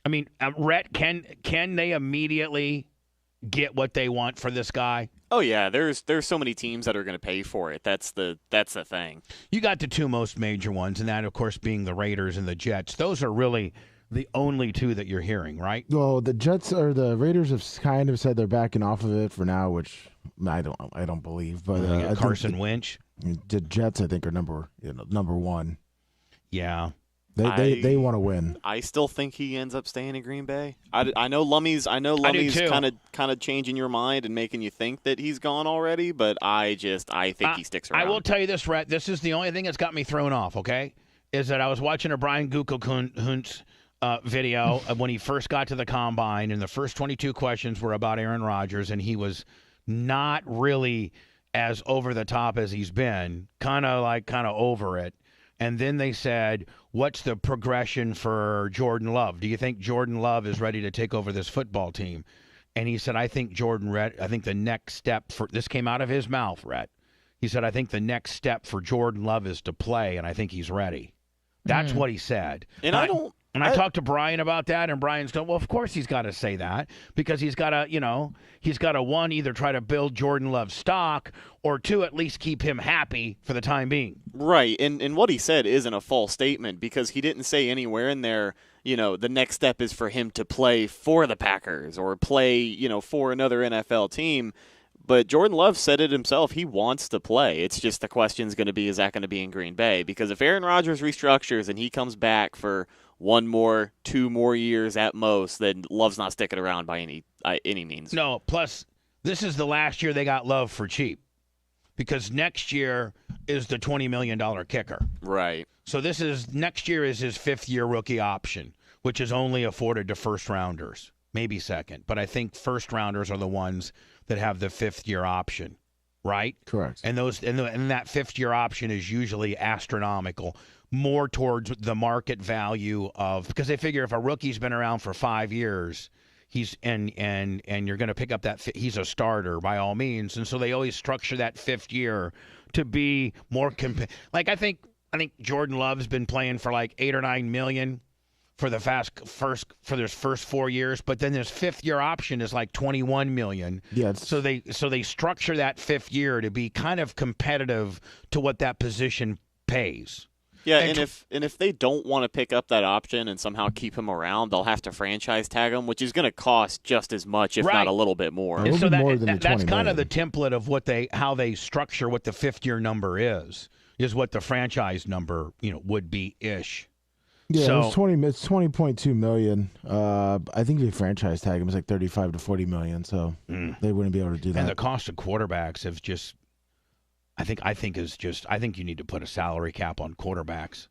mean, Rhett, can they immediately get what they want for this guy? Oh yeah, there's so many teams that are going to pay for it. That's the thing. You got the two most major ones, and that, of course, being the Raiders and the Jets. Those are really the only two that you're hearing, right? Well, the Jets or the Raiders have kind of said they're backing off of it for now, which I don't believe. But Carson Wentz. The Jets, I think, are number one. Yeah. They want to win. I still think he ends up staying in Green Bay. I know Lummy's kind of changing your mind and making you think that he's gone already, but I think he sticks around. I will tell you this, Rhett. This is the only thing that's got me thrown off, okay? Is that I was watching a Brian Gutekunst video when he first got to the Combine, and the first 22 questions were about Aaron Rodgers, and he was not really as over the top as he's been, kind of over it. And then they said, what's the progression for Jordan Love? Do you think Jordan Love is ready to take over this football team? And he said, I think the next step for – this came out of his mouth, Rhett. He said, I think the next step for Jordan Love is to play, and I think he's ready. That's what he said. And I talked to Brian about that, and Brian's going, well, of course he's got to say that because he's got to, one, either try to build Jordan Love's stock or two, at least keep him happy for the time being. Right, and what he said isn't a false statement because he didn't say anywhere in there, the next step is for him to play for the Packers or play, for another NFL team. But Jordan Love said it himself. He wants to play. It's just the question's going to be, is that going to be in Green Bay? Because if Aaron Rodgers restructures and he comes back for 1 more, 2 more years at most, then Love's not sticking around by any means. No, plus this is the last year they got Love for cheap because next year is the $20 million kicker. Right. So next year is his 5th-year rookie option, which is only afforded to first-rounders, maybe second. But I think first-rounders are the ones that have the 5th-year option, right? Correct. And that 5th-year option is usually astronomical, more towards the market value of, because they figure if a rookie's been around for 5 years, he's and you're going to pick up that he's a starter by all means, and so they always structure that 5th year to be more like I think Jordan Love's been playing for like $8 or $9 million for the first 4 years, but then his 5th-year option is like $21 million. Yeah. So they structure that 5th year to be kind of competitive to what that position pays. Yeah, and if they don't want to pick up that option and somehow keep him around, they'll have to franchise tag him, which is going to cost just as much, if not a little bit more. And so that's kind of the template of how they structure what the 5th-year number is what the franchise number would be ish. Yeah, so, it's 20.2 million. I think the franchise tag him is like 35 to 40 million, so they wouldn't be able to do that. And the cost of quarterbacks have just I think you need to put a salary cap on quarterbacks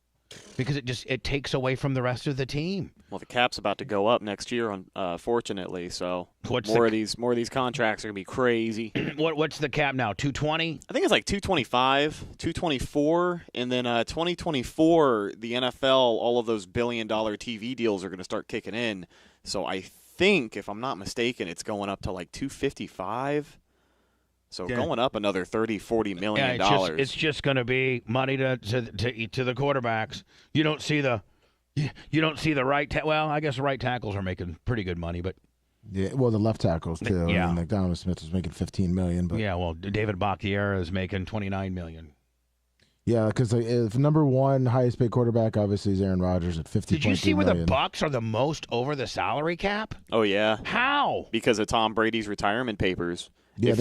because it takes away from the rest of the team. Well, the cap's about to go up next year, fortunately. So more of these contracts are gonna be crazy. What's the cap now? 220? I think it's like 225, 224, and then 2024, the NFL, all of those $1 billion TV deals are gonna start kicking in. So I think, if I'm not mistaken, it's going up to like 255. So going up another $30-40 million. It's just going to be money to the quarterbacks. You don't see the right. Well, I guess the right tackles are making pretty good money, but yeah, well, the left tackles too. Yeah, I mean, like Donovan Smith was making $15 million, but yeah, well, David Bakhtiari is making $29 million. Yeah, because if number one highest paid quarterback obviously is Aaron Rodgers at $50. Did you see where the Bucs are the most over the salary cap? Oh yeah. How? Because of Tom Brady's retirement papers. Yeah,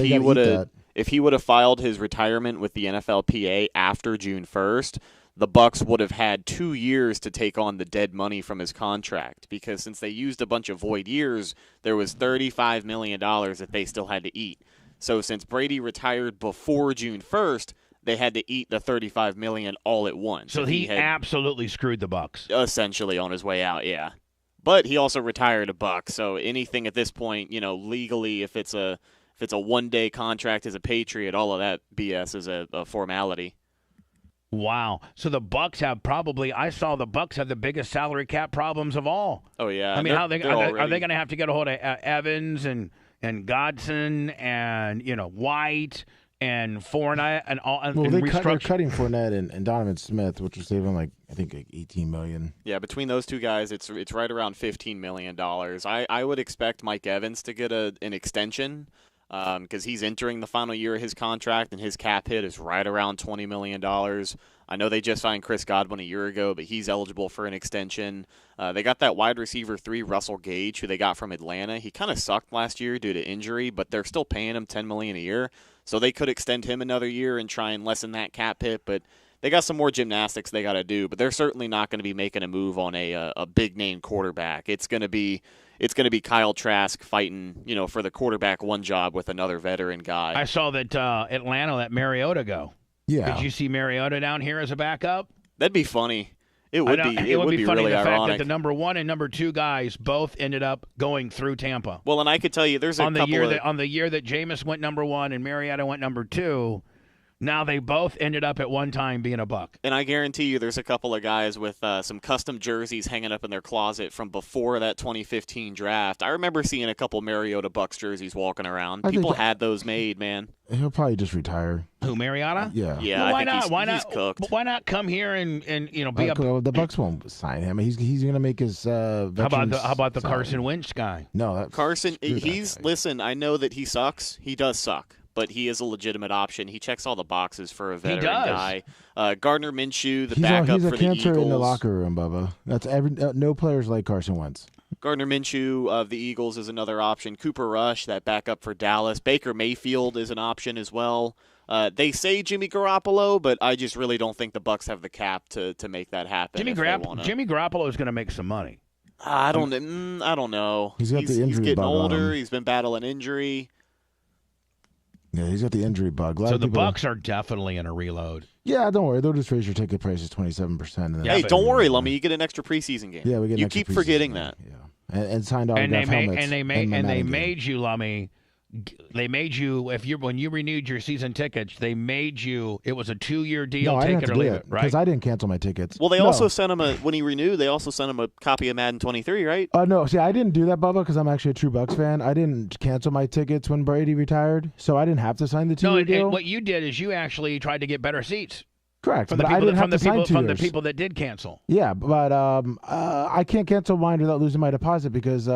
if he would have filed his retirement with the NFLPA after June 1st, the Bucs would have had 2 years to take on the dead money from his contract. Because since they used a bunch of void years, there was $35 million that they still had to eat. So since Brady retired before June 1st, they had to eat the $35 million all at once. So he absolutely screwed the Bucs. Essentially on his way out, yeah. But he also retired a Buck, so anything at this point, legally, if it's a one-day contract as a Patriot, all of that BS is a formality. Wow. So the Bucs have I saw the Bucs have the biggest salary cap problems of all. Oh yeah. I mean, are they going to have to get a hold of Evans and Godson and White and Fournette and all? Well, they're cutting Fournette and Donovan Smith, which will save them like $18 million. Yeah, between those two guys, it's right around $15 million. I would expect Mike Evans to get an extension because he's entering the final year of his contract, and his cap hit is right around $20 million. I know they just signed Chris Godwin a year ago, but he's eligible for an extension. They got that wide receiver 3, Russell Gage, who they got from Atlanta. He kind of sucked last year due to injury, but they're still paying him $10 million a year. So they could extend him another year and try and lessen that cap hit, but they got some more gymnastics they got to do. But they're certainly not going to be making a move on a big-name quarterback. It's going to be Kyle Trask fighting, for the quarterback one job with another veteran guy. I saw that Atlanta let Mariota go. Yeah. Did you see Mariota down here as a backup? That'd be funny. It would be funny really the fact ironic. that the number 1 and number 2 guys both ended up going through Tampa. Well, and I could tell you there's on the year that Jameis went number 1 and Mariota went number 2. Now they both ended up at one time being a Buck. And I guarantee you there's a couple of guys with some custom jerseys hanging up in their closet from before that 2015 draft. I remember seeing a couple Mariota Bucks jerseys walking around. People had those made, man. He'll probably just retire. Who, Mariota? Yeah. Yeah, well, I think he's cooked. Why not come here and be up? The Bucks won't sign him. He's going to make his How about the Carson Wentz guy? No, Carson. Listen. I know that he sucks. He does suck. But he is a legitimate option. He checks all the boxes for a veteran guy. Gardner Minshew, the backup for the Eagles. He's a cancer in the locker room, Bubba. That's no players like Carson Wentz. Gardner Minshew of the Eagles is another option. Cooper Rush, that backup for Dallas. Baker Mayfield is an option as well. They say Jimmy Garoppolo, but I just really don't think the Bucs have the cap to make that happen. Jimmy Garoppolo is going to make some money. I don't know. He's getting older. He's been battling injury. Yeah, he's got the injury bug. So the Bucs are definitely in a reload. Yeah, don't worry. They'll just raise your ticket prices 27%. Hey, don't worry, Lummy. You get an extra preseason game. Yeah, we get. You keep forgetting that. Yeah, and signed autograph helmets. And they made you, Lummy. They made you when you renewed your season tickets. They made you. It was a 2-year deal. No, take it or leave it, right? Because I didn't cancel my tickets. Well, they also sent him when he renewed. They also sent him a copy of Madden 23, right? No, see, I didn't do that, Bubba, because I'm actually a true Bucs fan. I didn't cancel my tickets when Brady retired, so I didn't have to sign the 2-year deal. And what you did is you actually tried to get better seats. Correct, from the people that did cancel. Yeah, but I can't cancel mine without losing my deposit because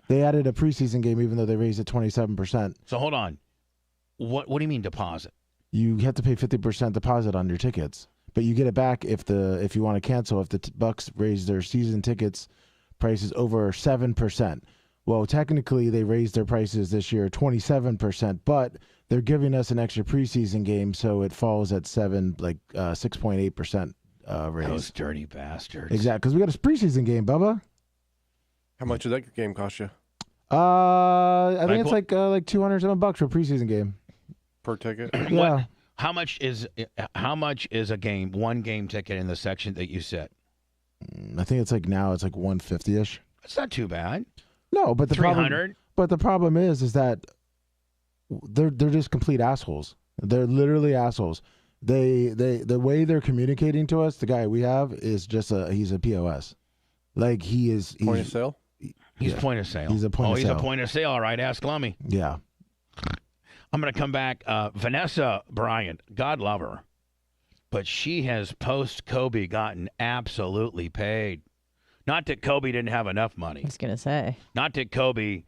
they added a preseason game even though they raised it 27%. So hold on, what do you mean deposit? You have to pay 50% deposit on your tickets, but you get it back if you want to cancel if the Bucs raise their season tickets prices over 7%. Well, technically they raised their prices this year 27%, but they're giving us an extra preseason game, so it falls at 6.8% raise. Those dirty bastards. Exactly, because we got a preseason game, Bubba. How much did that game cost you? I think it's like $207 for a preseason game per ticket. Yeah. How much is one game ticket in the section that you set? I think it's like now it's like $150-ish. That's not too bad. No, but the $300. But the problem is that they're just complete assholes. They're literally assholes. The way they're communicating to us, the guy we have is just he's a POS. Like he's point of sale. He's point of sale. He's a point of sale. He's a point of sale. All right, ask Lummy. Yeah. I'm going to come back. Vanessa Bryant, God love her, but she has post-Kobe gotten absolutely paid. Not that Kobe didn't have enough money. I was going to say. Not that Kobe,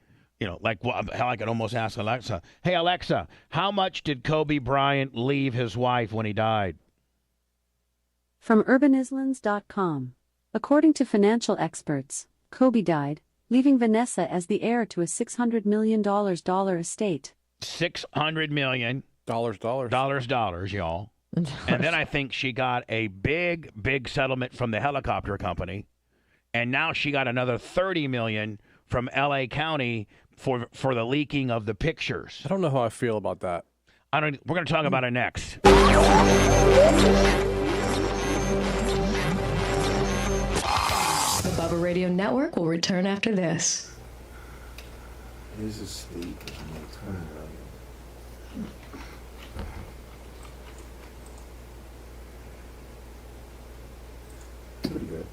like how I could almost ask Alexa, hey, Alexa, how much did Kobe Bryant leave his wife when he died? From urbanislands.com. According to financial experts, Kobe died, leaving Vanessa as the heir to a $600 million estate. $600 million. Dollars, y'all. And then I think she got a big settlement from the helicopter company. And now she got another $30 million from L.A. County for the leaking of the pictures. I don't know how I feel about that. We're going to talk about it next. The Bubba Radio Network will return after this. Here's a steak. Pretty good.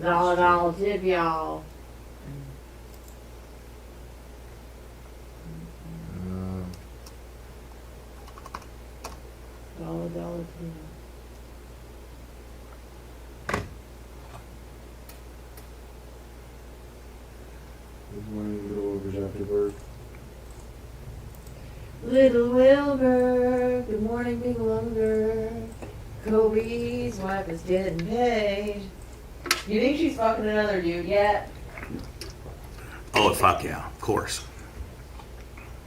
$1 tip, y'all. $1 tip. Good morning, little overdrafted bird. Little Wilbur, good morning, Big Wilbur. Kobe's wife is getting paid. You think she's fucking another dude yet? Oh, fuck yeah, of course.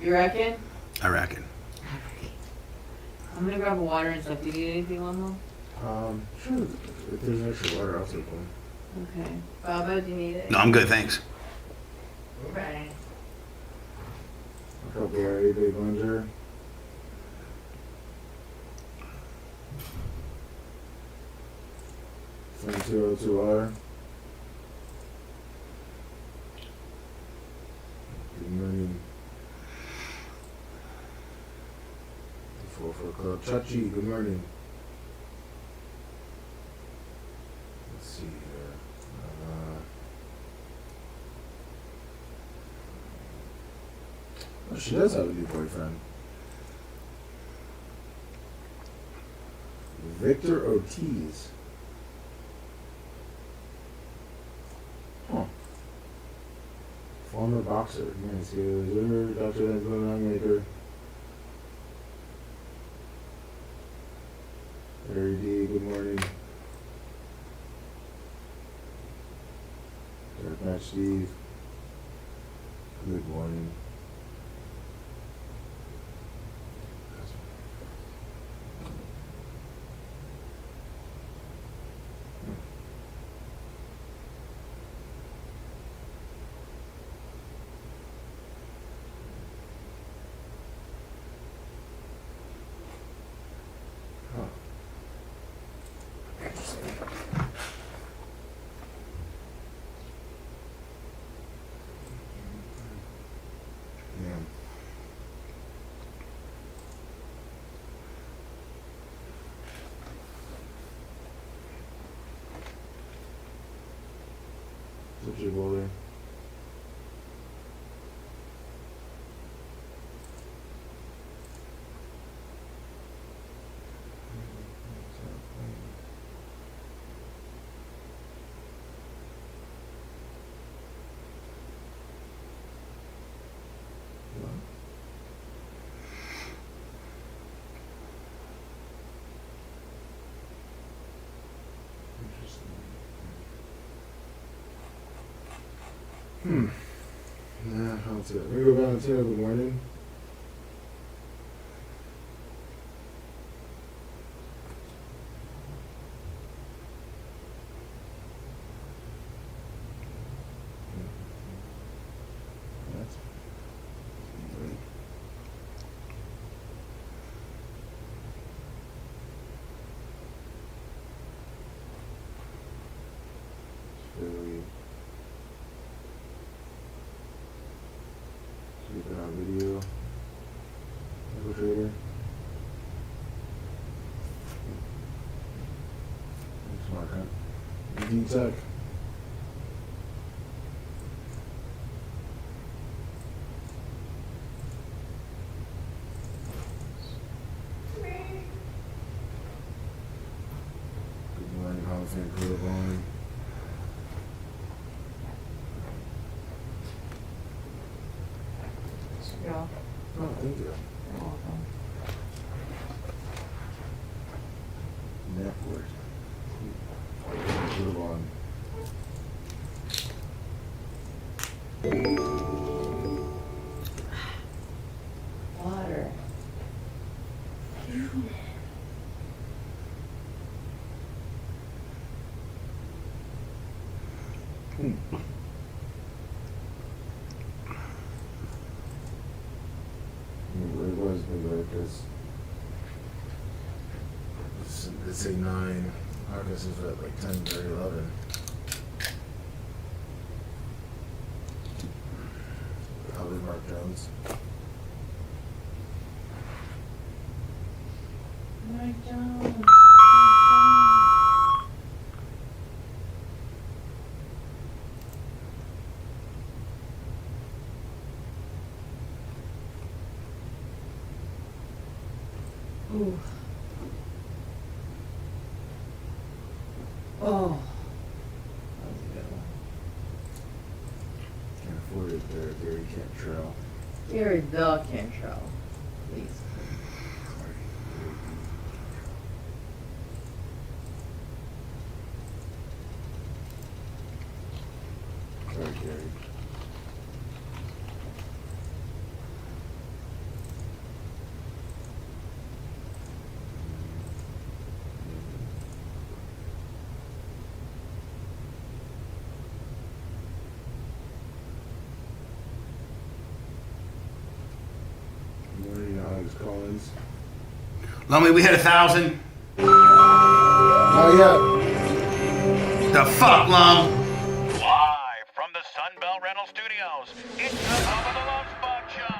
You reckon? I reckon. I'm gonna grab a water and stuff. Do you need anything, Lumbo? Sure. If there's extra water, I'll take one. Okay. Bubba, do you need it? No, I'm good, thanks. Okay. A couple of big ones here. From 202R. Good morning. 44 Club. Chachi, good morning. Let's see here. Oh, she does have a new boyfriend. Victor Ortiz. Huh. Former boxer. Nice. Dr. Maker. Larry D, good morning. Dark Match Steve. Good morning. What's your boy? Nah, I'll take it. Ringo Valentino, good morning. That's great. Philly. Keep it on video. Michael Trader. Smart, huh? D-Tech. Good morning, Hall of Fame crew of Bowling. Yeah. Oh, thank you. You're welcome. Network. Good one. either because let's say 9. August is at like 10 or 11. Probably Mark Jones. Mike Jones. Ooh. Oh. That was a good one. Can't afford it there, Gary Cantrell. You're the Cantrell. Please. Sorry, Gary. Collins. Lumley, we hit 1,000. Oh, yeah. The fuck, Lum? Live from the Sunbelt Rental Studios, it's the Bubba the Love Spot Show.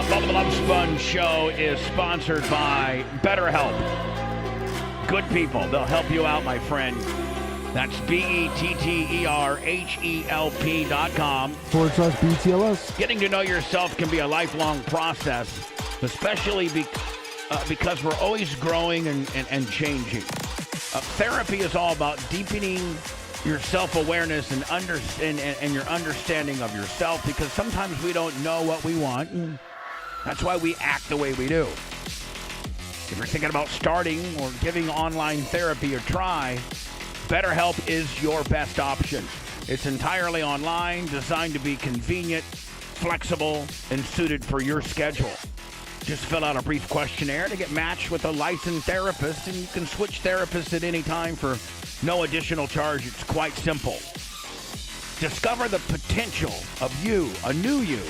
Bubba the Love Sponge Show is sponsored by BetterHelp. Good people. They'll help you out, my friend. That's BetterHelp.com. /BTLS. Getting to know yourself can be a lifelong process, especially because we're always growing and changing. Therapy is all about deepening your self-awareness and your understanding of yourself, because sometimes we don't know what we want. And that's why we act the way we do. If you're thinking about starting or giving online therapy a try, BetterHelp is your best option. It's entirely online, designed to be convenient, flexible, and suited for your schedule. Just fill out a brief questionnaire to get matched with a licensed therapist, and you can switch therapists at any time for no additional charge. It's quite simple. Discover the potential of you, a new you,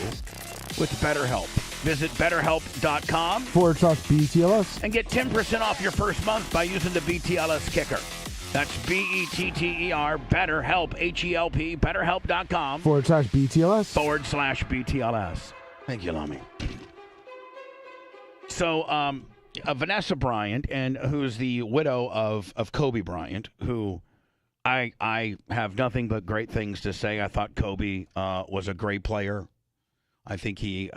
with BetterHelp. Visit BetterHelp.com /BTLS and get 10% off your first month by using the BTLS kicker. That's BETTER, BetterHelp, HELP, BetterHelp.com /BTLS /BTLS. Thank you, Lami. So, Vanessa Bryant, and who's the widow of Kobe Bryant, who I have nothing but great things to say. I thought Kobe was a great player. I think he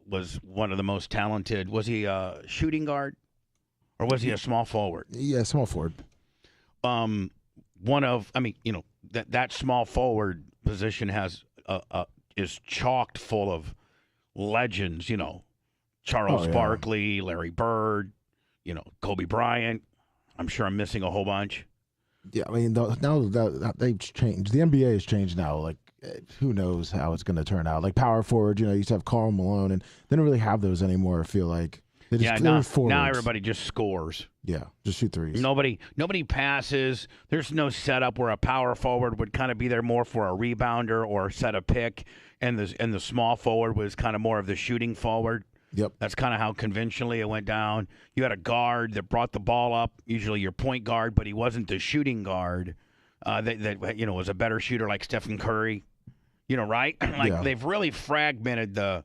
was one of the most talented. Was he a shooting guard, or was he a small forward? Yeah, small forward. That small forward position is chocked full of legends. Charles Barkley, Larry Bird, Kobe Bryant. I'm sure I'm missing a whole bunch. Yeah, I mean, now that they've changed. The NBA has changed now. Like, who knows how it's going to turn out? Like power forward, you used to have Karl Malone, and they don't really have those anymore. I feel like now everybody just scores. Yeah, just shoot threes. Nobody passes. There's no setup where a power forward would kind of be there more for a rebounder or set a pick, and the small forward was kind of more of the shooting forward. Yep. That's kind of how conventionally it went down. You had a guard that brought the ball up, usually your point guard, but he wasn't the shooting guard that was a better shooter like Stephen Curry. Right? They've really fragmented the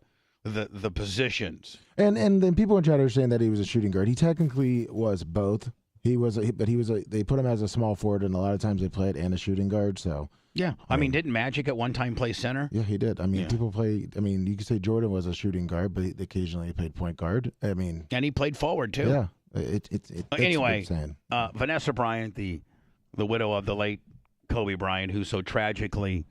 positions. And then people in chat are saying that he was a shooting guard. He technically was both. They put him as a small forward, and a lot of times they play it and a shooting guard. So yeah, I mean, didn't Magic at one time play center? Yeah, he did. I mean, people play. I mean, you could say Jordan was a shooting guard, but occasionally he played point guard. I mean, and he played forward too. Yeah, anyway, Vanessa Bryant, the widow of the late Kobe Bryant, who so tragically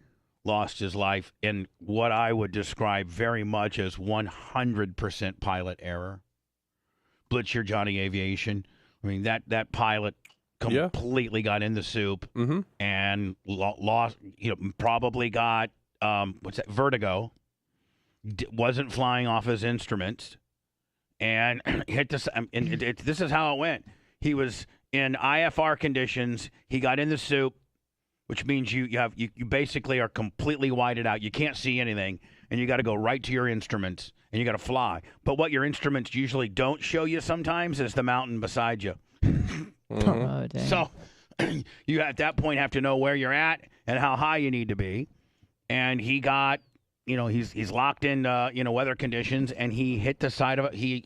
lost his life in what I would describe very much as 100% pilot error. Blitzer Johnny Aviation. I mean, that pilot completely got in the soup and lost. Probably got vertigo. Wasn't flying off his instruments, and hit this. This is how it went. He was in IFR conditions. He got in the soup, which means you basically are completely whited out. You can't see anything, and you got to go right to your instruments, and you got to fly. But what your instruments usually don't show you sometimes is the mountain beside you. Oh, dang. So you at that point have to know where you're at and how high you need to be. And he got, he's locked in, weather conditions, and he hit the side of he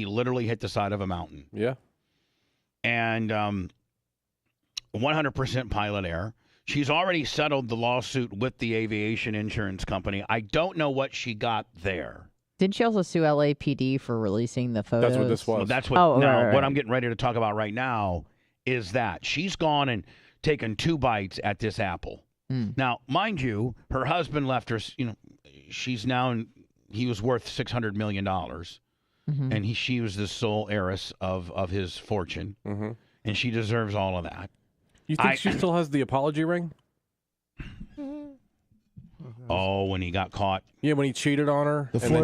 literally hit the side of a mountain. Yeah. And 100% pilot error. She's already settled the lawsuit with the aviation insurance company. I don't know what she got there. Didn't she also sue LAPD for releasing the photos? That's what this was. Well, that's what. What I'm getting ready to talk about right now is that she's gone and taken 2 bites at this apple. Now, mind you, her husband left her. She's now. He was worth $600 million, and she was the sole heiress of his fortune, and she deserves all of that. You think she still has the apology ring? Oh, when he got caught. Yeah, when he cheated on her, and then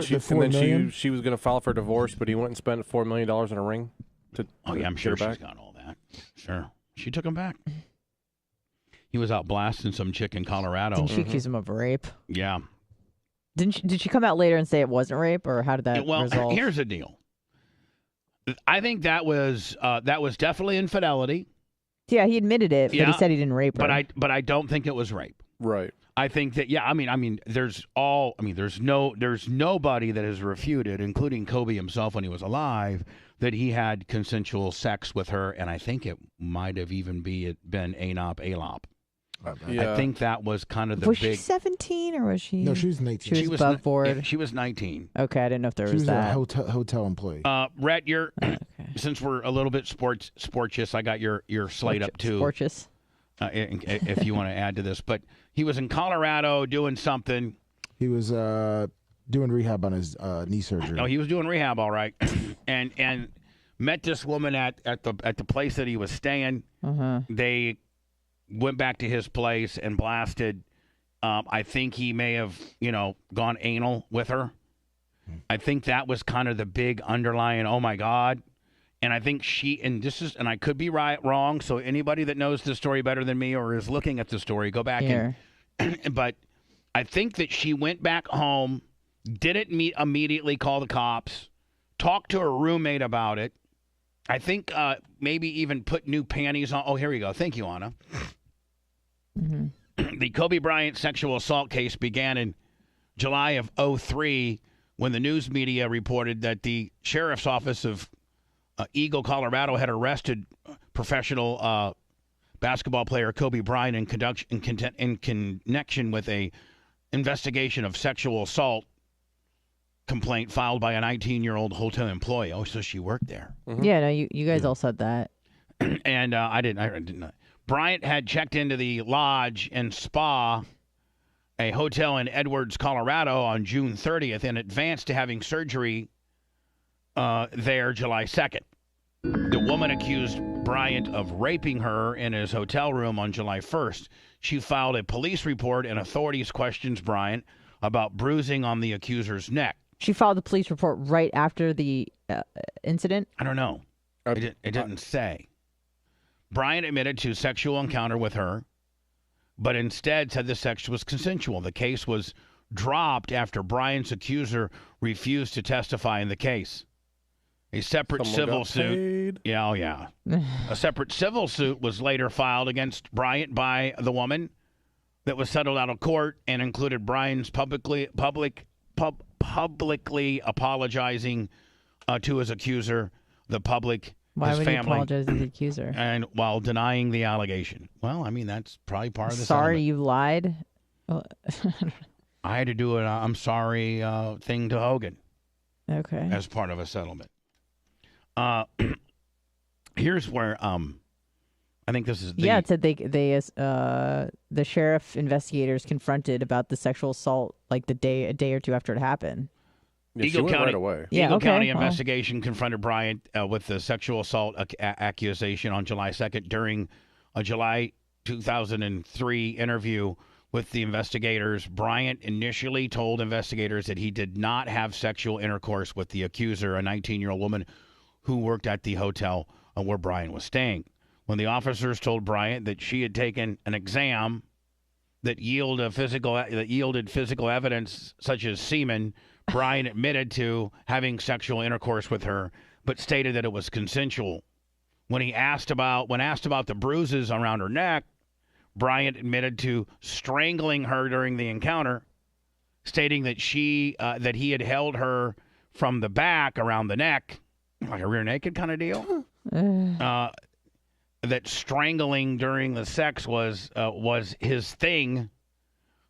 she was going to file for divorce, but he went and spent $4 million in a ring to I'm sure she's got all that. Sure, she took him back. He was out blasting some chick in Colorado. Didn't she accuse him of rape? Yeah. Did she come out later and say it wasn't rape, or how did that resolve? Here's the deal. I think that was definitely infidelity. Yeah, he admitted it, but he said he didn't rape her. But I don't think it was rape. Right. I think that there's nobody that has refuted, including Kobe himself when he was alive, that he had consensual sex with her, and I think it might have even been ANOP. Yeah. I think that was kind of the was big. Was she 17 or was she? No, she was 19. She was above board. Yeah, she was 19. Okay, I didn't know if there she was that. a hotel employee. Rhett, since we're a little bit sportious, I got your slate up too. Sportious. If you want to add to this, but he was in Colorado doing something. He was doing rehab on his knee surgery. No, he was doing rehab, all right, and met this woman at the place that he was staying. They went back to his place and blasted. I think he may have, gone anal with her. I think that was kind of the big underlying, oh my God. And I think and I could be wrong. So anybody that knows the story better than me or is looking at the story, go back but I think that she went back home, didn't immediately call the cops, talked to her roommate about it. I think maybe even put new panties on. Oh, here we go. Thank you, Anna. The Kobe Bryant sexual assault case began in July of 2003 when the news media reported that the sheriff's office of Eagle, Colorado, had arrested professional basketball player Kobe Bryant in connection with a investigation of sexual assault complaint filed by a 19-year-old hotel employee. Oh, so she worked there. Yeah, no, you guys all said that. And I didn't. Bryant had checked into the lodge and spa, a hotel in Edwards, Colorado, on June 30th in advance to having surgery there July 2nd. The woman accused Bryant of raping her in his hotel room on July 1st. She filed a police report and authorities questioned Bryant about bruising on the accuser's neck. She filed a police report right after the incident? I don't know. It didn't say. Bryant admitted to sexual encounter with her, but instead said the sex was consensual. The case was dropped after Bryant's accuser refused to testify in the case. A separate civil suit. Yeah. A separate civil suit was later filed against Bryant by the woman that was settled out of court and included Bryant's publicly apologizing to his accuser, the public, Why his would family, he apologize to the accuser? and while denying the allegation. Well, I mean, that's probably part of the Sorry, settlement. you lied. I had to do an I'm sorry thing to Hogan. Okay. As part of a settlement. Here's where I think this is. It said the sheriff investigators confronted about the sexual assault like a day or two after it happened. Yeah, she Eagle went County, right away. Yeah, Eagle okay, County well. investigation confronted Bryant with the sexual assault accusation on July 2nd during a July 2003 interview with the investigators. Bryant initially told investigators that he did not have sexual intercourse with the accuser, a 19-year-old woman who worked at the hotel where Bryant was staying. When the officers told Bryant that she had taken an exam that yielded physical evidence such as semen, Bryant admitted to having sexual intercourse with her, but stated that it was consensual. When asked about the bruises around her neck, Bryant admitted to strangling her during the encounter, stating that he had held her from the back around the neck, like a rear naked kind of deal. That strangling during the sex was his thing,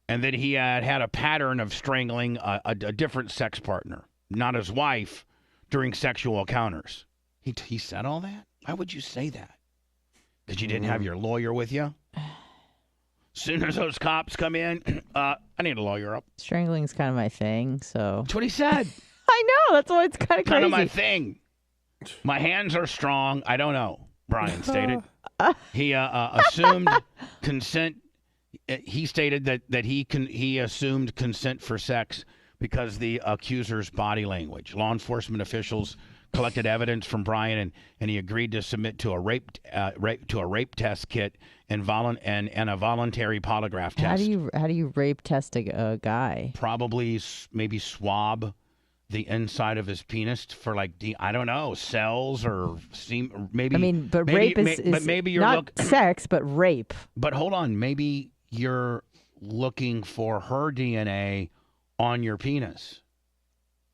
and that he had a pattern of strangling a different sex partner, not his wife, during sexual encounters. He said all that? Why would you say that? Because you didn't have your lawyer with you? Soon as those cops come in, I need a lawyer up. Strangling's kind of my thing, so. That's what he said. I know. That's why it's kind of crazy. Kind of my thing. My hands are strong. I don't know, Brian stated. He assumed consent. He stated that he assumed consent for sex because the accuser's body language. Law enforcement officials collected evidence from Brian, and he agreed to submit to a rape test kit and a voluntary polygraph test. How do you rape test a guy? Probably maybe swab the inside of his penis for I don't know, cells or maybe. I mean, but maybe, rape is maybe you're not sex, but rape. But hold on, maybe you're looking for her DNA on your penis.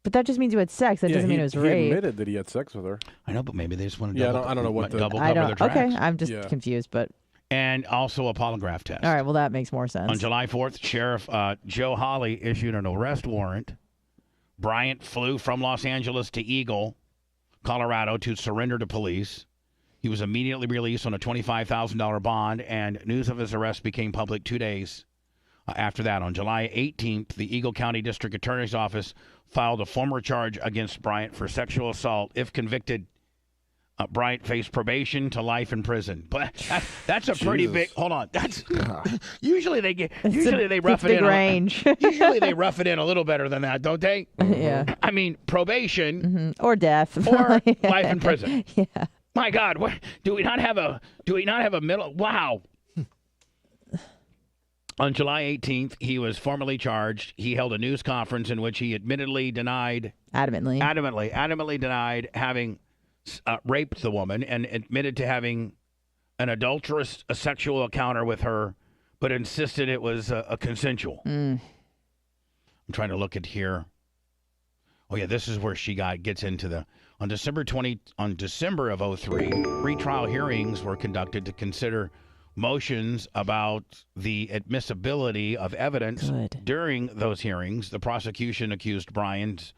But that just means you had sex. That doesn't mean it was rape. He admitted that he had sex with her. I know, but maybe they just want to I don't know what double cover their tracks. Okay, I'm just confused, but. And also a polygraph test. All right, well, that makes more sense. On July 4th, Sheriff Joe Hawley issued an arrest warrant. Bryant flew from Los Angeles to Eagle, Colorado, to surrender to police. He was immediately released on a $25,000 bond, and news of his arrest became public 2 days after that. On July 18th, the Eagle County District Attorney's Office filed a formal charge against Bryant for sexual assault. If convicted, Bryant faced probation to life in prison. But that's a pretty big. Hold on, that's usually they rough it in. Range. Usually they rough it in a little better than that, don't they? Yeah. I mean, probation or death or life in prison. Yeah. My God, do we not have a middle? Wow. On July 18th, he was formally charged. He held a news conference in which he admittedly denied, adamantly denied having raped the woman and admitted to having an adulterous sexual encounter with her, but insisted it was a consensual. I'm trying to look at here. Oh yeah, this is where she gets into on December of 03, pre-trial hearings were conducted to consider motions about the admissibility of evidence. During those hearings, the prosecution accused Brian's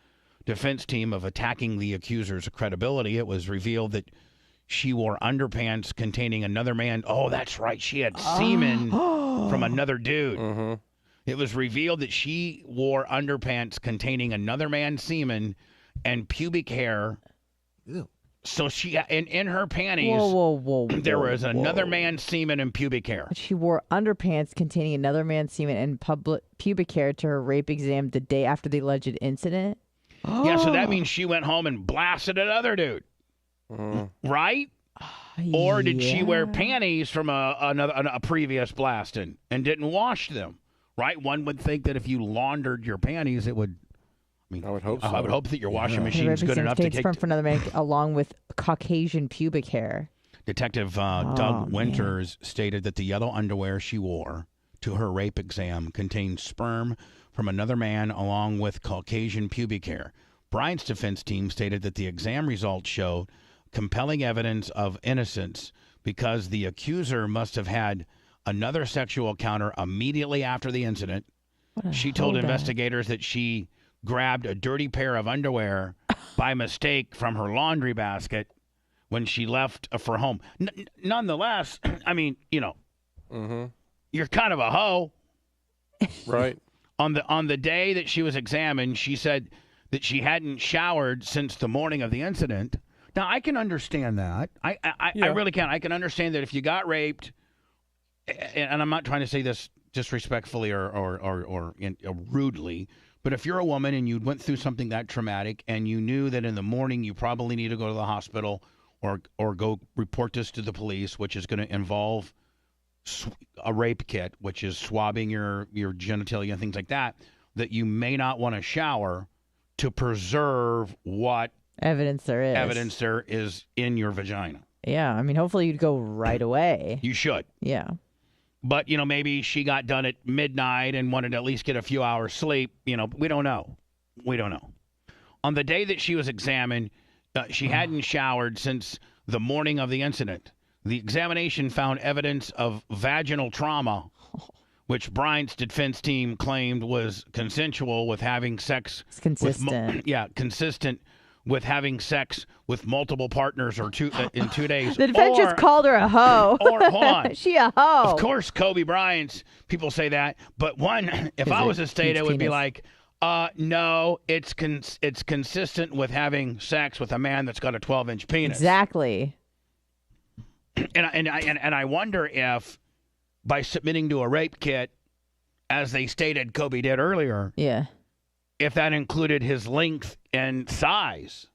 defense team of attacking the accuser's credibility. It was revealed that she wore underpants containing another man. Oh, that's right. She had semen from another dude. Mm-hmm. It was revealed that she wore underpants containing another man's semen and pubic hair. Ew. So she, in her panties, there was another man's semen and pubic hair. She wore underpants containing another man's semen and pubic hair to her rape exam the day after the alleged incident. Yeah, so that means she went home and blasted another dude, right? Or did she wear panties from a previous blasting and didn't wash them? Right? One would think that if you laundered your panties, it would. I would hope so. I would hope that your washing machine's good enough to take from another man along with Caucasian pubic hair. Detective Doug Winters stated that the yellow underwear she wore to her rape exam contained sperm from another man along with Caucasian pubic hair. Bryant's defense team stated that the exam results showed compelling evidence of innocence because the accuser must have had another sexual encounter immediately after the incident. She told investigators that she grabbed a dirty pair of underwear by mistake from her laundry basket when she left for home. Nonetheless, I mean, you're kind of a hoe. Right. On the day that she was examined, she said that she hadn't showered since the morning of the incident. Now, I can understand that. I really can. I can understand that if you got raped, and I'm not trying to say this disrespectfully or rudely, but if you're a woman and you went through something that traumatic and you knew that in the morning you probably need to go to the hospital or go report this to the police, which is going to involve a rape kit, which is swabbing your genitalia and things like that, that you may not want to shower to preserve what evidence there is in your vagina. Yeah, I mean, hopefully you'd go right away. You should. Yeah. But, maybe she got done at midnight and wanted to at least get a few hours sleep. We don't know. We don't know. On the day that she was examined, she hadn't showered since the morning of the incident. The examination found evidence of vaginal trauma, which Bryant's defense team claimed was consensual with having sex. It's consistent. Consistent with having sex with multiple partners in 2 days. The defense just called her a hoe. Or, hold on. She a hoe. Of course, Kobe Bryant's, people say that. But if I was a state, it would be like, no, it's consistent with having sex with a man that's got a 12-inch penis. Exactly. And I wonder if by submitting to a rape kit, as they stated Kobe did earlier, if that included his length and size,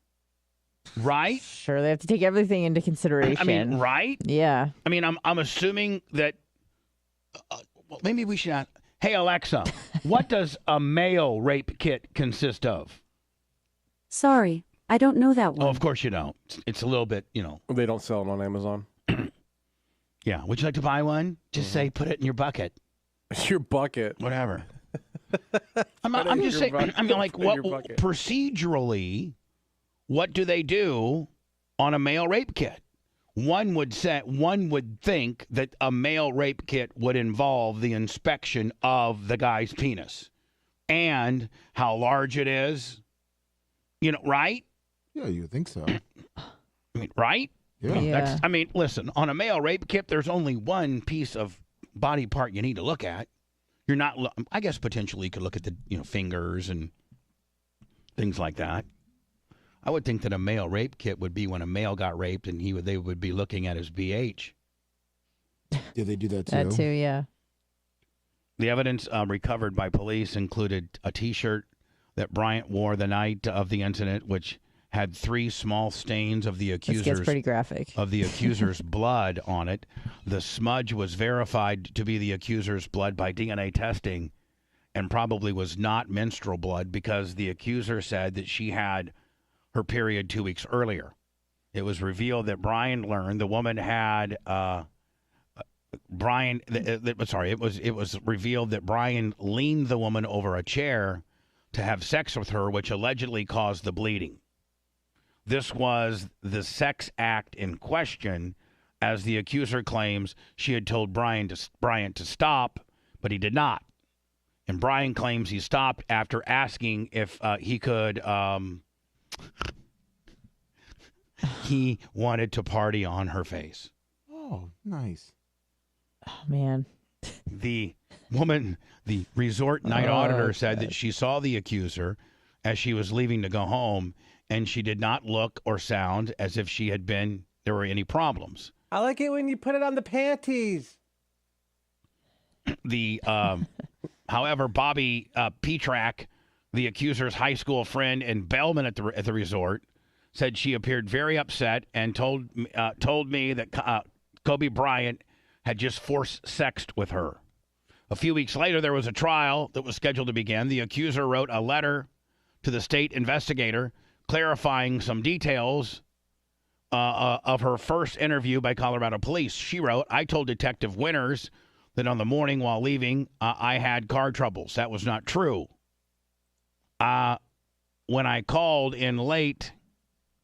right? Sure, they have to take everything into consideration. I mean, right? Yeah. I mean, I'm assuming that. Well, maybe we should ask. Hey, Alexa, what does a male rape kit consist of? Sorry, I don't know that one. Oh, of course you don't. It's a little bit, They don't sell it on Amazon. Yeah. Would you like to buy one? Just say, put it in your bucket. Your bucket. Whatever. I'm just saying. I mean, like, what procedurally? What do they do on a male rape kit? One would think that a male rape kit would involve the inspection of the guy's penis and how large it is. Right? Yeah, you would think so. I mean, right? Yeah. Listen, on a male rape kit, there's only one piece of body part you need to look at. You're not, I guess potentially you could look at the, fingers and things like that. I would think that a male rape kit would be when a male got raped and they would be looking at his BH. Yeah, they do that too. That too, yeah. The evidence recovered by police included a T-shirt that Bryant wore the night of the incident, which had 3 small stains of the accuser's. This gets pretty graphic. Of the accuser's blood on it. The smudge was verified to be the accuser's blood by DNA testing, and probably was not menstrual blood because the accuser said that she had her period 2 weeks earlier. It was revealed that Brian learned the woman had It was revealed that Brian leaned the woman over a chair to have sex with her, which allegedly caused the bleeding. This was the sex act in question, as the accuser claims she had told Bryant to stop, but he did not. And Brian claims he stopped after asking if he could. He wanted to party on her face. Oh, nice. Oh, man. The woman, the resort night auditor, said that she saw the accuser as she was leaving to go home, and she did not look or sound as if there were any problems. I like it when you put it on the panties. However, Bobby Petrak, the accuser's high school friend and bellman at the resort, said she appeared very upset and told me that Kobe Bryant had just force-sexed with her. A few weeks later, there was a trial that was scheduled to begin. The accuser wrote a letter to the state investigator clarifying some details of her first interview by Colorado police. She wrote, "I told Detective Winters that on the morning while leaving, I had car troubles. That was not true. When I called in late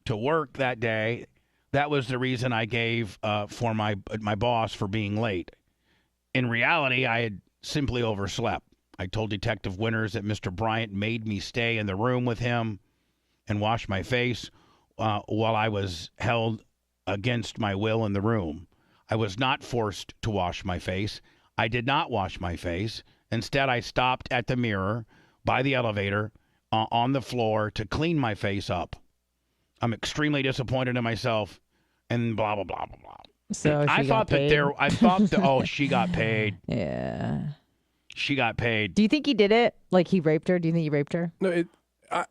to work that day, that was the reason I gave for my boss for being late. In reality, I had simply overslept. I told Detective Winters that Mr. Bryant made me stay in the room with him and wash my face while I was held against my will in the room. I was not forced to wash my face. I did not wash my face. Instead, I stopped at the mirror by the elevator on the floor to clean my face up. I'm extremely disappointed in myself, and blah blah blah blah blah. So I she thought got paid? I thought that oh, she got paid. Yeah. She got paid. Do you think he did it? Like he raped her? Do you think he raped her? No,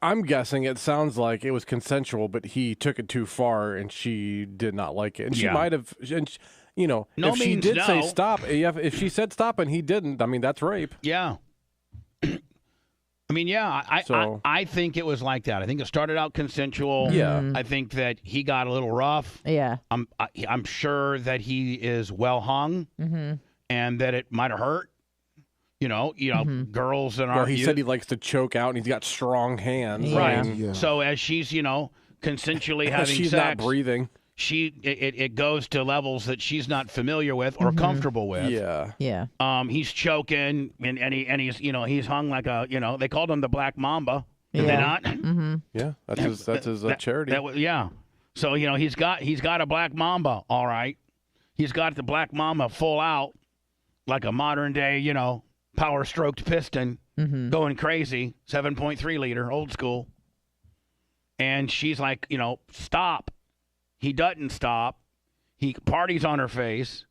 I'm guessing it sounds like it was consensual, but he took it too far, and she did not like it. And she might have, No if she means did no. say stop, if she said stop and he didn't, I mean, that's rape. Yeah. I mean, yeah, I think it was like that. I think it started out consensual. Yeah. I think that he got a little rough. Yeah. I'm sure that he is well hung, and that it might have hurt. Girls in our Well, he said he likes to choke out, and he's got strong hands. right. Yeah. So as she's consensually having she's sex, not breathing. It goes to levels that she's not familiar with or comfortable with. Yeah. Yeah. He's choking and he's he's hung like a they called him the Black Mamba. Did they not? Mm-hmm. Yeah, that's his charity. Yeah. So he's got a Black Mamba. All right. He's got the Black Mamba full out, like a modern day power stroked piston, going crazy, 7.3 liter, old school. And she's like stop. He doesn't stop. He parties on her face.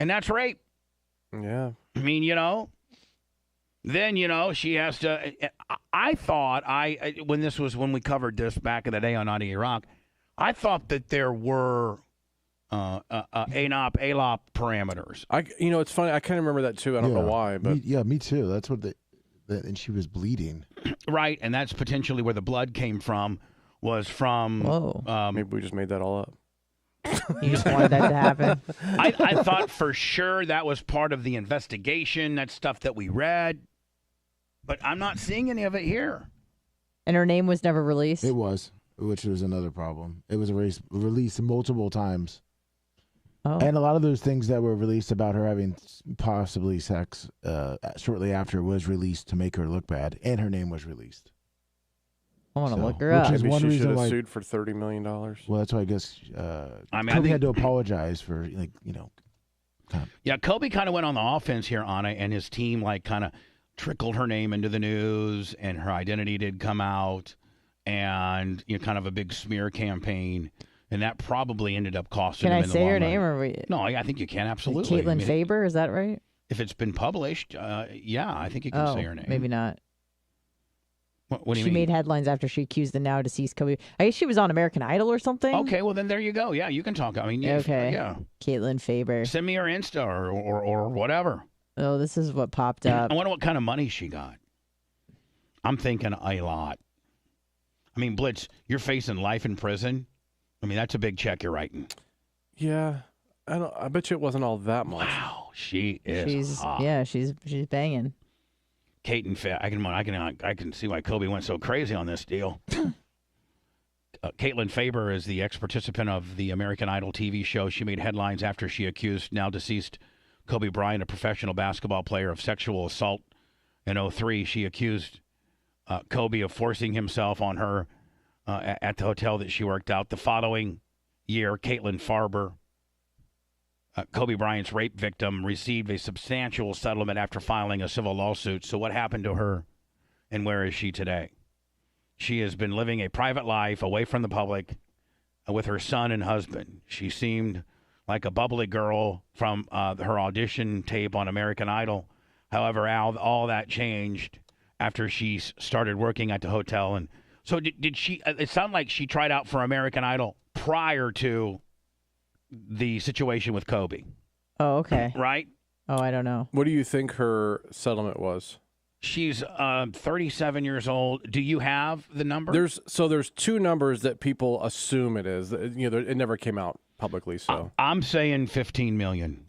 And that's rape. Yeah. I mean, then, she has to. I thought, when we covered this back in the day on Naughty Rock, I thought that there were ALOP parameters. It's funny. I kind of remember that too. I don't know why. But me too. That's what and she was bleeding. Right. And that's potentially where the blood came from. Was from. Whoa. Maybe we just made that all up. You just wanted that to happen. I thought for sure that was part of the investigation. That's stuff that we read. But I'm not seeing any of it here. And her name was never released? It was, which was another problem. It was released multiple times. Oh. And a lot of those things that were released about her having possibly sex shortly after was released to make her look bad. And her name was released. I want to look her up. Maybe one she reason should have why- sued for $30 million. Well, that's why I guess I Kobe think- had to apologize for, Yeah, Kobe kind of went on the offense here, Anna, and his team kind of trickled her name into the news, and her identity did come out, and kind of a big smear campaign, and that probably ended up costing Can him I in the say long her run. name? Or No, I think you can, absolutely. Caitlin Faber, is that right? If it's been published, yeah, I think you can say her name. Maybe not. What do you She mean? made headlines after she accused the now deceased Kobe. I guess she was on American Idol or something. Okay, well then there you go. Yeah, you can talk. I mean, Okay. yeah. Caitlin Faber. Send me her Insta or whatever. Oh, this is what popped up. I wonder what kind of money she got. I'm thinking a lot. I mean, Blitz, you're facing life in prison. I mean, that's a big check you're writing. Yeah, I bet you it wasn't all that much. Wow, she is She's hot. yeah, she's banging. Kate and I can see why Kobe went so crazy on this deal. Caitlin Faber is the ex-participant of the American Idol TV show. She made headlines after she accused now deceased Kobe Bryant, a professional basketball player, of sexual assault in 2003. She accused Kobe of forcing himself on her at the hotel that she worked out. The following year, Caitlin Faber, Kobe Bryant's rape victim, received a substantial settlement after filing a civil lawsuit. So what happened to her, and where is she today? She has been living a private life away from the public with her son and husband. She seemed like a bubbly girl from her audition tape on American Idol. However, all that changed after she started working at the hotel. And so did she? It sounded like she tried out for American Idol prior to the situation with Kobe. Oh, okay. Right? Oh, I don't know. What do you think her settlement was? She's 37 years old. Do you have the number? There's two numbers that people assume it is. It never came out publicly. So I'm saying 15 million.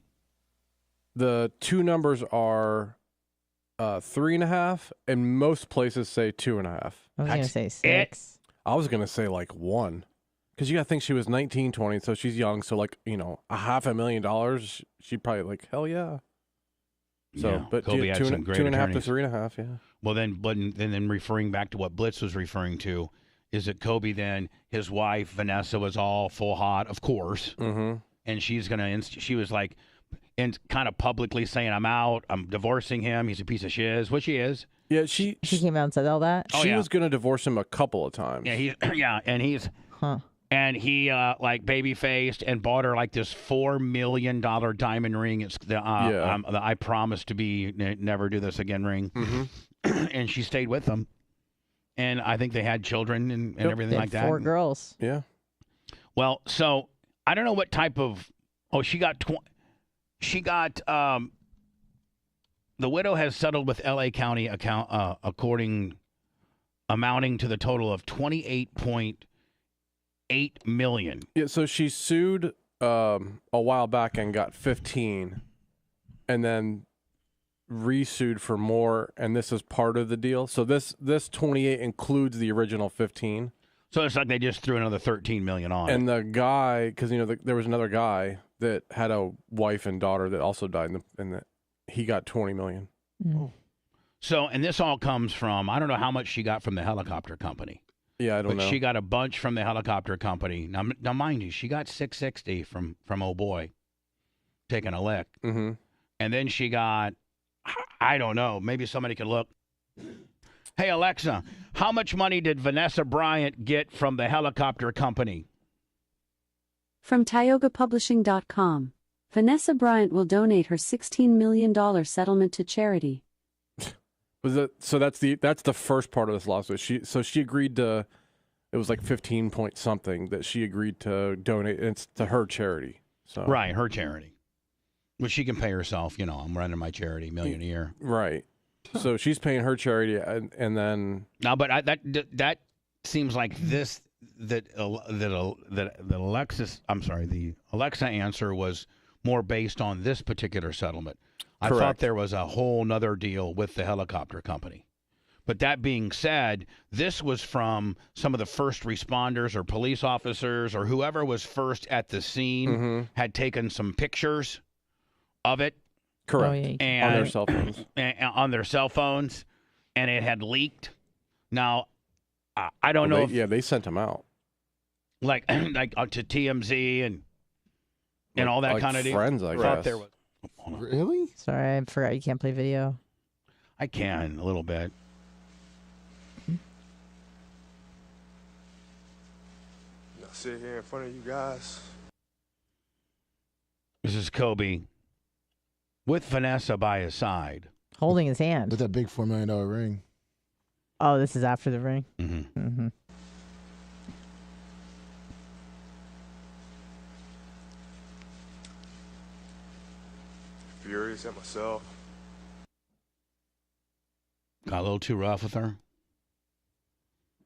The two numbers are 3.5, and most places say 2.5. I was going to say 6. I was going to say like 1. Because you got to think she was 19, 20, so she's young. So $500,000, she'd probably like, hell yeah. So, Yeah, but Kobe had some great 2.5 to attorneys. 3.5, yeah. Well, then referring back to what Blitz was referring to, is that Kobe then, his wife, Vanessa, was all full hot, of course. Mm-hmm. And she's going to, she was like, and kind of publicly saying, I'm out, I'm divorcing him, he's a piece of shiz, which he is. Yeah, she came out and said all that. Oh, She yeah. was going to divorce him a couple of times. Yeah, and he like baby faced and bought her like this $4 million diamond ring. It's the I promise to be never do this again ring. And she stayed with him, and I think they had children and everything like that. 4 girls. Yeah. Well, so I don't know what type of. Oh, she got. The widow has settled with L.A. County amounting to the total of $28.8 million. Yeah, so she sued a while back and got 15, and then resued for more, and this is part of the deal. So this 28 includes the original 15. So it's like they just threw another 13 million on. And the guy, because there was another guy that had a wife and daughter that also died, and he got 20 million. So, and this all comes from, I don't know how much she got from the helicopter company. Yeah, I don't know. But she got a bunch from the helicopter company. Now mind you, she got 660 from old boy taking a lick. Mm-hmm. And then she got, I don't know, maybe somebody could look. Hey, Alexa, how much money did Vanessa Bryant get from the helicopter company? From TiogaPublishing.com, Vanessa Bryant will donate her $16 million settlement to charity. So that's the first part of this lawsuit. She agreed to, it was like 15 point something that she agreed to donate. And it's to her charity. So Right, her charity. Which she can pay herself. You know, I'm running my charity, $1 million a year. Right. So she's paying her charity, and then now, but that seems like this the Alexa answer was more based on this particular settlement. I thought there was a whole nother deal with the helicopter company. But that being said, this was from some of the first responders or police officers or whoever was first at the scene had taken some pictures of it. Correct. And, on their cell phones. On their cell phones, and it had leaked. Now, I don't know. They sent them out. Like to TMZ and all that like kind of deal. Friends, I guess. There was. Really? Sorry, I forgot you can't play video. I can a little bit. Now sit here in front of you guys. This is Kobe with Vanessa by his side, holding his hand with that big $4 million ring. Oh, this is after the ring. Mm-hmm. Furious at myself. Got a little too rough with her.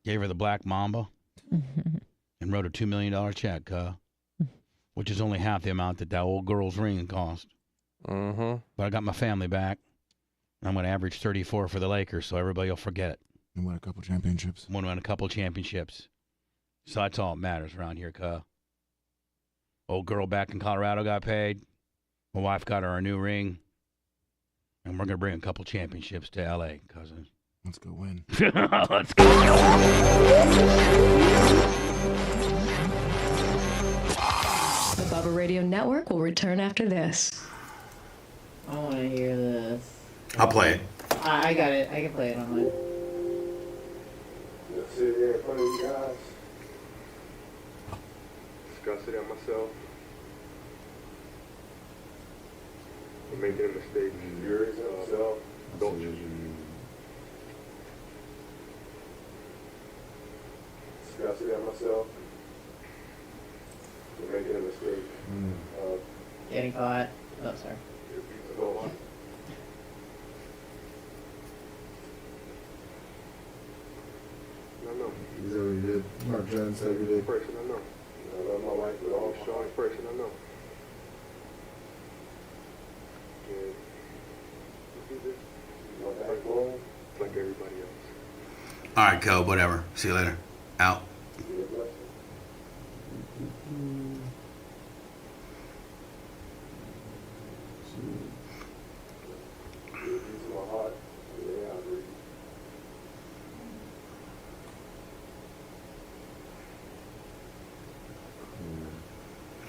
Gave her the Black Mamba and wrote a $2 million check, which is only half the amount that old girl's ring cost. Mm-hmm. But I got my family back. I'm going to average 34 for the Lakers, so everybody will forget it. And win a couple championships. Win a couple championships. So that's all that matters around here, Old girl back in Colorado got paid. My wife got her a new ring. And we're going to bring a couple championships to L.A., cousin. Let's go win. Let's go. The Bubba Radio Network will return after this. I want to hear this. I'll play it. I got it. I can play it on mine. Just sit here in front of you guys. Discuss it at myself. I'm making a mistake. Furious at myself. Don't judge me. Discuss it at myself. I'm making a mistake. Getting caught. Oh, sorry. I know. He's already did. Mark Jones said he did. Person I know. I love my wife with all the strongest person I know. And my backbone, like everybody else. All right, Co, whatever. See you later. Out.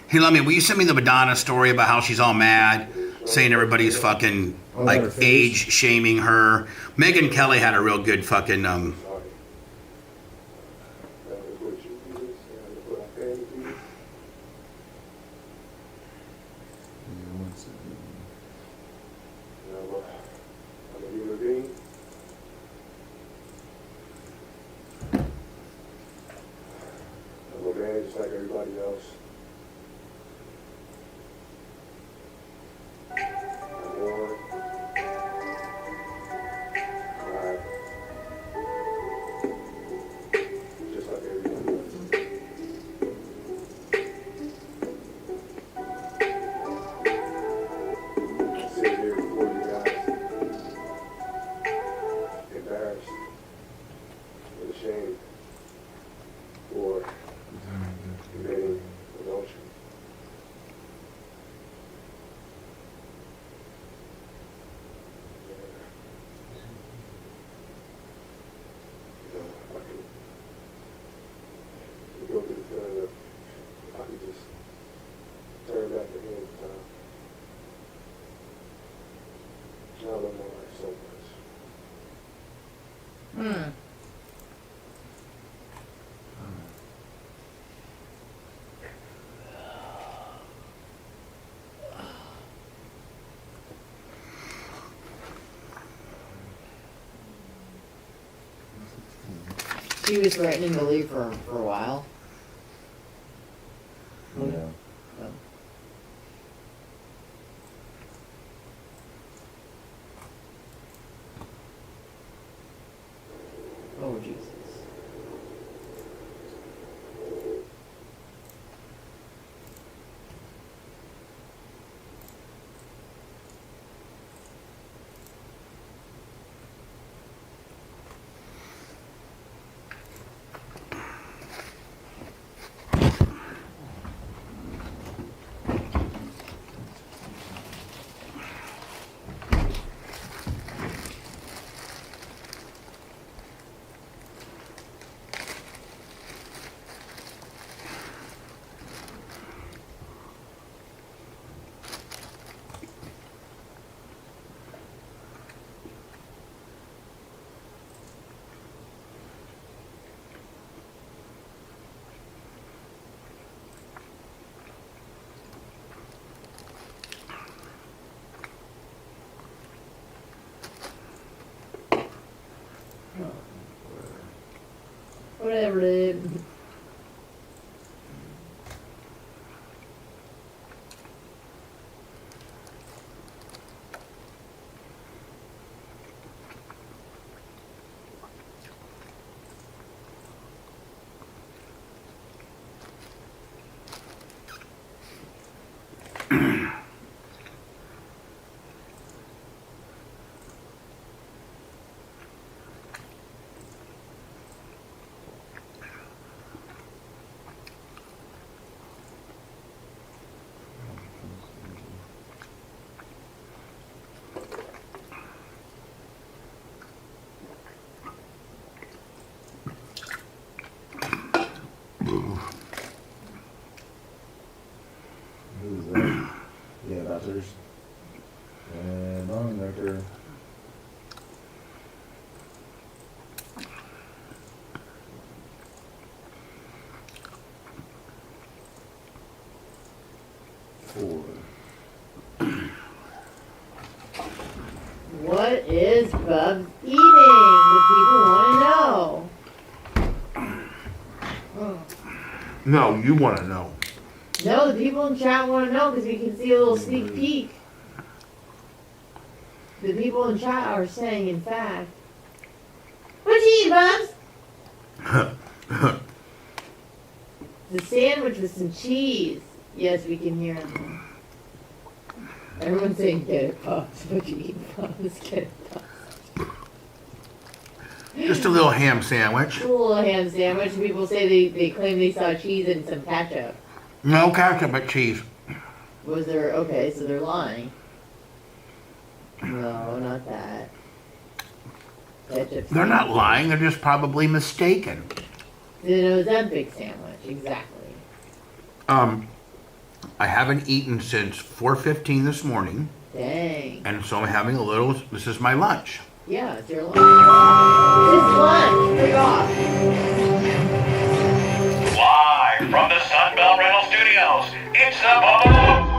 Hey, let me. Will you send me the Madonna story about how she's all mad saying everybody's fucking like age shaming her. Megyn Kelly had a real good fucking just like everybody else. I'm born, cried, just like everybody else. Sit here before you guys, embarrassed and ashamed for committing adultery. I can go to the feeling of I could just turn back the hand of time. I love my life so much. She was threatening to leave for a while. Yeah. Oh, Jesus. Whatever, dude. Who's that? Yeah, that's hers. And on nectar. Four. What is Bubs eating? The people want to know. No, you want to know. No, the people in chat want to know because we can see a little sneak peek. The people in chat are saying, in fact, what you eat, Bubs? The sandwich with some cheese. Yes, we can hear them. Everyone's saying, get it, Bubs. What you eat, Bubs? Get it, Bubs. Just a little ham sandwich. A little ham sandwich. People say they claim they saw cheese and some ketchup. No ketchup, but cheese. Was there? Okay, so they're lying. No, not that. Ketchup. They're not lying. They're just probably mistaken. Then it was that big sandwich, exactly. I haven't eaten since 4:15 this morning. Dang. And so I'm having a little, this is my lunch. Yeah, it's your lunch. It's lunch. Take off. Live from the Sunbelt Rental Studios, it's the Bubba.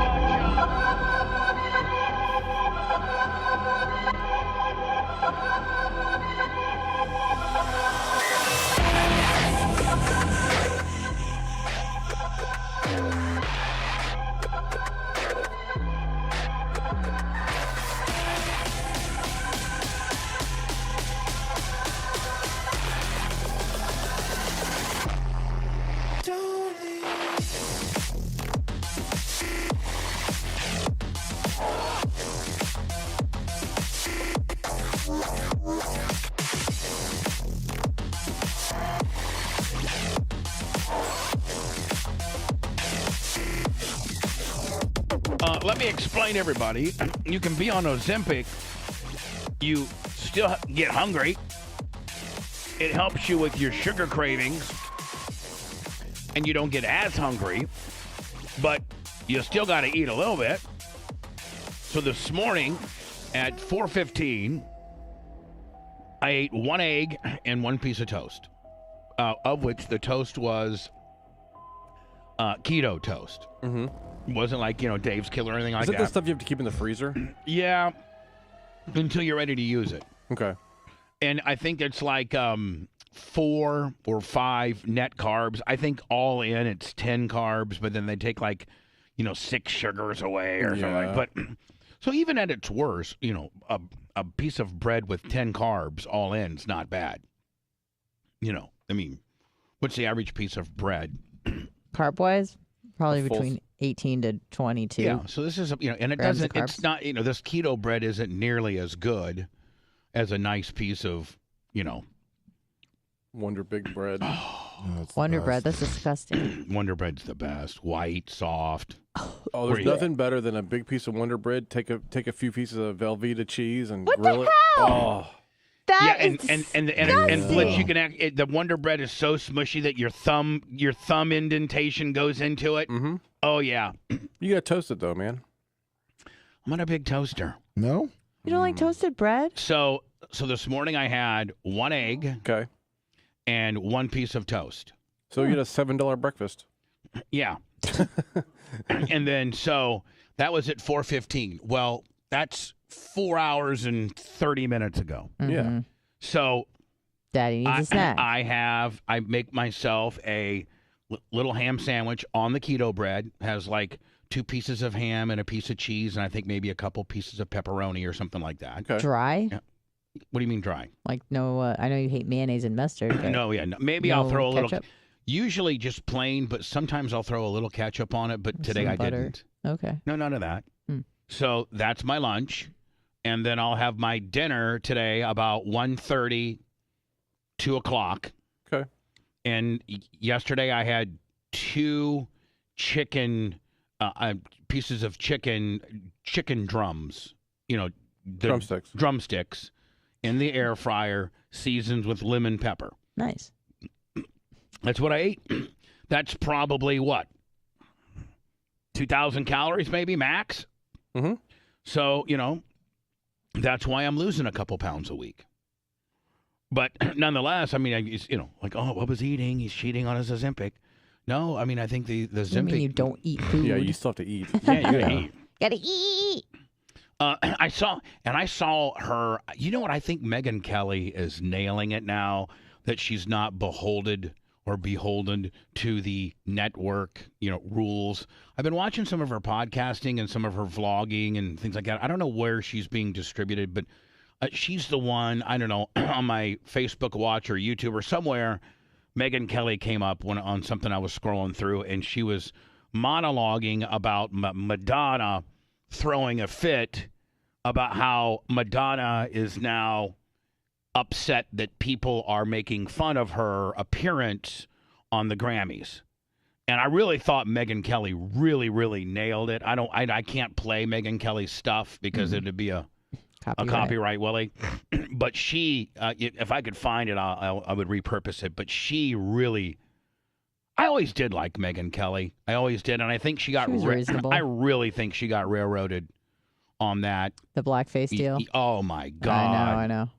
Let me explain, everybody. You can be on Ozempic. You still get hungry. It helps you with your sugar cravings. And you don't get as hungry. But you still got to eat a little bit. So this morning at 4:15, I ate 1 egg and 1 piece of toast. Of which the toast was keto toast. Mm-hmm. It wasn't like, Dave's Killer or anything like that. Is it the stuff you have to keep in the freezer? Yeah, until you're ready to use it. Okay. And I think it's like 4 or 5 net carbs. I think all in it's 10 carbs, but then they take 6 sugars away or something. But so even at its worst, a piece of bread with 10 carbs all in is not bad. What's the average piece of bread? Carb-wise, probably between 18 to 22. Yeah, so this is, and it grams of doesn't, it's not, this keto bread isn't nearly as good as a nice piece of, Wonder Big Bread. Wonder Bread, that's disgusting. Wonder Bread's the best. White, soft. Oh, there's nothing better than a big piece of Wonder Bread. Take a few pieces of Velveeta cheese and grill it. Oh. And Blitz, you can the Wonder Bread is so smushy that your thumb indentation goes into it. Mm-hmm. Oh yeah. You gotta toast it though, man. I'm not a big toaster. No? You don't like toasted bread? So this morning I had 1 egg. Okay. And 1 piece of toast. So you get a $7 breakfast. Yeah. And then so that was at 4:15. Well, that's 4 hours and 30 minutes ago. Mm-hmm. Yeah. So Daddy needs a snack. I make myself a little ham sandwich on the keto bread. Has 2 pieces of ham and a piece of cheese, and I think maybe a couple pieces of pepperoni or something like that. Okay. Dry? Yeah. What do you mean dry? No, I know you hate mayonnaise and mustard. But No. Maybe I'll throw a ketchup? little. Usually just plain, but sometimes I'll throw a little ketchup on it. But today I butter. didn't. Okay. No, none of that. Mm. So that's my lunch, and then I'll have my dinner today about 1:30, 2 o'clock. Okay. And yesterday I had 2 chicken pieces of chicken drums. Drumsticks in the air fryer, seasoned with lemon pepper. Nice. That's what I ate. That's probably what? 2,000 calories maybe max? Mm-hmm. So, that's why I'm losing a couple pounds a week. But nonetheless, Bubba's eating. He's cheating on his Ozempic. No, I think the Ozempic. You mean you don't eat food? Yeah, you still have to eat. Yeah, you gotta eat. Gotta eat. I saw her. You know what? I think Megyn Kelly is nailing it now that she's not beholden to the network, rules. I've been watching some of her podcasting and some of her vlogging and things like that. I don't know where she's being distributed, but she's the one, I don't know, on my Facebook watch or YouTube or somewhere, Megyn Kelly came up on something I was scrolling through, and she was monologuing about Madonna throwing a fit about how Madonna is now upset that people are making fun of her appearance on the Grammys. And I really thought Megyn Kelly really, really nailed it. I can't play Megyn Kelly's stuff because it'd be a copyright, Willie. But she, if I could find it, I would repurpose it. But she really, I always did like Megyn Kelly. I always did, and I think she got. She was reasonable. I really think she got railroaded on that. The blackface deal. Oh my God! I know.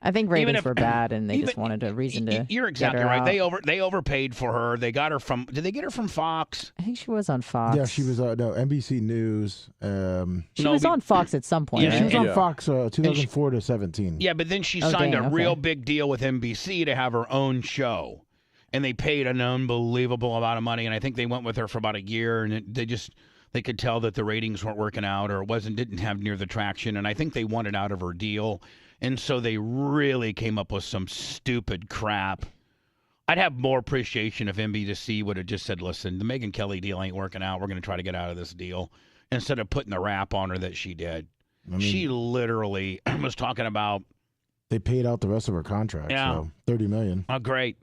I think ratings were bad, and they just wanted a reason to. You're exactly get her right. out. They overpaid for her. They got her from. Did they get her from Fox? I think she was on Fox. Yeah, she was no NBC News. She was on Fox at some point. Yeah, right? she was on Fox 2004 to 17. Yeah, but then she signed a real big deal with NBC to have her own show, and they paid an unbelievable amount of money. And I think they went with her for about a year, and they could tell that the ratings weren't working out, or didn't have near the traction. And I think they wanted out of her deal. And so they really came up with some stupid crap. I'd have more appreciation if NBC would have just said, listen, the Megyn Kelly deal ain't working out. We're going to try to get out of this deal. Instead of putting the rap on her that she did. She literally was talking about. They paid out the rest of her contract. Yeah. So $30 million. Oh, great.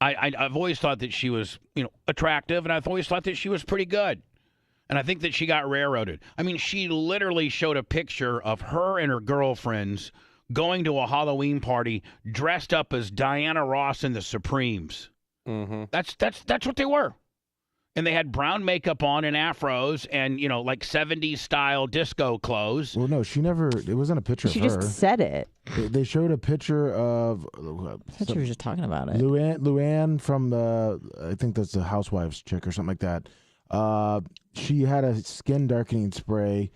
I've always thought that she was, attractive, and I've always thought that she was pretty good. And I think that she got railroaded. I mean, she literally showed a picture of her and her girlfriends going to a Halloween party dressed up as Diana Ross and the Supremes. Mm-hmm. That's what they were. And they had brown makeup on and afros and, like 70s style disco clothes. Well, no, she never. It wasn't a picture She of her. just said it. They showed a picture of. I thought you were just talking about it. Luann from I think that's the Housewives chick or something like that. She had a skin darkening spray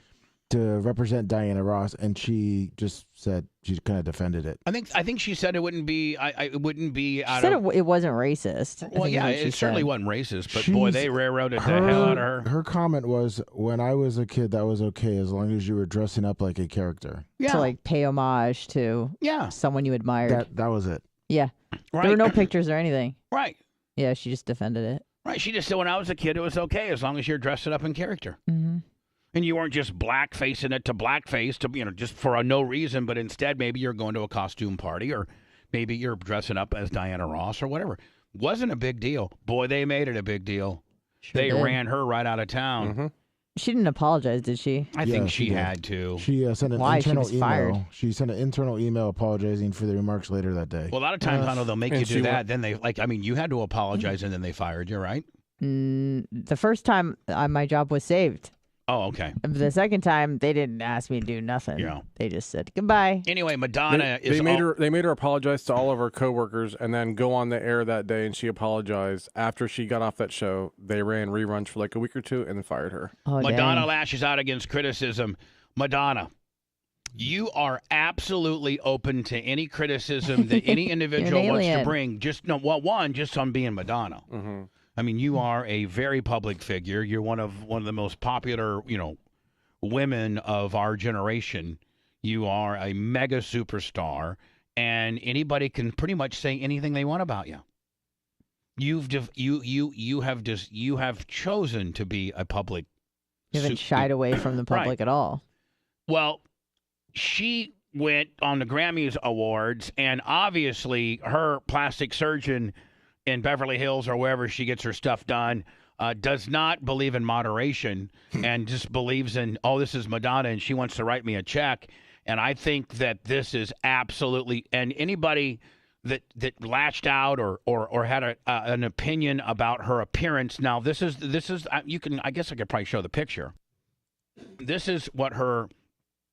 to represent Diana Ross, and she just said she kind of defended it. I think she said it wouldn't be. It wouldn't be. She said it wasn't racist. Well, yeah, it certainly wasn't racist, but boy, they railroaded the hell out of her. Her comment was, "When I was a kid, that was okay as long as you were dressing up like a character." To like pay homage to someone you admired. That was it. Yeah, Right. there were no pictures or anything. Right. Yeah, she just defended it. Right. She just said when I was a kid, it was okay as long as you're dressing up in character. Mm-hmm. And you weren't just blackfacing it to blackface to, just for no reason, but instead maybe you're going to a costume party or maybe you're dressing up as Diana Ross or whatever. Wasn't a big deal. Boy, they made it a big deal. They did. ran her right out of town. Mm-hmm. She didn't apologize, did she? I think she had to. She sent an Why? She internal was email. fired. She sent an internal email apologizing for the remarks later that day. Well, a lot of times, I know they'll make and you she do that. went- Then they, you had to apologize and then they fired you, right? The first time my job was saved. Oh, okay. The second time, they didn't ask me to do nothing. Yeah. They just said goodbye. Anyway, Madonna They is. made her apologize to all of her coworkers and then go on the air that day, and she apologized. After she got off that show, they ran reruns for like a week or two and then fired her. Oh, Madonna dang. lashes out against criticism. Madonna, you are absolutely open to any criticism that any individual wants to alien. bring. Just on being Madonna. Mm-hmm. I mean, you are a very public figure. You're one of the most popular, women of our generation. You are a mega superstar, and anybody can pretty much say anything they want about you. You have chosen to be a public. You haven't shied away from the public at all. Well, she went on the Grammys Awards, and obviously her plastic surgeon in Beverly Hills or wherever she gets her stuff done does not believe in moderation and just believes in, this is Madonna and she wants to write me a check. And I think that this is absolutely, and anybody that latched out or had an opinion about her appearance. Now, this is I guess I could probably show the picture. This is what her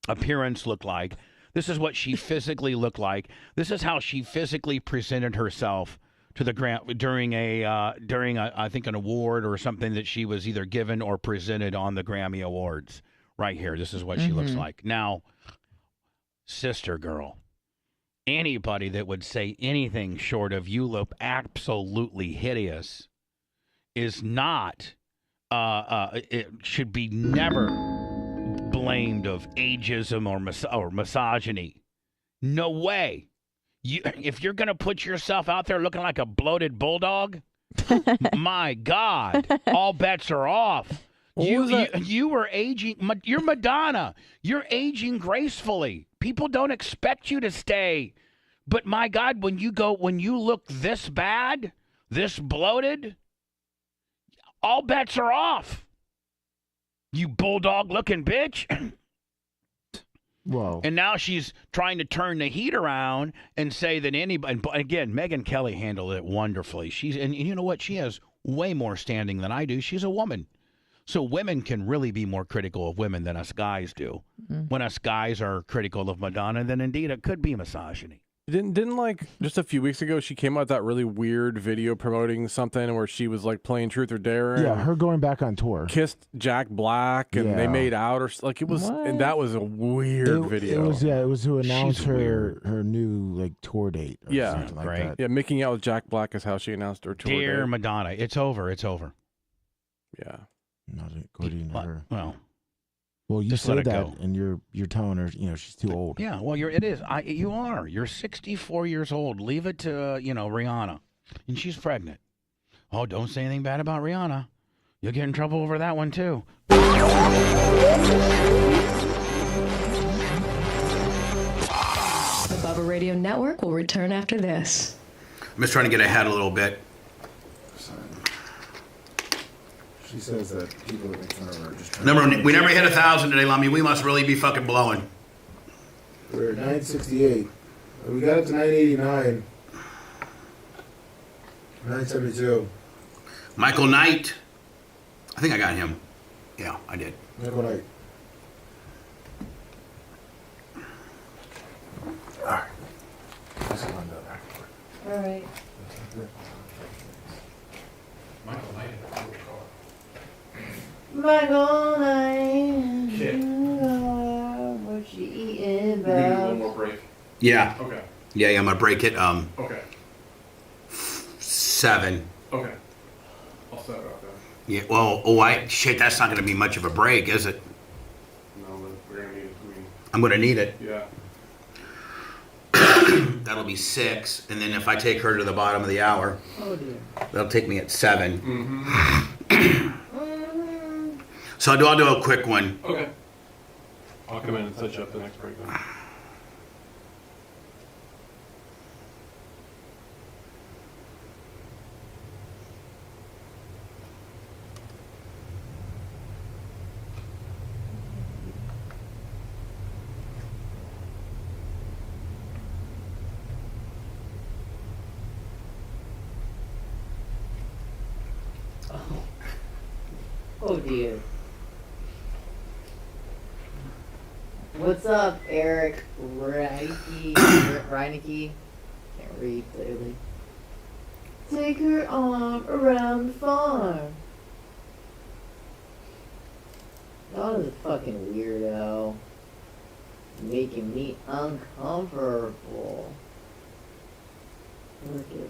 appearance looked like. This is what she physically looked like. This is how she physically presented herself to the during I think an award or something that she was either given or presented on the Grammy Awards. Right here, this is what she looks like. Now, sister girl, anybody that would say anything short of "you look absolutely hideous" is not. It should be never blamed of ageism or misogyny. No way. If you're going to put yourself out there looking like a bloated bulldog, my God, all bets are off. You were aging. You're Madonna. You're aging gracefully. People don't expect you to stay. But my God, when you look this bad, this bloated, all bets are off. You bulldog-looking bitch. Whoa. And now she's trying to turn the heat around and say that anybody. Again, Megyn Kelly handled it wonderfully. And you know what? She has way more standing than I do. She's a woman. So women can really be more critical of women than us guys do. When us guys are critical of Madonna, then indeed it could be misogyny. Didn't like just a few weeks ago she came out with that really weird video promoting something where she was like playing Truth or Dare. Yeah, and her going back on tour. kissed Jack Black and they Yeah. made out or like it was, and that was a weird video. It was to announce She's her weird. new like tour date. Or something like great. that. Yeah, making out with Jack Black is how she announced her tour Dear date. Madonna, it's over. It's over. Yeah. Not according to her. Well, you just let say it that, go. and you're telling her, she's too old. Yeah, well, it is. You are. You're 64 years old. Leave it to Rihanna, and she's pregnant. Oh, don't say anything bad about Rihanna. You'll get in trouble over that one too. The Bubba Radio Network will return after this. I'm just trying to get ahead a little bit. She says that people that make fun of her are just trying We never hit 1,000 today, Lummy. We must really be fucking blowing. We're at 968. We got it to 989. 972. Michael Knight. I think I got him. Yeah, I did. Michael Knight. Alright. Alright. Michael Knight in a cool car. Michael Knight. Shit. What you eating You gonna do about? one more break? Yeah. Okay. Yeah, I'm gonna break it. Okay. 7. Okay. I'll set it up then. Yeah. Well, shit. That's not gonna be much of a break, is it? No, but we're gonna need it. I'm gonna need it. Yeah. That'll be 6, and then if I take her to the bottom of the hour, Oh dear. that'll take me at 7. Mm-hmm. So I'll do a quick one. Okay. I'll come in and set you up the next break then. Oh dear. What's up, Eric Reineke? Can't read clearly. Take her arm around the farm. That is a fucking weirdo. Making me uncomfortable. Look at him.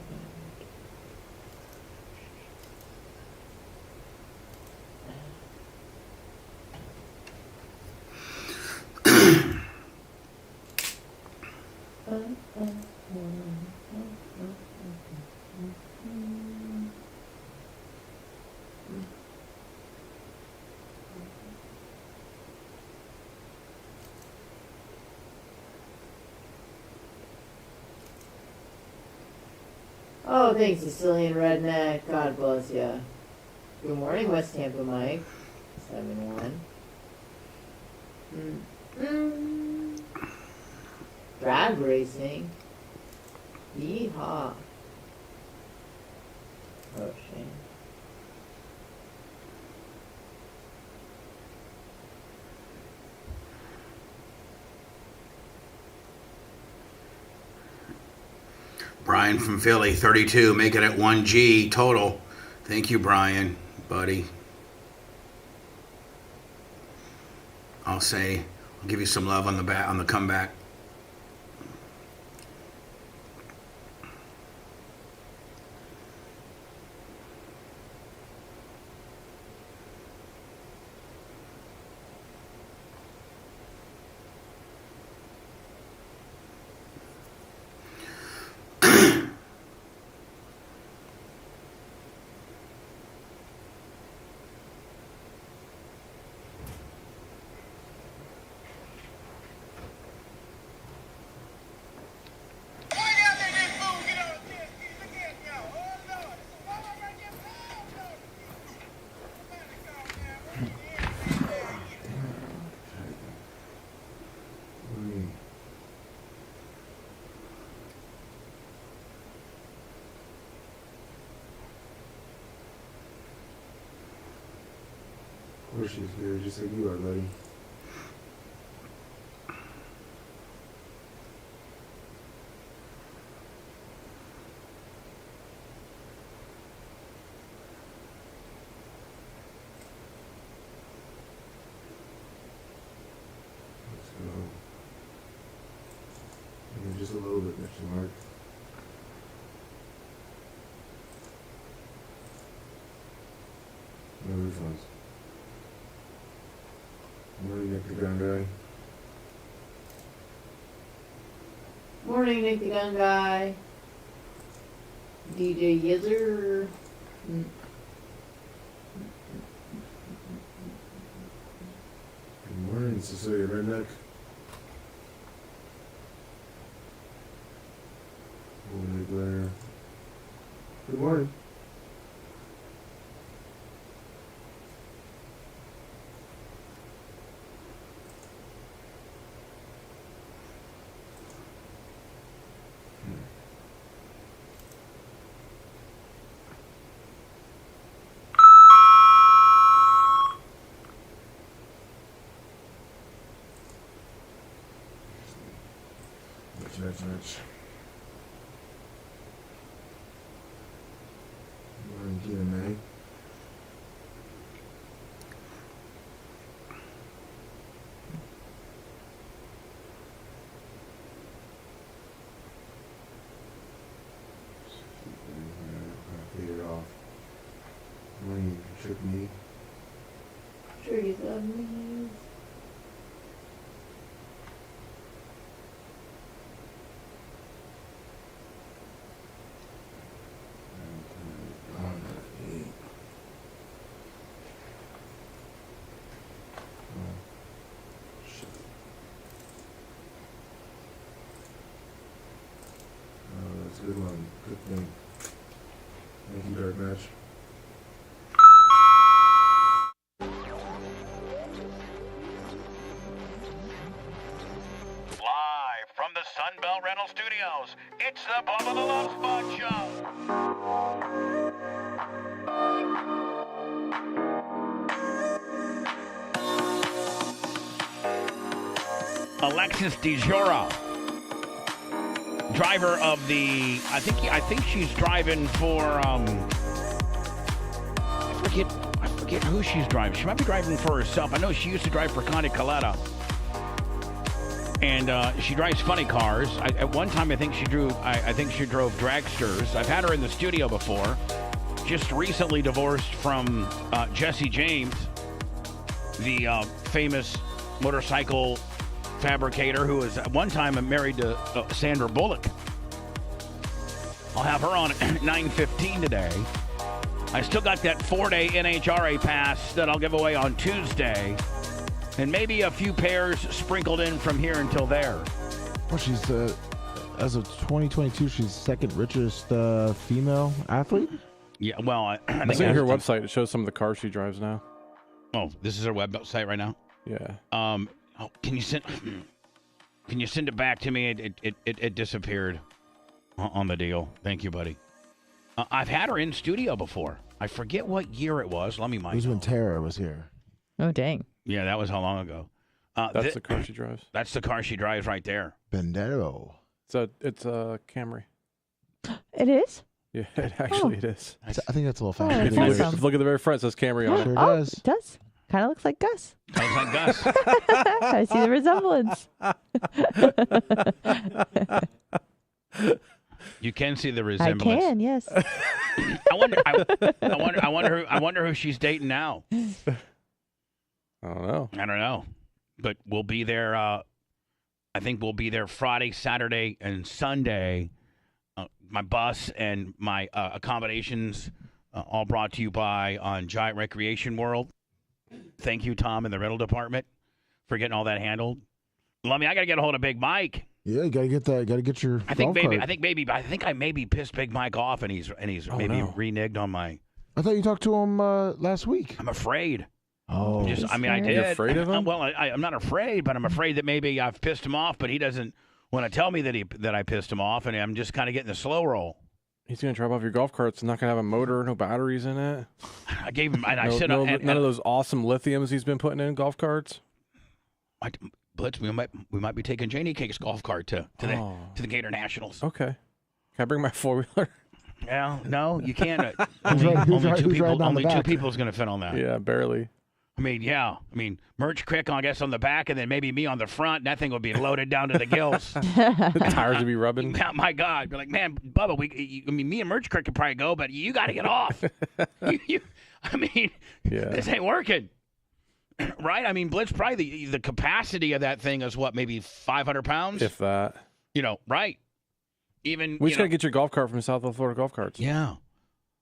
Oh, thanks, Sicilian Redneck. God bless ya. Good morning, West Tampa Mike. 7-1. Drag racing. Yeehaw. Oh, shame. Brian from Philly, 32, make it at 1G total. Thank you, Brian, buddy. I'll give you some love on the comeback. she's here, just like you are, buddy. Let's go. Okay, just a little bit, Mr. Mark. No refunds. Morning, Nick the Gun Guy. Morning, Nick the Gun Guy. DJ Yizzer. Good morning, Cecilia Redneck. Morning, Blair. Good morning. Match. Morning, Tina May. Fade it off. Morning, Trick Me. Trees of me. That's a good one. Good thing. Thank you, Dark Match. Live from the Sunbelt Rental Studios, it's the Bubba the Love Sponge Show. Alexis DeJura, driver of the, I think she's driving for, I forget who she's driving. She might be driving for herself. I know she used to drive for Connie Coletta. And she drives funny cars. At one time, I think she drove dragsters. I've had her in the studio before. Just recently divorced from Jesse James, the famous motorcycle fabricator who was at one time married to Sandra Bullock. I'll have her on at 9:15 today. I still got that 4-day NHRA pass that I'll give away on Tuesday. And maybe a few pairs sprinkled in from here until there. Well, she's, as of 2022, she's second richest female athlete. Yeah, well, I think think her website, it shows some of the cars she drives now. Oh, this is her website right now? Yeah. Can you send it back to me? It disappeared on the deal. Thank you, buddy. I've had her in studio before. I forget what year it was. Let me mind. It was when Tara was here. Oh, dang. Yeah, that was how long ago. That's the car she drives. That's the car she drives right there. Bandero. It's a Camry. It is? Yeah, it is. I think that's a little Oh, fast. that's If you awesome. look at the very front, it says Camry on it. Sure Oh, does. it does. Kind of looks like Gus. Sounds like Gus. I see the resemblance. You can see the I resemblance. can, yes. I wonder who she's dating now. I don't know. But we'll be there. I think we'll be there Friday, Saturday, and Sunday. My bus and my accommodations all brought to you by on Giant Recreation World. Thank you, Tom, in the rental department for getting all that handled. Lummy, I got to get a hold of Big Mike. Yeah, you gotta get that. Gotta get your. I think golf cart. I think I maybe pissed Big Mike off, and he's reneged on my. I thought you talked to him last week. I'm afraid. Oh, I did. You're afraid of him? Well, I'm not afraid, but I'm afraid that maybe I've pissed him off, but he doesn't want to tell me that I pissed him off, and I'm just kind of getting the slow roll. He's going to drop off your golf cart. It's not going to have a motor, no batteries in it. I gave him, and I No, said, none of those awesome lithiums he's been putting in golf carts. Blitz, we might be taking Janie Cake's golf cart to the Gator Nationals. Okay. Can I bring my 4-wheeler? Yeah, no, you can't. Who's Two riding on the only two back? people's going to fit on that. Yeah, barely. I mean, Merch Crick, I guess, on the back, and then maybe me on the front. And that thing would be loaded down to the gills. The tires would be rubbing. My God, be like, man, Bubba, me and Merch Crick could probably go, but you got to get off. This ain't working, right? I mean, Blitz, probably the capacity of that thing is what, maybe 500 pounds, if that. Right? Even We just got to get your golf cart from Southwest Florida Golf Carts. Yeah.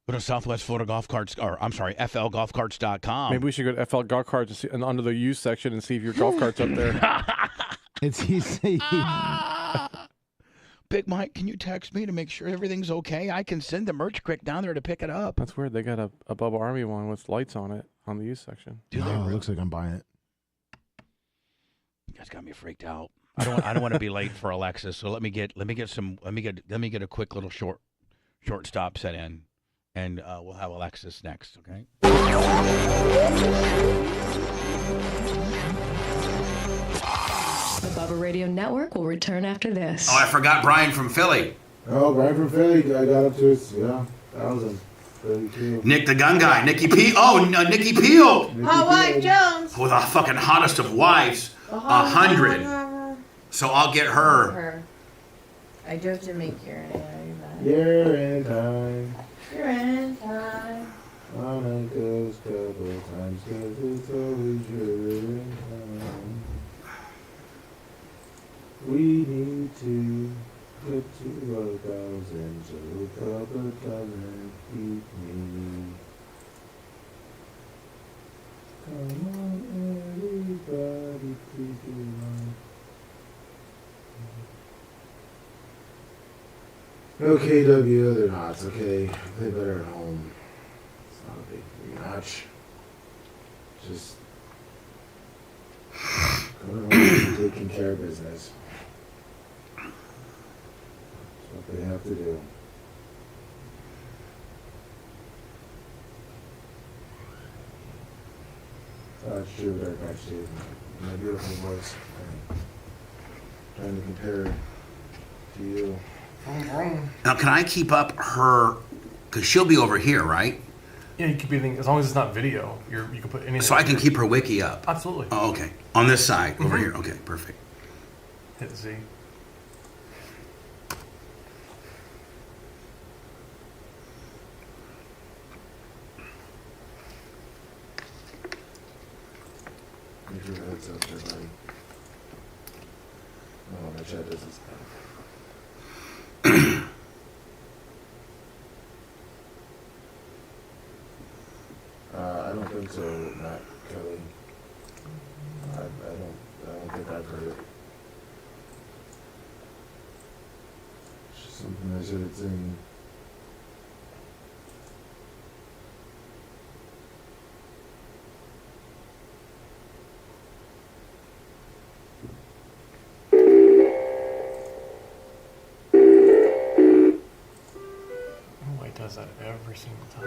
Go to Southwest Florida Golf Carts, FLGolfCarts.com. Maybe we should go to FL Golf Carts and under the used section and see if your golf cart's up there. It's easy. Big Mike, can you text me to make sure everything's okay? I can send the Merch Crick down there to pick it up. That's weird. They got a Bubba Army one with lights on it on the used section. It looks like I'm buying it. You guys got me freaked out. I don't want to be late for Alexis, so let me get a quick little shortstop set in. And we'll have Alexis next, okay? The Bubba Radio Network will return after this. Oh, I forgot Brian from Philly. Oh, Brian from Philly. I got up to his 1,032. Nick the gun guy. Nikki P. Oh, Nikki Peel. Hot Wife Jones. With the fucking hottest of wives. 100. So I'll get her. I drove to make your You're in time. You're in time. On a ghost couple times, 'cause it's always you're in time. We need to get to 1,000, so a couple doesn't keep me. Come on, everybody, please do one. No KW, they're not. It's okay. Play better at home. It's not a big match. Just going home and taking care of business. That's what they have to do. That's true, very much too. My beautiful voice. Trying to compare it to you. Now, can I keep up her? Because she'll be over here, right? Yeah, you can be as long as it's not video. You can put anything. So I can keep her wiki up. Absolutely. Oh, okay. On this side, over here. Okay, perfect. Hit Z. Make your heads up there, buddy. Oh, my chat does this. I don't think so, Matt Kelly. I don't think I've heard it. It's just something I said it's in. Oh, he does that every single time.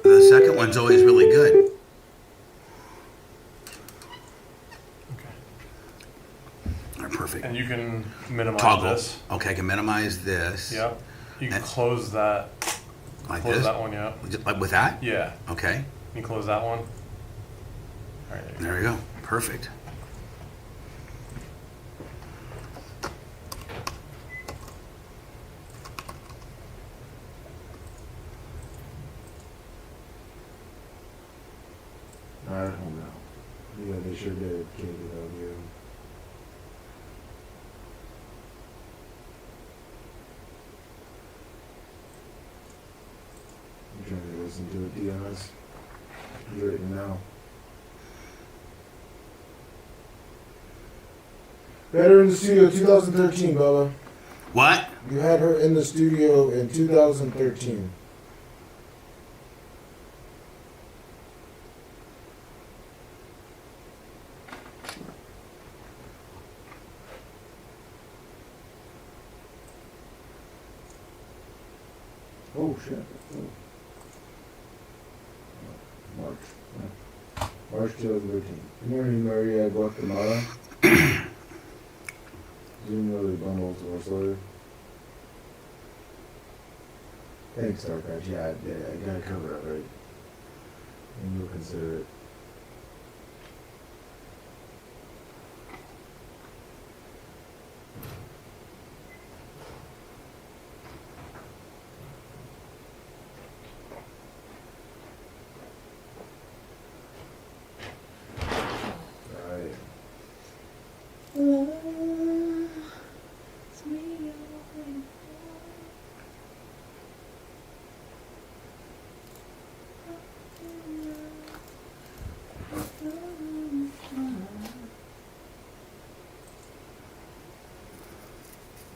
The second one's always really good. All right, perfect. And you can minimize Toggle. this. Okay, I can minimize this. Yep. You can close that. Like close this? that one, yeah. Like with that? Yeah. Okay. You close that one. All right. There we go. Perfect. I don't know. Yeah, they sure did. KW. I'm trying to listen to it, DNS. Do it now. You had her in the studio 2013, Bubba. What? You had her in the studio in 2013. Oh shit. March 2013. Good morning, Maria Guatemala. Zoom really bundles or slower. Thanks, Starcraft. Yeah, I gotta cover it, right? And you'll consider it.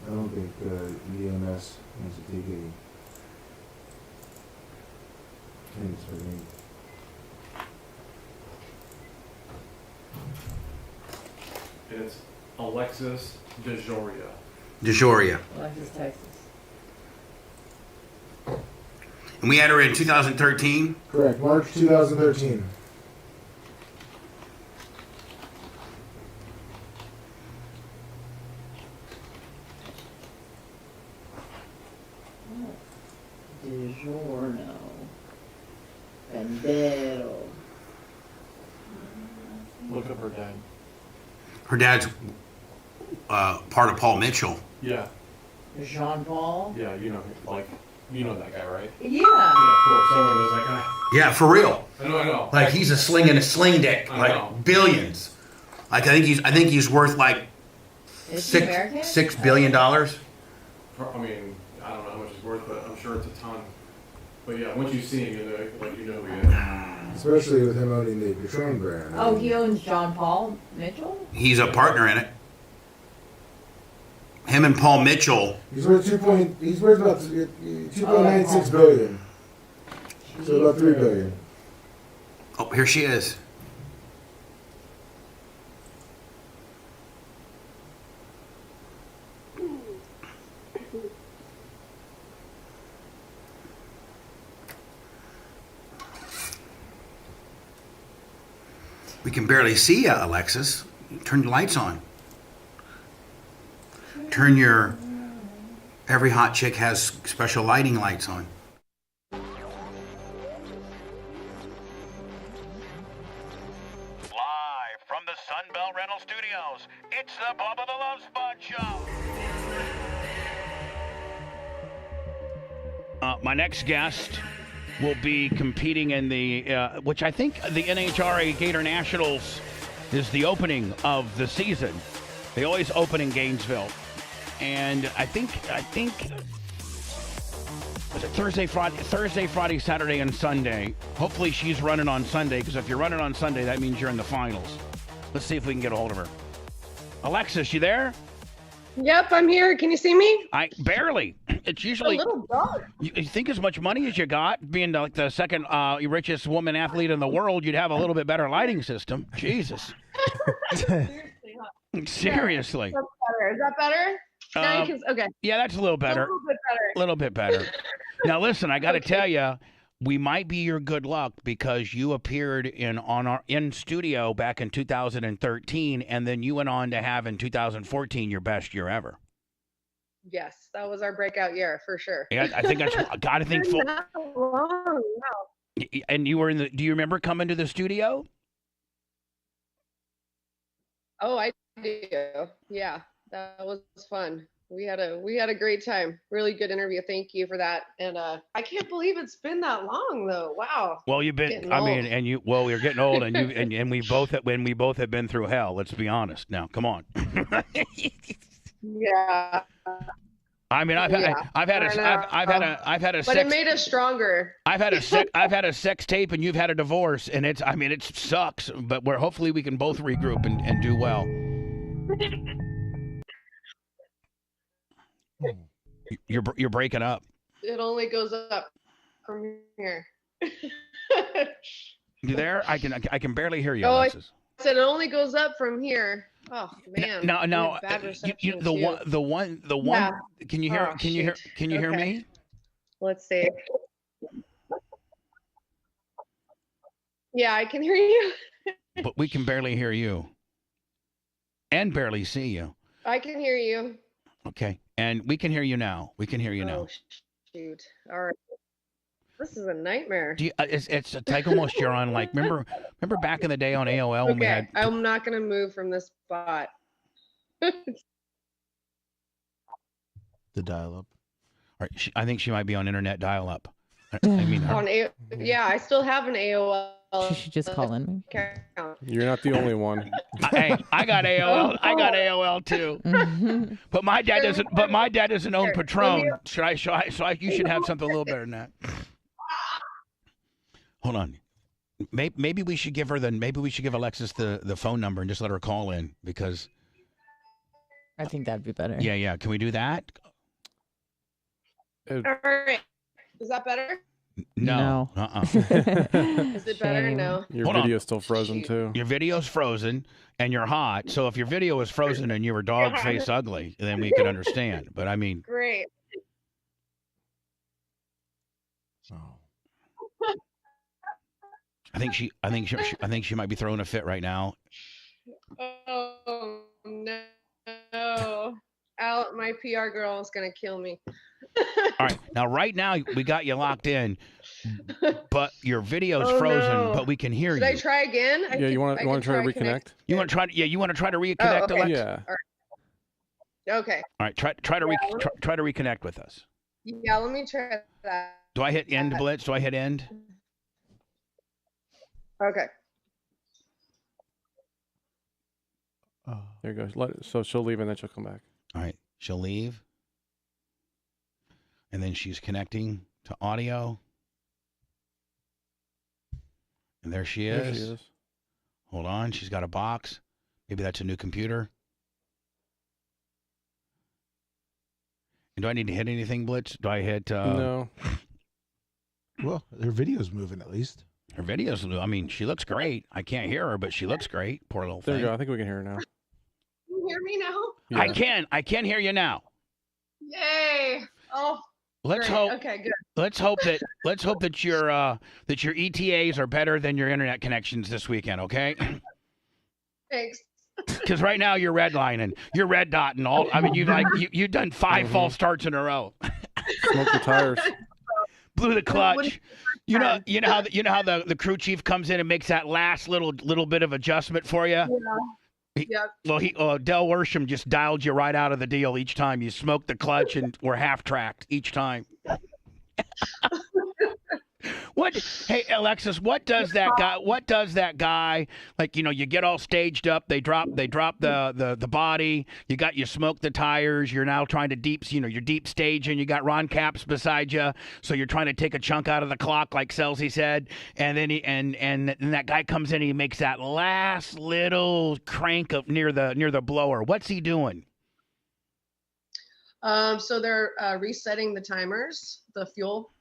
I don't think EMS needs to take any hints for me. It's Alexis DeJoria. DeJoria. Alexis, Texas. And we had her in 2013? Correct, March 2013. DiGiorno. Bandero. Look up her dad. Her dad's part of Paul Mitchell. Yeah. Jean Paul. Yeah, you know that guy, right? Yeah. Yeah, of course. Everyone knows that guy. Yeah, for real. I know. Like he's a sling dick, I like know. billions. Like I think he's worth like Is he American? $6 billion. I mean, I don't know how much it's worth, but I'm sure it's a ton. But yeah, once you see him, you know who he is. Especially with him owning the Patron brand. Oh, he owns John Paul Mitchell? He's a partner in it. Him and Paul Mitchell. He's worth about 2.96 billion. So about 3 billion. Oh, here she is. We can barely see you, Alexis. Turn your lights on. Turn your... Every hot chick has special lighting lights on. Live from the Sunbelt Rental Studios, it's the Bubba the Love Spot Show. My next guest will be competing in the, which I think the NHRA Gator Nationals is the opening of the season. They always open in Gainesville. And I think was it Thursday, Friday, Saturday, and Sunday. Hopefully she's running on Sunday, because if you're running on Sunday, that means you're in the finals. Let's see if we can get a hold of her. Alexis, you there? Yep, I'm here. Can you see me? Barely. It's usually a little dark. You think as much money as you got, being like the second richest woman athlete in the world, you'd have a little bit better lighting system. Jesus. Seriously. That's better. Is that better? Now you can, okay. Yeah, that's a little better. A little bit better. A little bit better. Now, listen, I got to tell you, we might be your good luck because you appeared in studio back in 2013, and then you went on to have in 2014 your best year ever. Yes, that was our breakout year for sure. Yeah, I think that's got to think. Not long, no. And you were in the. Do you remember coming to the studio? Oh, I do. Yeah, that was fun. We had a great time. Really good interview. Thank you for that. And I can't believe it's been that long though. Wow. Well, you've been. Getting I old. mean, and you. Well, you're getting old, and you and we both have been through hell. Let's be honest. Now, come on. Yeah. I mean, I've had a. But it made us stronger. I've had a sex tape, and you've had a divorce, and it sucks. But hopefully we can both regroup and do well. You're breaking up. It only goes up from here. You there? I can barely hear you, Oh, Alexis. I said it only goes up from here. Oh man. No, We no. have bad reception, The one. Yeah. Can you hear? Oh, Can you hear shoot. me? Let's see. Yeah, I can hear you. But we can barely hear you. And barely see you. I can hear you. Okay. And we can hear you now. We can hear you now. Oh, shoot. All right. This is a nightmare. It's like almost you're on like remember back in the day on AOL when we had I'm not gonna move from this spot. The dial-up. All right, I think she might be on internet dial-up. I mean, Yeah, I still have an AOL. She should just call in. Account. You're not the only one. Hey, I got AOL. I got AOL too. But my dad doesn't. But my dad doesn't own Patron. You should have something a little better than that. Hold on. Maybe we should give her maybe we should give Alexis the phone number and just let her call in because. I think that'd be better. Yeah. Can we do that? All right. Is that better? No. Is it better? No. Your video's still frozen too. Your video's frozen and you're hot. So if your video was frozen and you were dog face ugly, then we could understand. But I mean. Great. I think she might be throwing a fit right now. Oh no. My PR girl is gonna kill me. All right. Now, right now, we got you locked in, but your video's frozen, no. but we can hear Should I try again? You want to try to reconnect? You want to try? Yeah, you want to try to reconnect? Okay. Alexa? Yeah. All right. Okay. All right. Try to reconnect with us. Yeah, let me try that. Do I hit end, Blitz? Do I hit end? Okay. There you go. So she'll leave and then she'll come back. All right. She'll leave. And then she's connecting to audio. And there she is. There she is. Hold on. She's got a box. Maybe that's a new computer. And do I need to hit anything, Blitz? Do I hit... No. Well, her video's moving at least. Her video's... I mean, she looks great. I can't hear her, but she looks great. Poor little thing. There you go. I think we can hear her now. Can you hear me now? Yeah. I can hear you now. Yay! Oh, Let's great. hope. Okay, good. Let's hope that your ETAs are better than your internet connections this weekend. Okay. Thanks. Because right now you're redlining, you're red dotting all. I mean, you've done 5 false starts in a row. Smoke the tires. Blew the clutch. You know how the crew chief comes in and makes that last little bit of adjustment for you. Yeah. Well, Del Worsham just dialed you right out of the deal each time. You smoked the clutch and were half-tracked each time. Hey, Alexis, what does that guy like? You get all staged up. They drop the body. You smoke the tires. You're now trying to you're deep staging. You got Ron Capps beside you, so you're trying to take a chunk out of the clock, like Selzy said. And then and that guy comes in and he makes that last little crank up near the blower. What's he doing? So they're resetting the timers, the fuel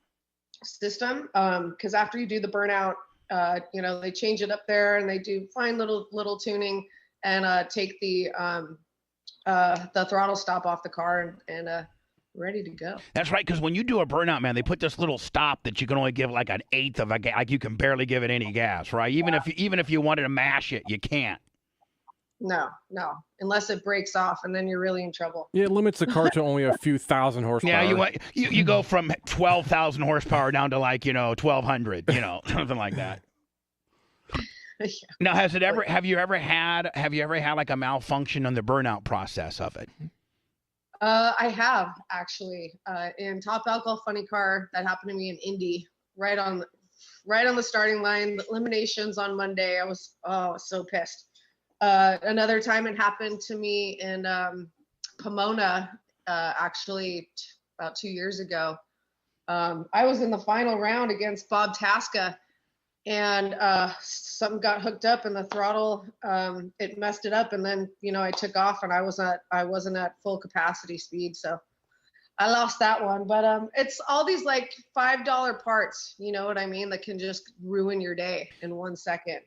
system, because after you do the burnout, they change it up there and they do fine little tuning and take the throttle stop off the car and ready to go. That's right, because when you do a burnout, man, they put this little stop that you can only give like an eighth of a gas. Like you can barely give it any gas, right? Even if you wanted to mash it, you can't. No, unless it breaks off, and then you're really in trouble. Yeah, it limits the car to only a few thousand horsepower. Yeah, you go from 12,000 horsepower down to 1,200, something like that. Yeah. Now, have you ever had like a malfunction on the burnout process of it? I have actually in Top Alcohol Funny Car. That happened to me in Indy, right on the starting line. The eliminations on Monday. I was so pissed. Another time it happened to me in Pomona, actually about 2 years ago. I was in the final round against Bob Tasca, and something got hooked up in the throttle. It messed it up, and then I took off, and I wasn't at full capacity speed. So I lost that one. But it's all these like $5 parts, you know what I mean, that can just ruin your day in 1 second.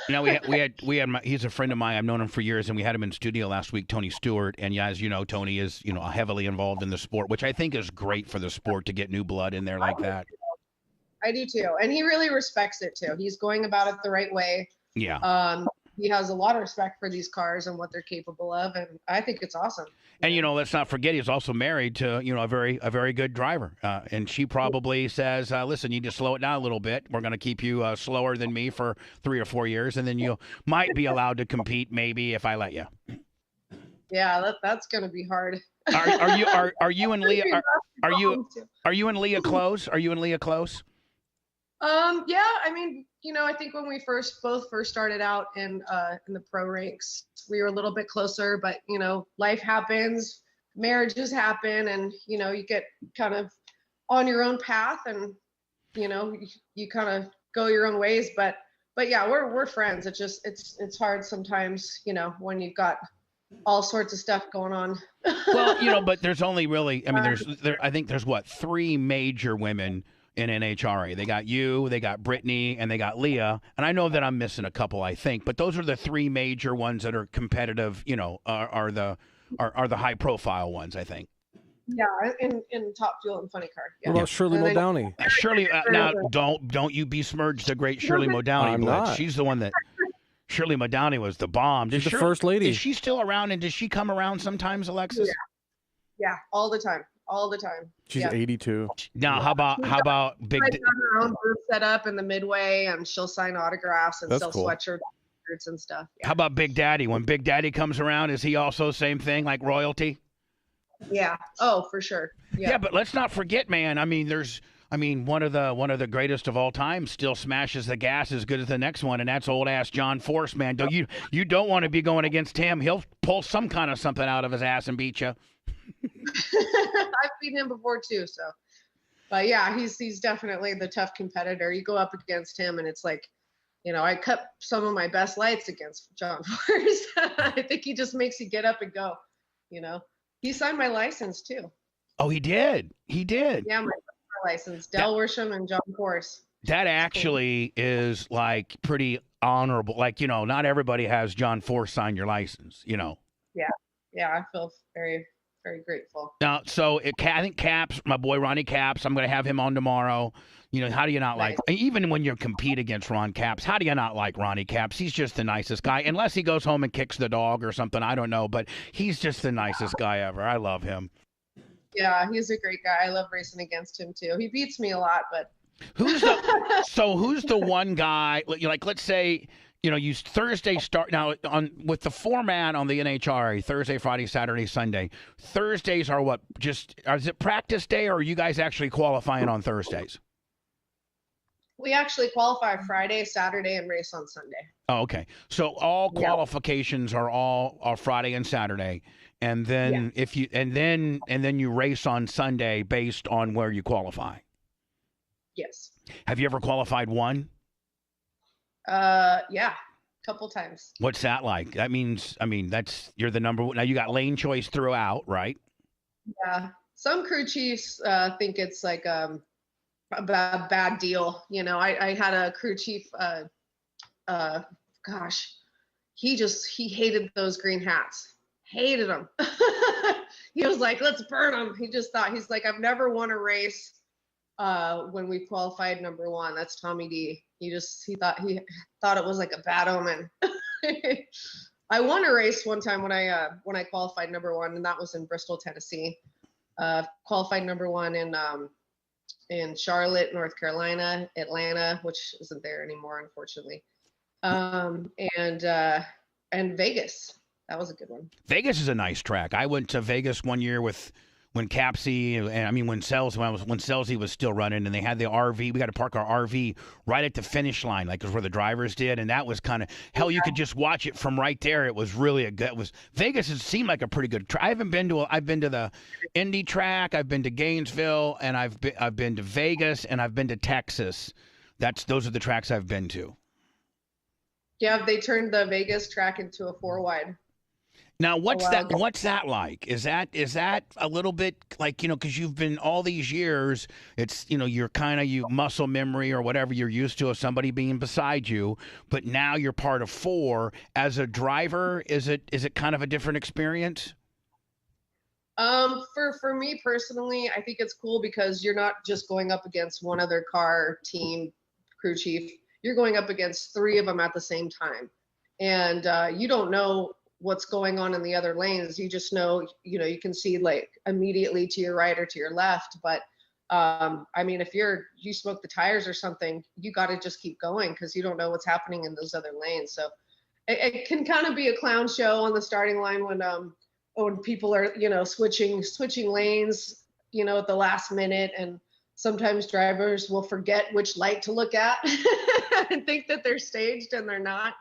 Now we had he's a friend of mine. I've known him for years, and we had him in studio last week, Tony Stewart. And yeah, as you know, Tony is heavily involved in the sport, which I think is great for the sport to get new blood in there like that. I do too, and he really respects it too. He's going about it the right way. Yeah. He has a lot of respect for these cars and what they're capable of, and I think it's awesome. And let's not forget he's also married to a very good driver, and she probably says, "Listen, you need to slow it down a little bit. We're going to keep you slower than me for 3 or 4 years, and then you might be allowed to compete, maybe if I let you." Yeah, that's going to be hard. Are you and Leah are you and Leah close? Are you and Leah close? Yeah, I mean, I think when we both started out in the pro ranks, we were a little bit closer, but life happens, marriages happen, and you get kind of on your own path, and you kind of go your own ways. But yeah, we're friends. It's just it's hard sometimes, when you've got all sorts of stuff going on. Well, but there's only really, I think there's 3 major women in NHRA. They got you, they got Brittany, and they got Leah. And I know that I'm missing a couple, I think, but those are the 3 major ones that are competitive. Are the high profile ones, I think. Yeah, in Top Fuel and Funny Car. Yeah. What about Shirley Muldowney? Shirley, now don't you besmirch the great Shirley Muldowney. I'm not. She's the one that. Shirley Muldowney was the bomb. She's the first lady. Is she still around, and does she come around sometimes, Alexis? Yeah, all the time. All the time. She's 82. Now, how about Big? She's got her own group set up in the Midway, and she'll sign autographs and sell cool. sweatshirts and stuff. Yeah. How about Big Daddy? When Big Daddy comes around, is he also same thing, like royalty? Yeah. Oh, for sure. Yeah, but let's not forget, man. One of the greatest of all time still smashes the gas as good as the next one, and that's old ass John Force, man. You don't want to be going against him. He'll pull some kind of something out of his ass and beat you. I've beat him before too, so. But yeah, he's definitely the tough competitor. You go up against him, and it's like, I cut some of my best lights against John Force. I think he just makes you get up and go. He signed my license too. Oh, he did. He did. Yeah, my license, Del Worsham and John Force. That actually is like pretty honorable. Like, not everybody has John Force sign your license, Yeah. Yeah, I feel very, very grateful. Now, so I think Caps, my boy Ronnie Caps, I'm going to have him on tomorrow. How do you not like, even when you compete against Ron Caps, how do you not like Ronnie Caps? He's just the nicest guy, unless he goes home and kicks the dog or something. I don't know, but he's just the nicest guy ever. I love him. Yeah, he's a great guy. I love racing against him too. He beats me a lot, but who's the one guy, like let's say, you Thursday start now with the format on the NHRA, Thursday, Friday, Saturday, Sunday. Thursdays are what? Is it practice day, or are you guys actually qualifying on Thursdays? We actually qualify Friday, Saturday, and race on Sunday. Oh, okay. So all qualifications are Friday and Saturday. And then if you and then you race on Sunday based on where you qualify. Yes. Have you ever qualified one? Yeah, a couple times. What's that like? That means, you're the number one. Now you got lane choice throughout, right? Yeah. Some crew chiefs think it's like a bad deal. I had a crew chief. He hated those green hats. Hated them. He was like, let's burn them. He just thought, he's like, I've never won a race when we qualified number one. That's Tommy D. He thought it was like a bad omen. I won a race one time when I qualified number one, and that was in Bristol, Tennessee. Qualified number one in Charlotte, North Carolina, Atlanta, which isn't there anymore, unfortunately, and Vegas. That was a good one. Vegas is a nice track. I went to Vegas one year when Capsy, when Selzy was still running, and they had the RV. We got to park our RV right at the finish line, like where the drivers did, and that was kind of hell. You could just watch it from right there. It was really Vegas. It seemed like a pretty good track. I've been to the Indy track. I've been to Gainesville, and I've been to Vegas, and I've been to Texas. Those are the tracks I've been to. Yeah, they turned the Vegas track into a 4-wide. Now, what's wild that? What's that like? Is that a little bit like, because you've been all these years? It's you're kind of muscle memory or whatever you're used to of somebody being beside you, but now you're part of four. As a driver, is it kind of a different experience? For me personally, I think it's cool because you're not just going up against one other car team crew chief. You're going up against three of them at the same time, and you don't know what's going on in the other lanes. You just know, you can see like immediately to your right or to your left. But I mean, if you smoke the tires or something, you got to just keep going because you don't know what's happening in those other lanes. So it can kind of be a clown show on the starting line when people are, switching lanes, at the last minute. And sometimes drivers will forget which light to look at and think that they're staged and they're not.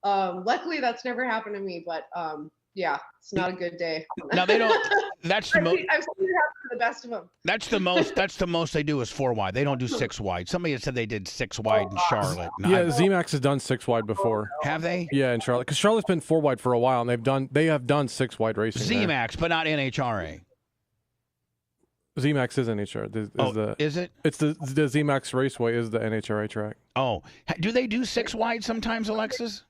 Luckily that's never happened to me, but yeah, it's not a good day. Now they don't. That's the most. I've seen it happen to the best of them. That's the most. That's the most they do is 4 wide. They don't do 6 wide. Somebody had said they did 6 wide in Charlotte. Yeah, Z-Max has done 6 wide before. Have they? Yeah, in Charlotte, because Charlotte's been 4 wide for a while, and they have done 6 wide racing. Z-Max, but not NHRA. Z-Max is NHRA. Is it? It's the Z-Max Raceway is the NHRA track. Oh, do they do 6 wide sometimes, Alexis?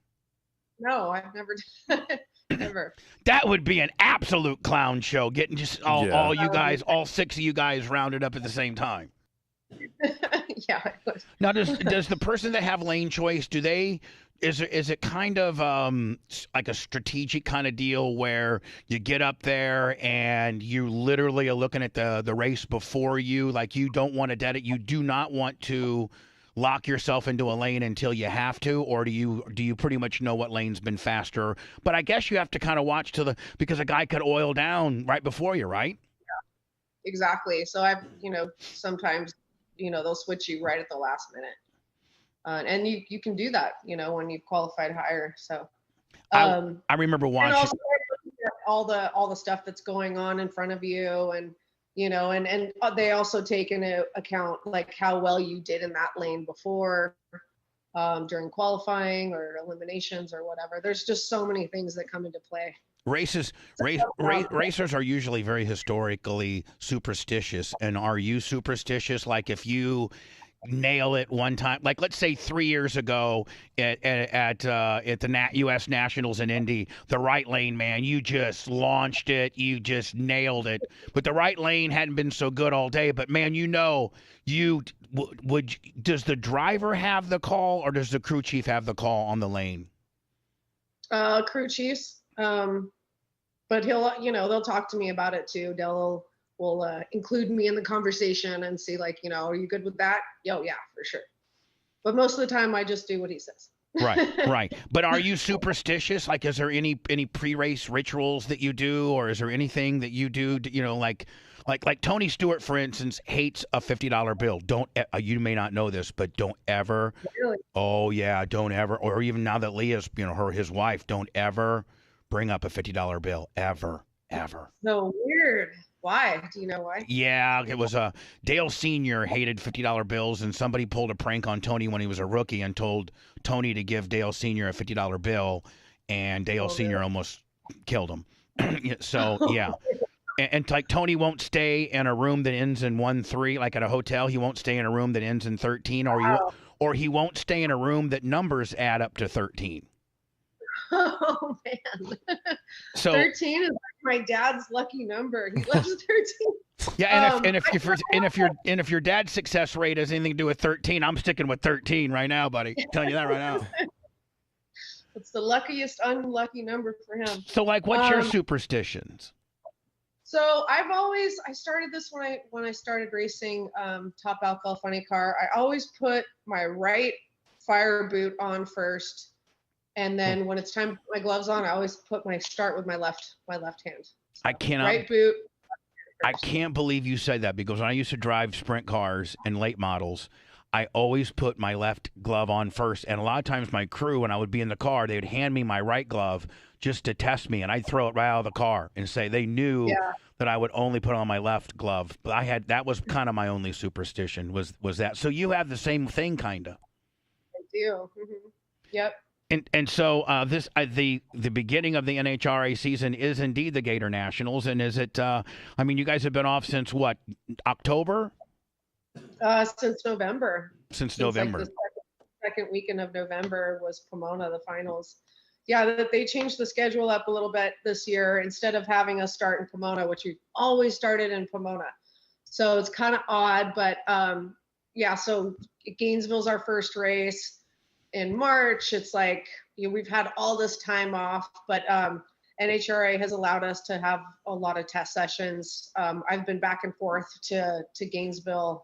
No, I've never done it. Never. That would be an absolute clown show, getting just all you guys, all 6 of you guys rounded up at the same time. Yeah. Now, does the person that have lane choice, is it kind of like a strategic kind of deal where you get up there and you literally are looking at the race before you, like you don't want to you do not want to lock yourself into a lane until you have to, or do you pretty much know what lane's been faster? But I guess you have to kind of watch because a guy could oil down right before you, right? Yeah, exactly. So I've, sometimes, they'll switch you right at the last minute. And you can do that, when you've qualified higher. So I remember watching. And also all the stuff that's going on in front of you, and and they also take into account like how well you did in that lane before, during qualifying or eliminations or whatever. There's just so many things that come into play. Racers are usually very historically superstitious. And are you superstitious? Like if you nail it one time, like let's say 3 years ago at the U.S. Nationals in Indy, the right lane, man, you just launched it, you just nailed it. But the right lane hadn't been so good all day. But man, does the driver have the call or does the crew chief have the call on the lane? Crew chiefs, but they'll talk to me about it too. Will include me in the conversation and see like, are you good with that? Yo, yeah, for sure. But most of the time I just do what he says. Right. But are you superstitious? Like, is there any pre-race rituals that you do, or is there anything that you do, like Tony Stewart, for instance, hates a $50 bill. You may not know this, but don't ever. Really? Oh yeah, don't ever. Or even now that Leah's, his wife, don't ever bring up a $50 bill ever. So weird. Why? Do you know why? Yeah, it was Dale Sr. hated $50 bills, and somebody pulled a prank on Tony when he was a rookie and told Tony to give Dale Sr. a $50 bill, and Dale Sr. almost killed him. So, yeah. And like Tony won't stay in a room that ends in 1-3, like at a hotel. He won't stay in a room that ends in 13, or he won't stay in a room that numbers add up to 13. Oh man. So 13 is like my dad's lucky number. He loves 13. Yeah, and if your dad's success rate has anything to do with 13, I'm sticking with 13 right now, buddy. I'm telling you that right now. It's the luckiest unlucky number for him. So like, what's your superstitions? So I started this when I started racing Top Alcohol Funny Car. I always put my right fire boot on first. And then when it's time to put my gloves on, I always start with my left hand. So I cannot. Right boot. I can't believe you said that, because when I used to drive sprint cars and late models, I always put my left glove on first. And a lot of times my crew, when I would be in the car, they would hand me my right glove just to test me, and I'd throw it right out of the car and say they knew that I would only put on my left glove. But that was kind of my only superstition was that. So you have the same thing, kind of. I do. Mm-hmm. Yep. And so this the beginning of the NHRA season is indeed the Gator Nationals, and is it? I mean, you guys have been off since what, October? Since November. Since November. Like the second weekend of November was Pomona, the finals. Yeah, they changed the schedule up a little bit this year. Instead of having us start in Pomona, which we always started in Pomona, so it's kind of odd. But yeah, so Gainesville's our first race in March. It's like, we've had all this time off, but NHRA has allowed us to have a lot of test sessions. I've been back and forth to Gainesville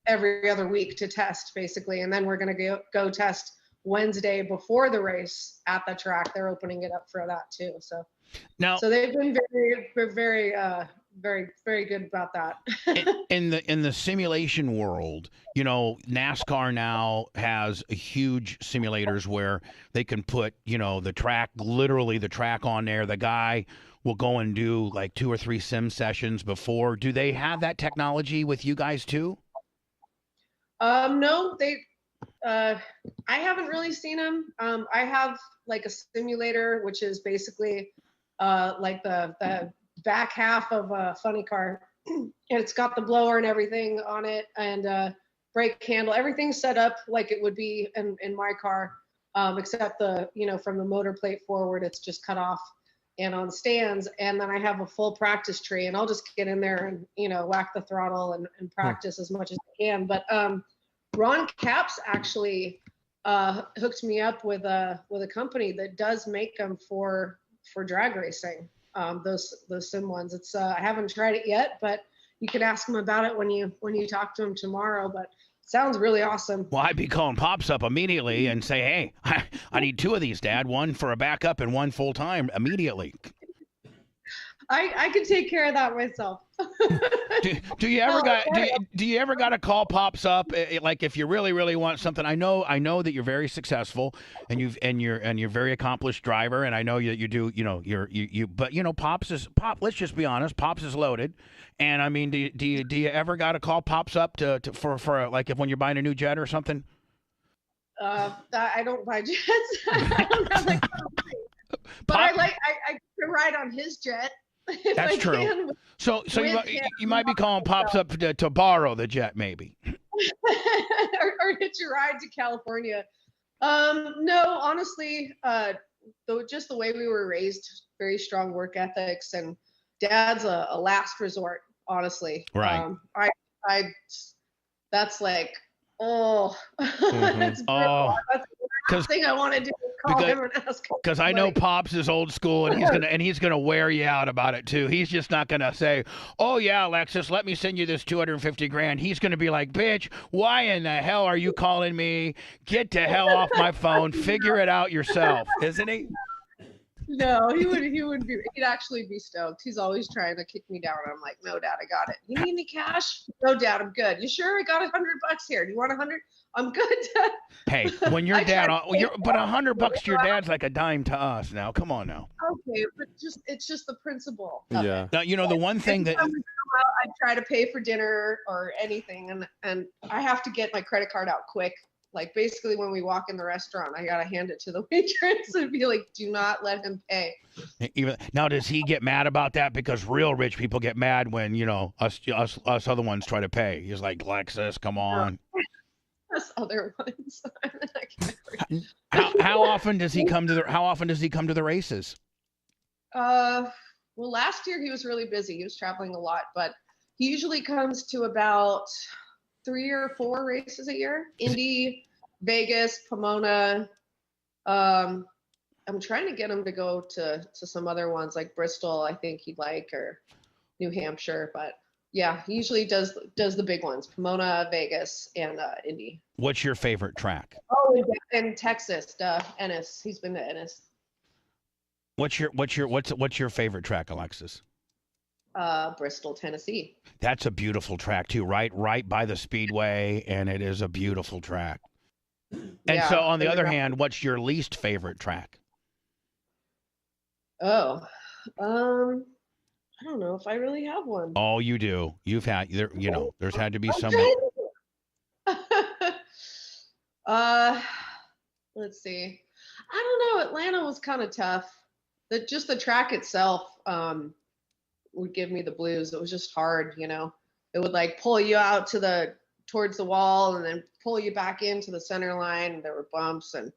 every other week to test, basically, and then we're going to go test Wednesday before the race at the track. They're opening it up for that too. So they've been very good about that. in the simulation world, NASCAR now has huge simulators where they can put, literally the track on there. The guy will go and do like 2 or 3 sim sessions before. Do they have that technology with you guys too? No, I haven't really seen them. I have like a simulator, which is basically like the back half of a funny car, and it's got the blower and everything on it, and brake handle, everything's set up like it would be in my car, except from the motor plate forward, it's just cut off and on stands. And then I have a full practice tree, and I'll just get in there and whack the throttle and practice as much as I can. But Ron Capps actually hooked me up with a company that does make them for drag racing. Those sim ones. It's I haven't tried it yet, but you can ask him about it when you talk to him tomorrow. But it sounds really awesome. Well, I'd be calling Pops up immediately and say, hey, I need 2 of these, Dad. One for a backup and one full time immediately. I can take care of that myself. do you ever got to call Pops up, like if you really want something? I know that you're very successful and you're a very accomplished driver, and I know that you do, but Pops. Let's just be honest, Pops is loaded. And I mean, do you ever got to call Pops up for like if when you're buying a new jet or something? I don't buy jets. I don't have that kind of money. But I can ride on his jet. That's true. So you might be calling Pops up to borrow the jet, maybe, or hitch a ride to California. No, honestly, just the way we were raised, very strong work ethics, and Dad's a last resort. Honestly, right? That's like, that's oh. That's the last thing I want to do. Call him and ask him. Because I know Pops is old school, and he's gonna wear you out about it too. He's just not gonna say, "Oh yeah, Alexis, let me send you this $250,000." He's gonna be like, "Bitch, why in the hell are you calling me? Get the hell off my phone. Figure it out yourself," isn't he? No, he'd actually be stoked. He's always trying to kick me down. I'm like, "No, Dad, I got it. You need any cash?" "No, Dad, I'm good." "You sure? I got $100 here. Do you want 100? "I'm good, Dad." Hey, when your dad, but $100 to your dad's like a dime to us now. Come on now. Okay, but it's just the principle. Yeah. Now the one thing that I try to pay for dinner or anything, and I have to get my credit card out quick. Like basically when we walk in the restaurant, I gotta hand it to the waitress and be like, "Do not let him pay." Now, does he get mad about that? Because real rich people get mad when us other ones try to pay. He's like, "Lexus, come on." Us other ones. How often does he come to the races? Well, last year he was really busy. He was traveling a lot, but he usually comes to about 3 or 4 races a year. Indy, Vegas, Pomona. I'm trying to get him to go to some other ones like Bristol, I think he'd like, or New Hampshire. But yeah, he usually does the big ones: Pomona, Vegas, and Indy. What's your favorite track? Oh, in Texas, Ennis. He's been to Ennis. What's your favorite track, Alexis? Bristol, Tennessee. That's a beautiful track too, right by the speedway, and it is a beautiful track. And so, on the other hand, what's your least favorite track? Oh, I don't know if I really have one. Oh, you do. You've had there's had to be some. Let's see. I don't know. Atlanta was kind of tough. Just the track itself would give me the blues. It was just hard, you know. It would like pull you out towards the wall and then pull you back into the center line. And there were bumps, and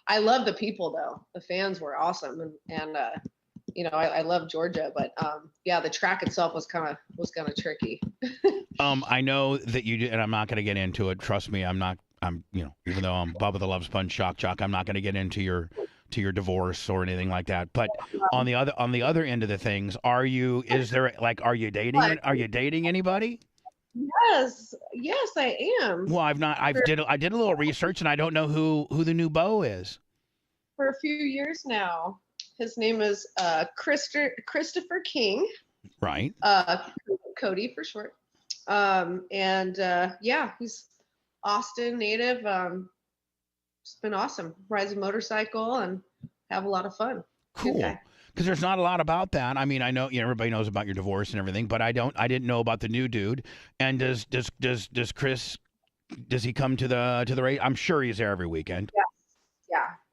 I love the people though. The fans were awesome, and you know, I love Georgia, but yeah, the track itself was kind of tricky. I know that you did, and I'm not going to get into it. Trust me, I'm you know, even though I'm Bubba the Love Sponge Shock Jock, I'm not going to get into your divorce or anything like that. But on the other end of the things, are you dating anybody? Yes, I am. Well, I did a little research, and I don't know who the new beau is. For a few years now. His name is Christopher King. Right. Cody for short. Yeah, he's Austin native. It's been awesome. Rides a motorcycle and have a lot of fun. Cool. Because there's not a lot about that. I mean, I know, you know, everybody knows about your divorce and everything, but I didn't know about the new dude. And does Chris, does he come to the race? I'm sure he's there every weekend.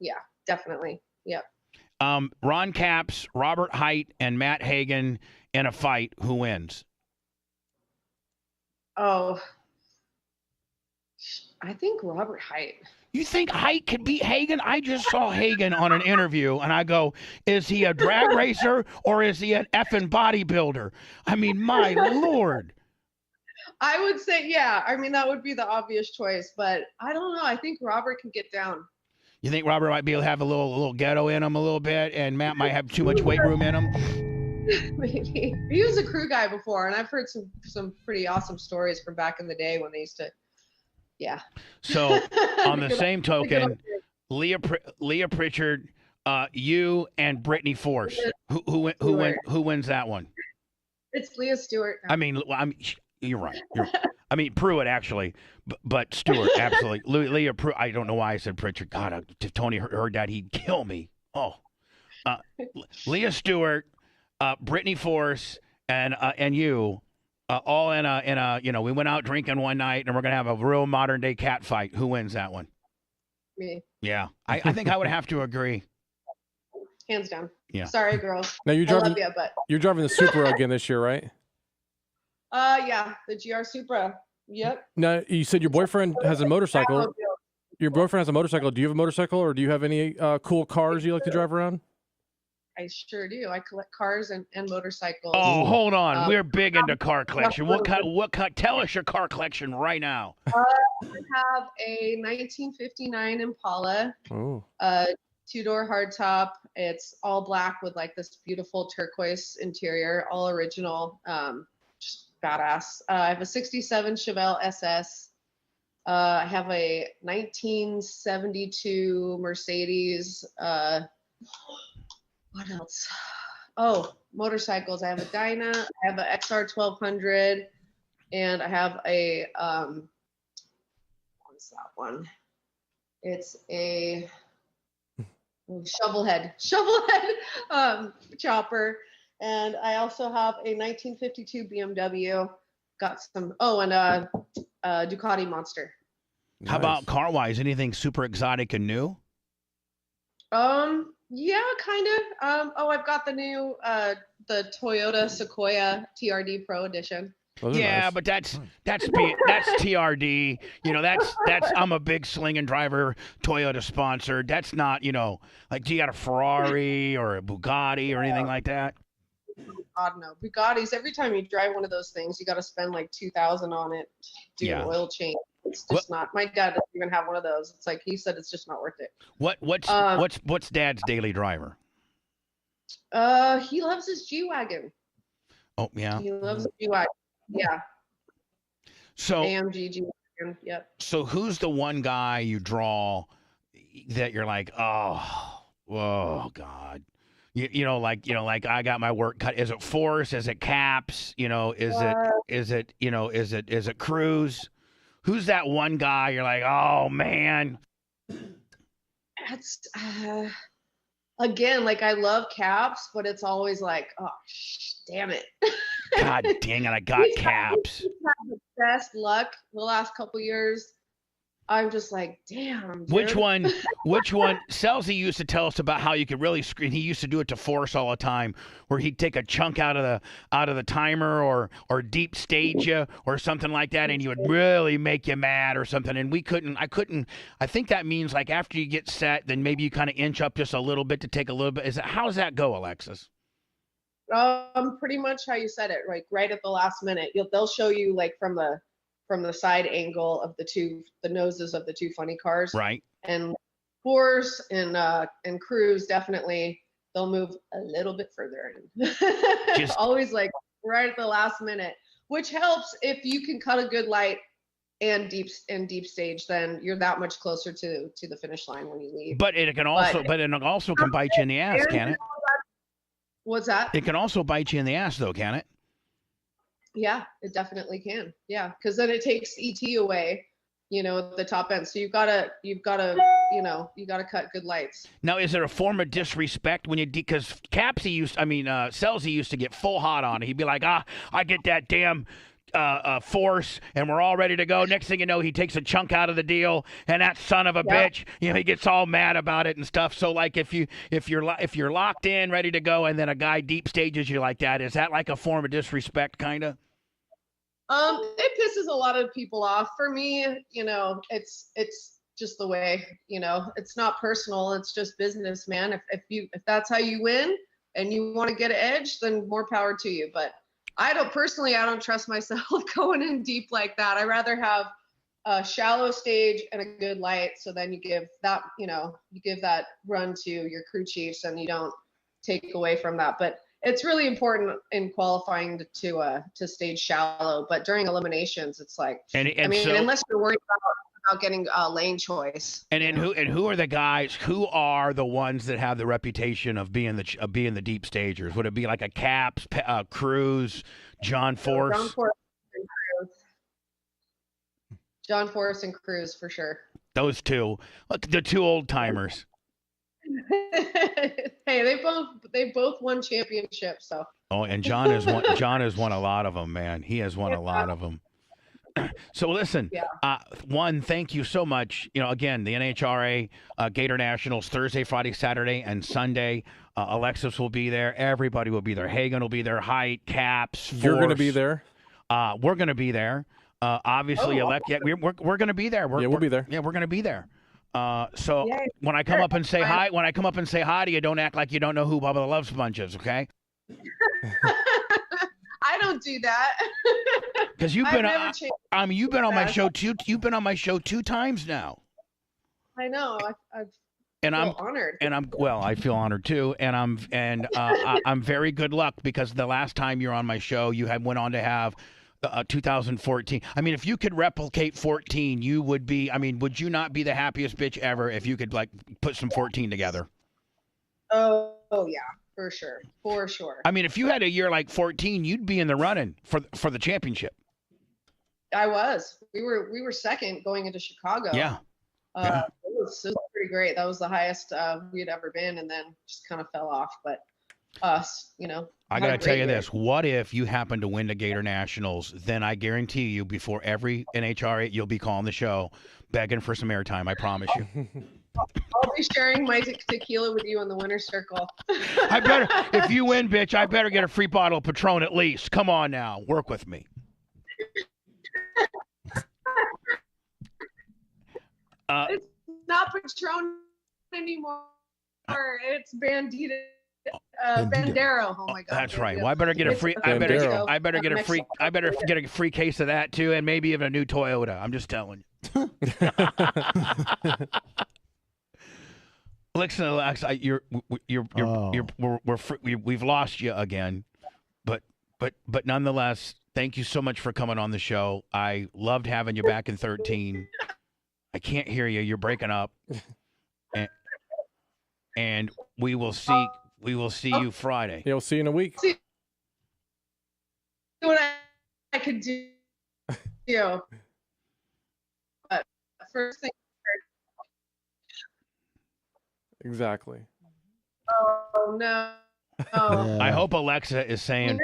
Yeah, definitely. Yep. Ron Capps, Robert Height, and Matt Hagan in a fight. Who wins? Oh, I think Robert Height. You think Height could beat Hagan? I just saw Hagan on an interview, and I go, is he a drag racer or is he an effing bodybuilder? I mean, my Lord. I would say, yeah. I mean, that would be the obvious choice, but I don't know. I think Robert can get down. You think Robert might be able to have a little ghetto in him a little bit, and Matt might have too much weight room in him? Maybe. He was a crew guy before, and I've heard some pretty awesome stories from back in the day when they used to. Yeah. So on the same token, Leah Pritchard, you and Brittany Force. Who wins that one? It's Leah Stewart. I mean, you're right. I mean, Pruitt, actually, but Stewart, absolutely. Leah Pruitt, I don't know why I said Pritchard. God, if Tony heard that, he'd kill me. Oh. Leah Stewart, Brittany Force, and you, all in a, you know, we went out drinking one night, and we're going to have a real modern-day cat fight. Who wins that one? Me. Yeah. I think I would have to agree. Hands down. Yeah. Sorry, girls. Now you're driving. I love you, but... You're driving the Supra again this year, right? Yeah, the GR Supra. Yep. Now you said your boyfriend has a motorcycle. Your boyfriend has a motorcycle. Do you have a motorcycle, or do you have any cool cars you like to drive around? I sure do. I collect cars and motorcycles. Oh, hold on. We're big into car collection. What kind? Tell us your car collection right now. I have a 1959 Impala. Oh. 2-door hardtop. It's all black with like this beautiful turquoise interior, all original. Just badass. I have a 67 Chevelle SS. I have a 1972 Mercedes. What else? Oh, motorcycles. I have a Dyna. I have a XR 1200, and I have a what's that one? It's a shovelhead chopper. And I also have a 1952 BMW. Got some. Oh, and a Ducati Monster. How about car-wise? Anything super exotic and new? Yeah, kind of. I've got the new the Toyota Sequoia TRD Pro Edition. Yeah, nice. But that's TRD. You know, that's I'm a big slinging driver Toyota sponsor. That's not, you know, like, do you got a Ferrari or a Bugatti or anything like that? God no, Bugattis. Every time you drive one of those things, you got to spend like $2,000 on it. Do an oil change. It's just not. My dad doesn't even have one of those. It's like he said, it's just not worth it. What's Dad's daily driver? He loves his G-Wagon. Oh yeah. He loves the G-Wagon. Yeah. So AMG G-Wagon. Yep. So who's the one guy you draw that you're like, oh God. You know, like I got my work cut. Is it Force? Is it Caps? You know, is it Cruz? Who's that one guy you're like, oh man? That's again, like, I love Caps, but it's always like, oh damn it. God dang it, I got Caps. He's had the best luck the last couple years. I'm just like, damn. Dude. Which one? Selzy used to tell us about how you could really screen. He used to do it to Force all the time, where he'd take a chunk out of the timer or deep stage you or something like that, and he would really make you mad or something. And I couldn't. I think that means like after you get set, then maybe you kind of inch up just a little bit to take a little bit. How does that go, Alexis? Pretty much how you said it, like right at the last minute. They'll show you like from the side angle of the noses of the two funny cars. Right. And Force and Cruise definitely they'll move a little bit further in. Always like right at the last minute, which helps if you can cut a good light and deep stage, then you're that much closer to the finish line when you leave. But it can also can bite you in the ass, can it? What's that? It can also bite you in the ass though, can it? Yeah, it definitely can. Yeah, because then it takes ET away, at the top end. So you've gotta cut good lights. Now, is it a form of disrespect when because Selzy used to get full hot on it. He'd be like, I get that damn Force, and we're all ready to go. Next thing you know, he takes a chunk out of the deal, and that son of a bitch, he gets all mad about it and stuff. So, like, if you're locked in, ready to go, and then a guy deep stages you like that, is that like a form of disrespect, kind of? It pisses a lot of people off. For me, it's just the way, it's not personal. It's just business, man. If that's how you win and you want to get an edge, then more power to you. But I don't trust myself going in deep like that. I rather have a shallow stage and a good light. So then you give that, run to your crew chiefs and you don't take away from that. But it's really important in qualifying to stage shallow. But during eliminations, it's like, unless you're worried about getting lane choice. And who are the guys? Who are the ones that have the reputation of being the deep stagers? Would it be like a Caps, Cruz, John Force? John Force and Cruz for sure. Those two, the two old timers. Hey, they both won championships. So. Oh, and John has won. John has won a lot of them, man. He has won a lot of them. So listen, one, thank you so much. Again, the NHRA Gator Nationals Thursday, Friday, Saturday, and Sunday. Alexis will be there. Everybody will be there. Hagan will be there. Height, Caps, Force. You're going to be there. We're going to be there. Obviously, we're going to be there. We'll be there. Yeah, we're going to be there. So when I come up and say hi, to you, don't act like you don't know who Bubba the Love Sponge is, okay? I don't do that. Because you've been on my show too. You've been on my show 2 times now. I know. I'm honored. And I feel honored too. And I'm very good luck because the last time you're on my show, you went on to have 2014. I mean, if you could replicate 14, you would be. I mean, would you not be the happiest bitch ever if you could like put some 14 together? Oh yeah. For sure. I mean, if you had a year like 14, you'd be in the running for the championship. I was. We were second going into Chicago. Yeah. It was pretty great. That was the highest we had ever been, and then just kind of fell off. But us, I got to tell you this. What if you happen to win the Gator Nationals? Then I guarantee you, before every NHRA, you'll be calling the show, begging for some airtime. I promise you. I'll be sharing my tequila with you in the winner's circle. If you win, bitch, I better get a free bottle of Patron at least. Come on now. Work with me. It's not Patron anymore. It's Bandito. Bandero. Oh my God. That's right. Well, I better get a free. I better get a free case of that too, and maybe even a new Toyota. I'm just telling you. Listen, Alex, we've lost you again, but nonetheless, thank you so much for coming on the show. I loved having you back in 13. I can't hear you. You're breaking up, and we will see you Friday. Yeah, we'll see you in a week. See what I could do. But first thing. Exactly. Oh no. Oh. I hope Alexa is saying.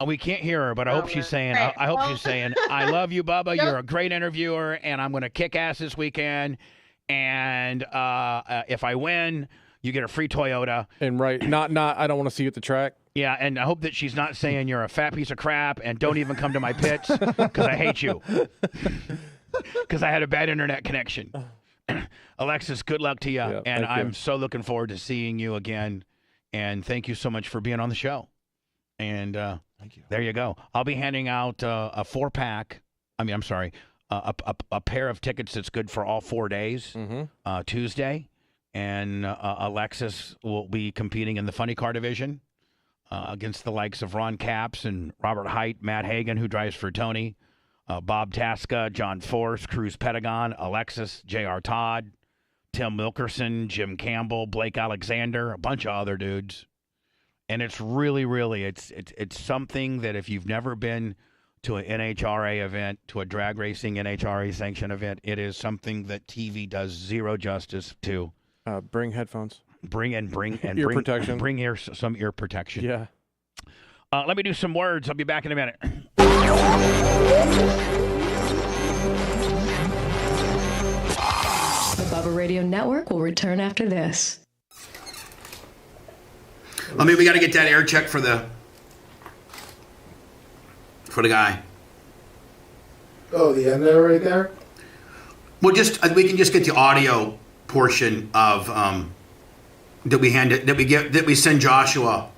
We can't hear her, but I hope she's saying. I hope she's saying, "I love you, Bubba. You're a great interviewer, and I'm going to kick ass this weekend. And if I win, you get a free Toyota." And not. I don't want to see you at the track. Yeah, and I hope that she's not saying you're a fat piece of crap and don't even come to my pits because I hate you. Because I had a bad internet connection. Alexis, good luck to you, and I'm so looking forward to seeing you again. And thank you so much for being on the show. And thank you. There you go. I'll be handing out a 4-pack. I'm sorry, a pair of tickets that's good for all 4 days. Tuesday, and Alexis will be competing in the funny car division against the likes of Ron Capps and Robert Height, Matt Hagan, who drives for Tony, Bob Tasca, John Force, Cruz Pentagon, Alexis, J.R. Todd, Tim Wilkerson, Jim Campbell, Blake Alexander, a bunch of other dudes. And it's really, really, it's something that if you've never been to an NHRA event, to a drag racing NHRA sanctioned event, it is something that TV does zero justice to. Bring headphones. Bring ear protection. Bring some ear protection. Yeah. Let me do some words. I'll be back in a minute. The Bubba Radio Network will return after this. We got to get that air check for the guy. Oh, the end there, right there. Well, we can just get the audio portion of that we send Joshua.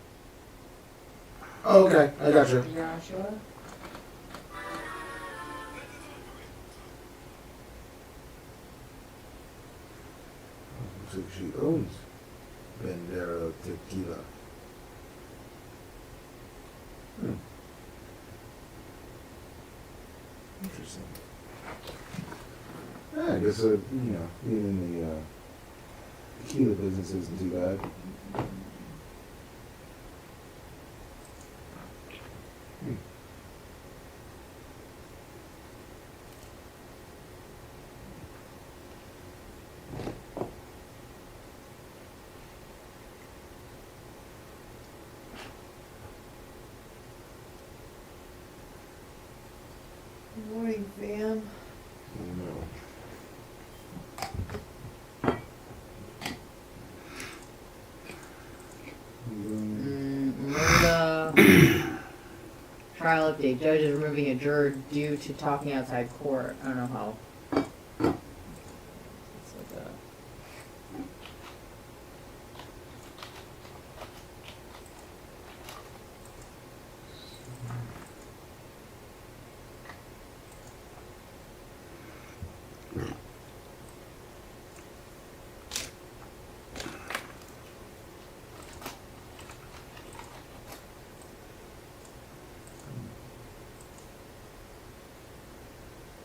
Oh, okay, I got you. Joshua? So she owns Bandera Tequila. Interesting. Yeah, I guess being in the tequila business isn't too bad. Good morning, fam. Trial update. Judge is removing a juror due to talking outside court. I don't know how. It's like a...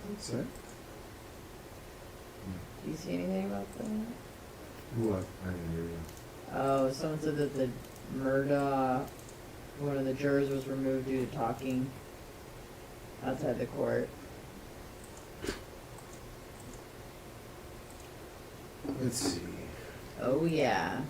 What's that? Do you see anything about that? What? I didn't hear you. Oh, someone said that the Murdaugh, one of the jurors, was removed due to talking outside the court. Let's see. Oh, yeah.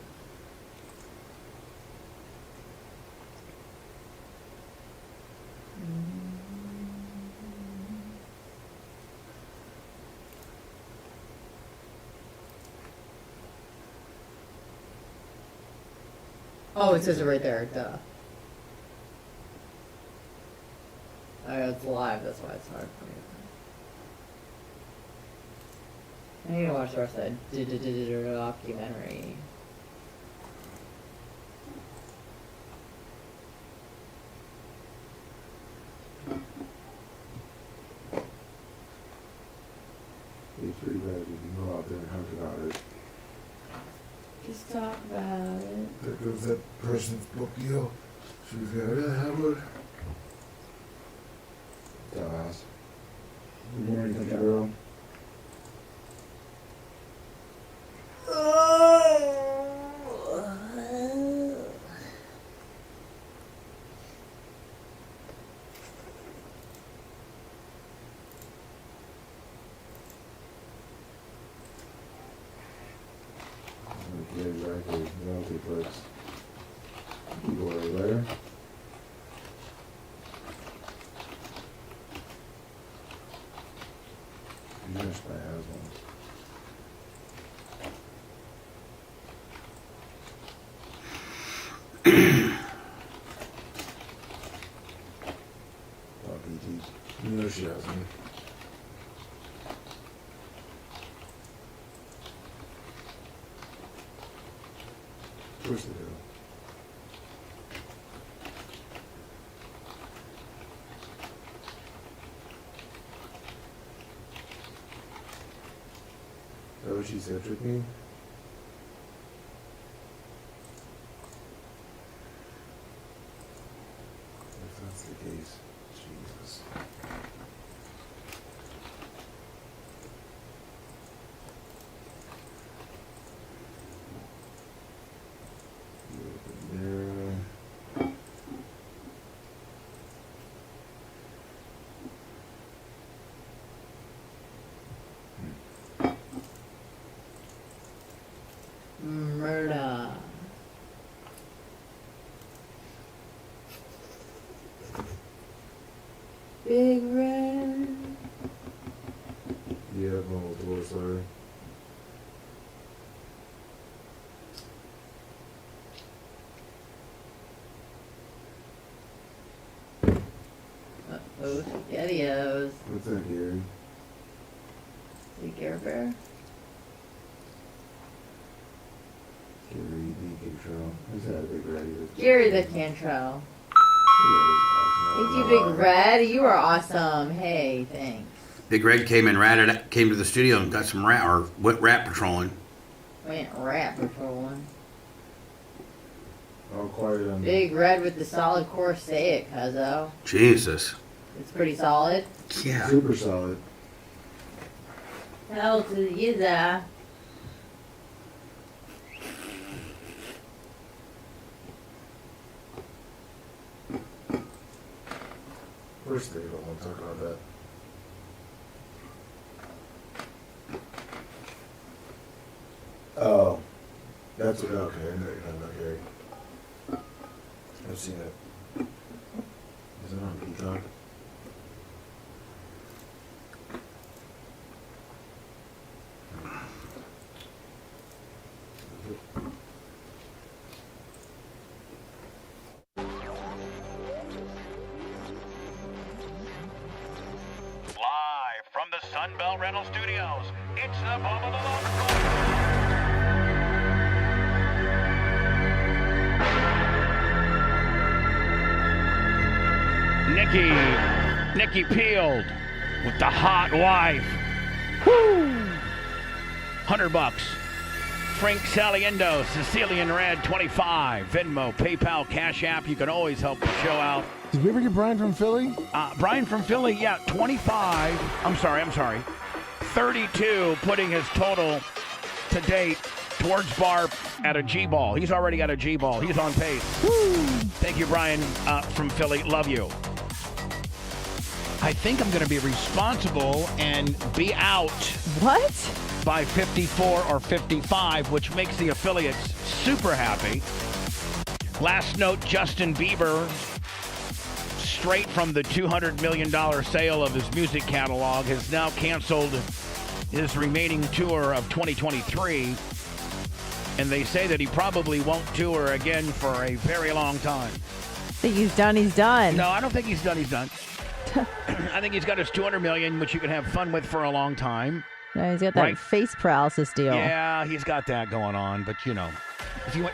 Oh, it says it right there. Duh. It's live. That's why it's hard for me. I need to watch the rest of that documentary. It's pretty bad if you can go out there and talk about it. Just talk about it. There goes that person's book deal. She was gonna have it. Dumbass. Good morning, country girl. Yeah, exactly. Penalty clicks. People are there. No, she hasn't. Of course they do. Is that what she said with me? If that's the case, Jesus. Murder. Big Red. Yeah, I'm with the Lord, sorry. Oh, SpaghettiOs. What's that, Gary? The Care Bear. Gary the Cantrell. Is that a Big Red? Gary the Cantrell. Thank you, Big Red. You are awesome. Hey, thanks. Big Red came to the studio and got some went rat patrolling. Went rat patrolling. All quiet on Big Red with the solid core. Say it, cuzzo. Jesus. It's pretty solid. Yeah. Super solid. Hell to the user. First, they don't want to talk about that. Oh, that's what. Okay, I know you're talking about Gary. I've seen it. Is it on Peacock? Live from the Sunbelt Rental Studios, it's the Bubba the Love Nikki peeled with the hot wife. Woo! $100. Frank Saliendo, Sicilian Red, 25. Venmo, PayPal, Cash App. You can always help the show out. Did we ever get Brian from Philly? Brian from Philly, yeah, 25. I'm sorry. 32, putting his total to date towards Barb at a G-ball. He's already got a G-ball. He's on pace. Woo! Thank you, Brian from Philly. Love you. I think I'm going to be responsible and be out. What? By 54 or 55, which makes the affiliates super happy. Last note, Justin Bieber, straight from the $200 million sale of his music catalog, has now canceled his remaining tour of 2023. And they say that he probably won't tour again for a very long time. Think he's done, he's done. No, I don't think he's done, he's done. I think he's got his $200 million, which you can have fun with for a long time. Yeah, he's got that face paralysis deal. Yeah, he's got that going on. But, you know,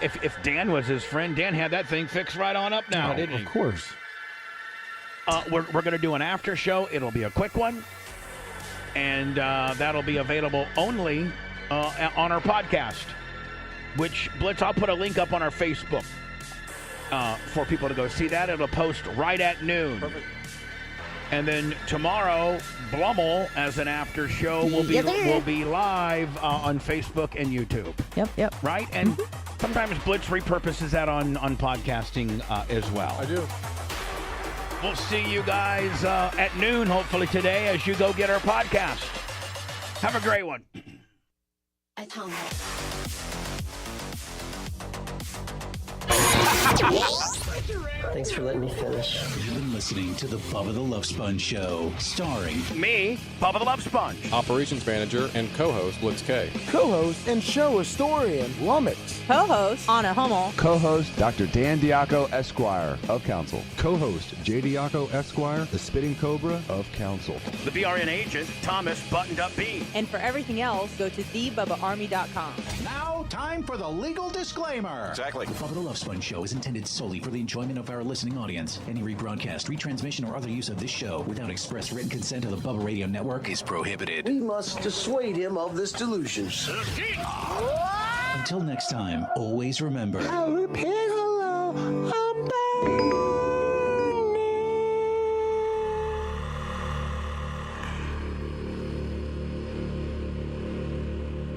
if Dan was his friend, Dan had that thing fixed right on up now, didn't he? Of course. We're going to do an after show. It'll be a quick one. And that'll be available only on our podcast. Which, Blitz, I'll put a link up on our Facebook for people to go see that. It'll post right at noon. Perfect. And then tomorrow, Blummel, as an after show, will be live on Facebook and YouTube. Yep. Right? And sometimes Blitz repurposes that on podcasting as well. I do. We'll see you guys at noon, hopefully today, as you go get our podcast. Have a great one. At home. Thanks for letting me finish. You've been listening to the Bubba the Love Sponge Show, starring me, Bubba the Love Sponge, operations manager and co-host Blitz K, co-host and show historian Lummox, co-host Anna Hummel, co-host Dr. Dan Diaco Esquire of Council, co-host J. Diaco Esquire, the Spitting Cobra of Council, the BRN agent Thomas Buttoned Up B. And for everything else, go to thebubbaarmy.com. Now, time for the legal disclaimer. Exactly. The Bubba the Love Sponge Show is intended solely for the enjoyment of our listening audience. Any rebroadcast, retransmission, or other use of this show without express written consent of the Bubba Radio Network is prohibited. We must dissuade him of this delusion. Until next time, always remember. I'll repeat hello.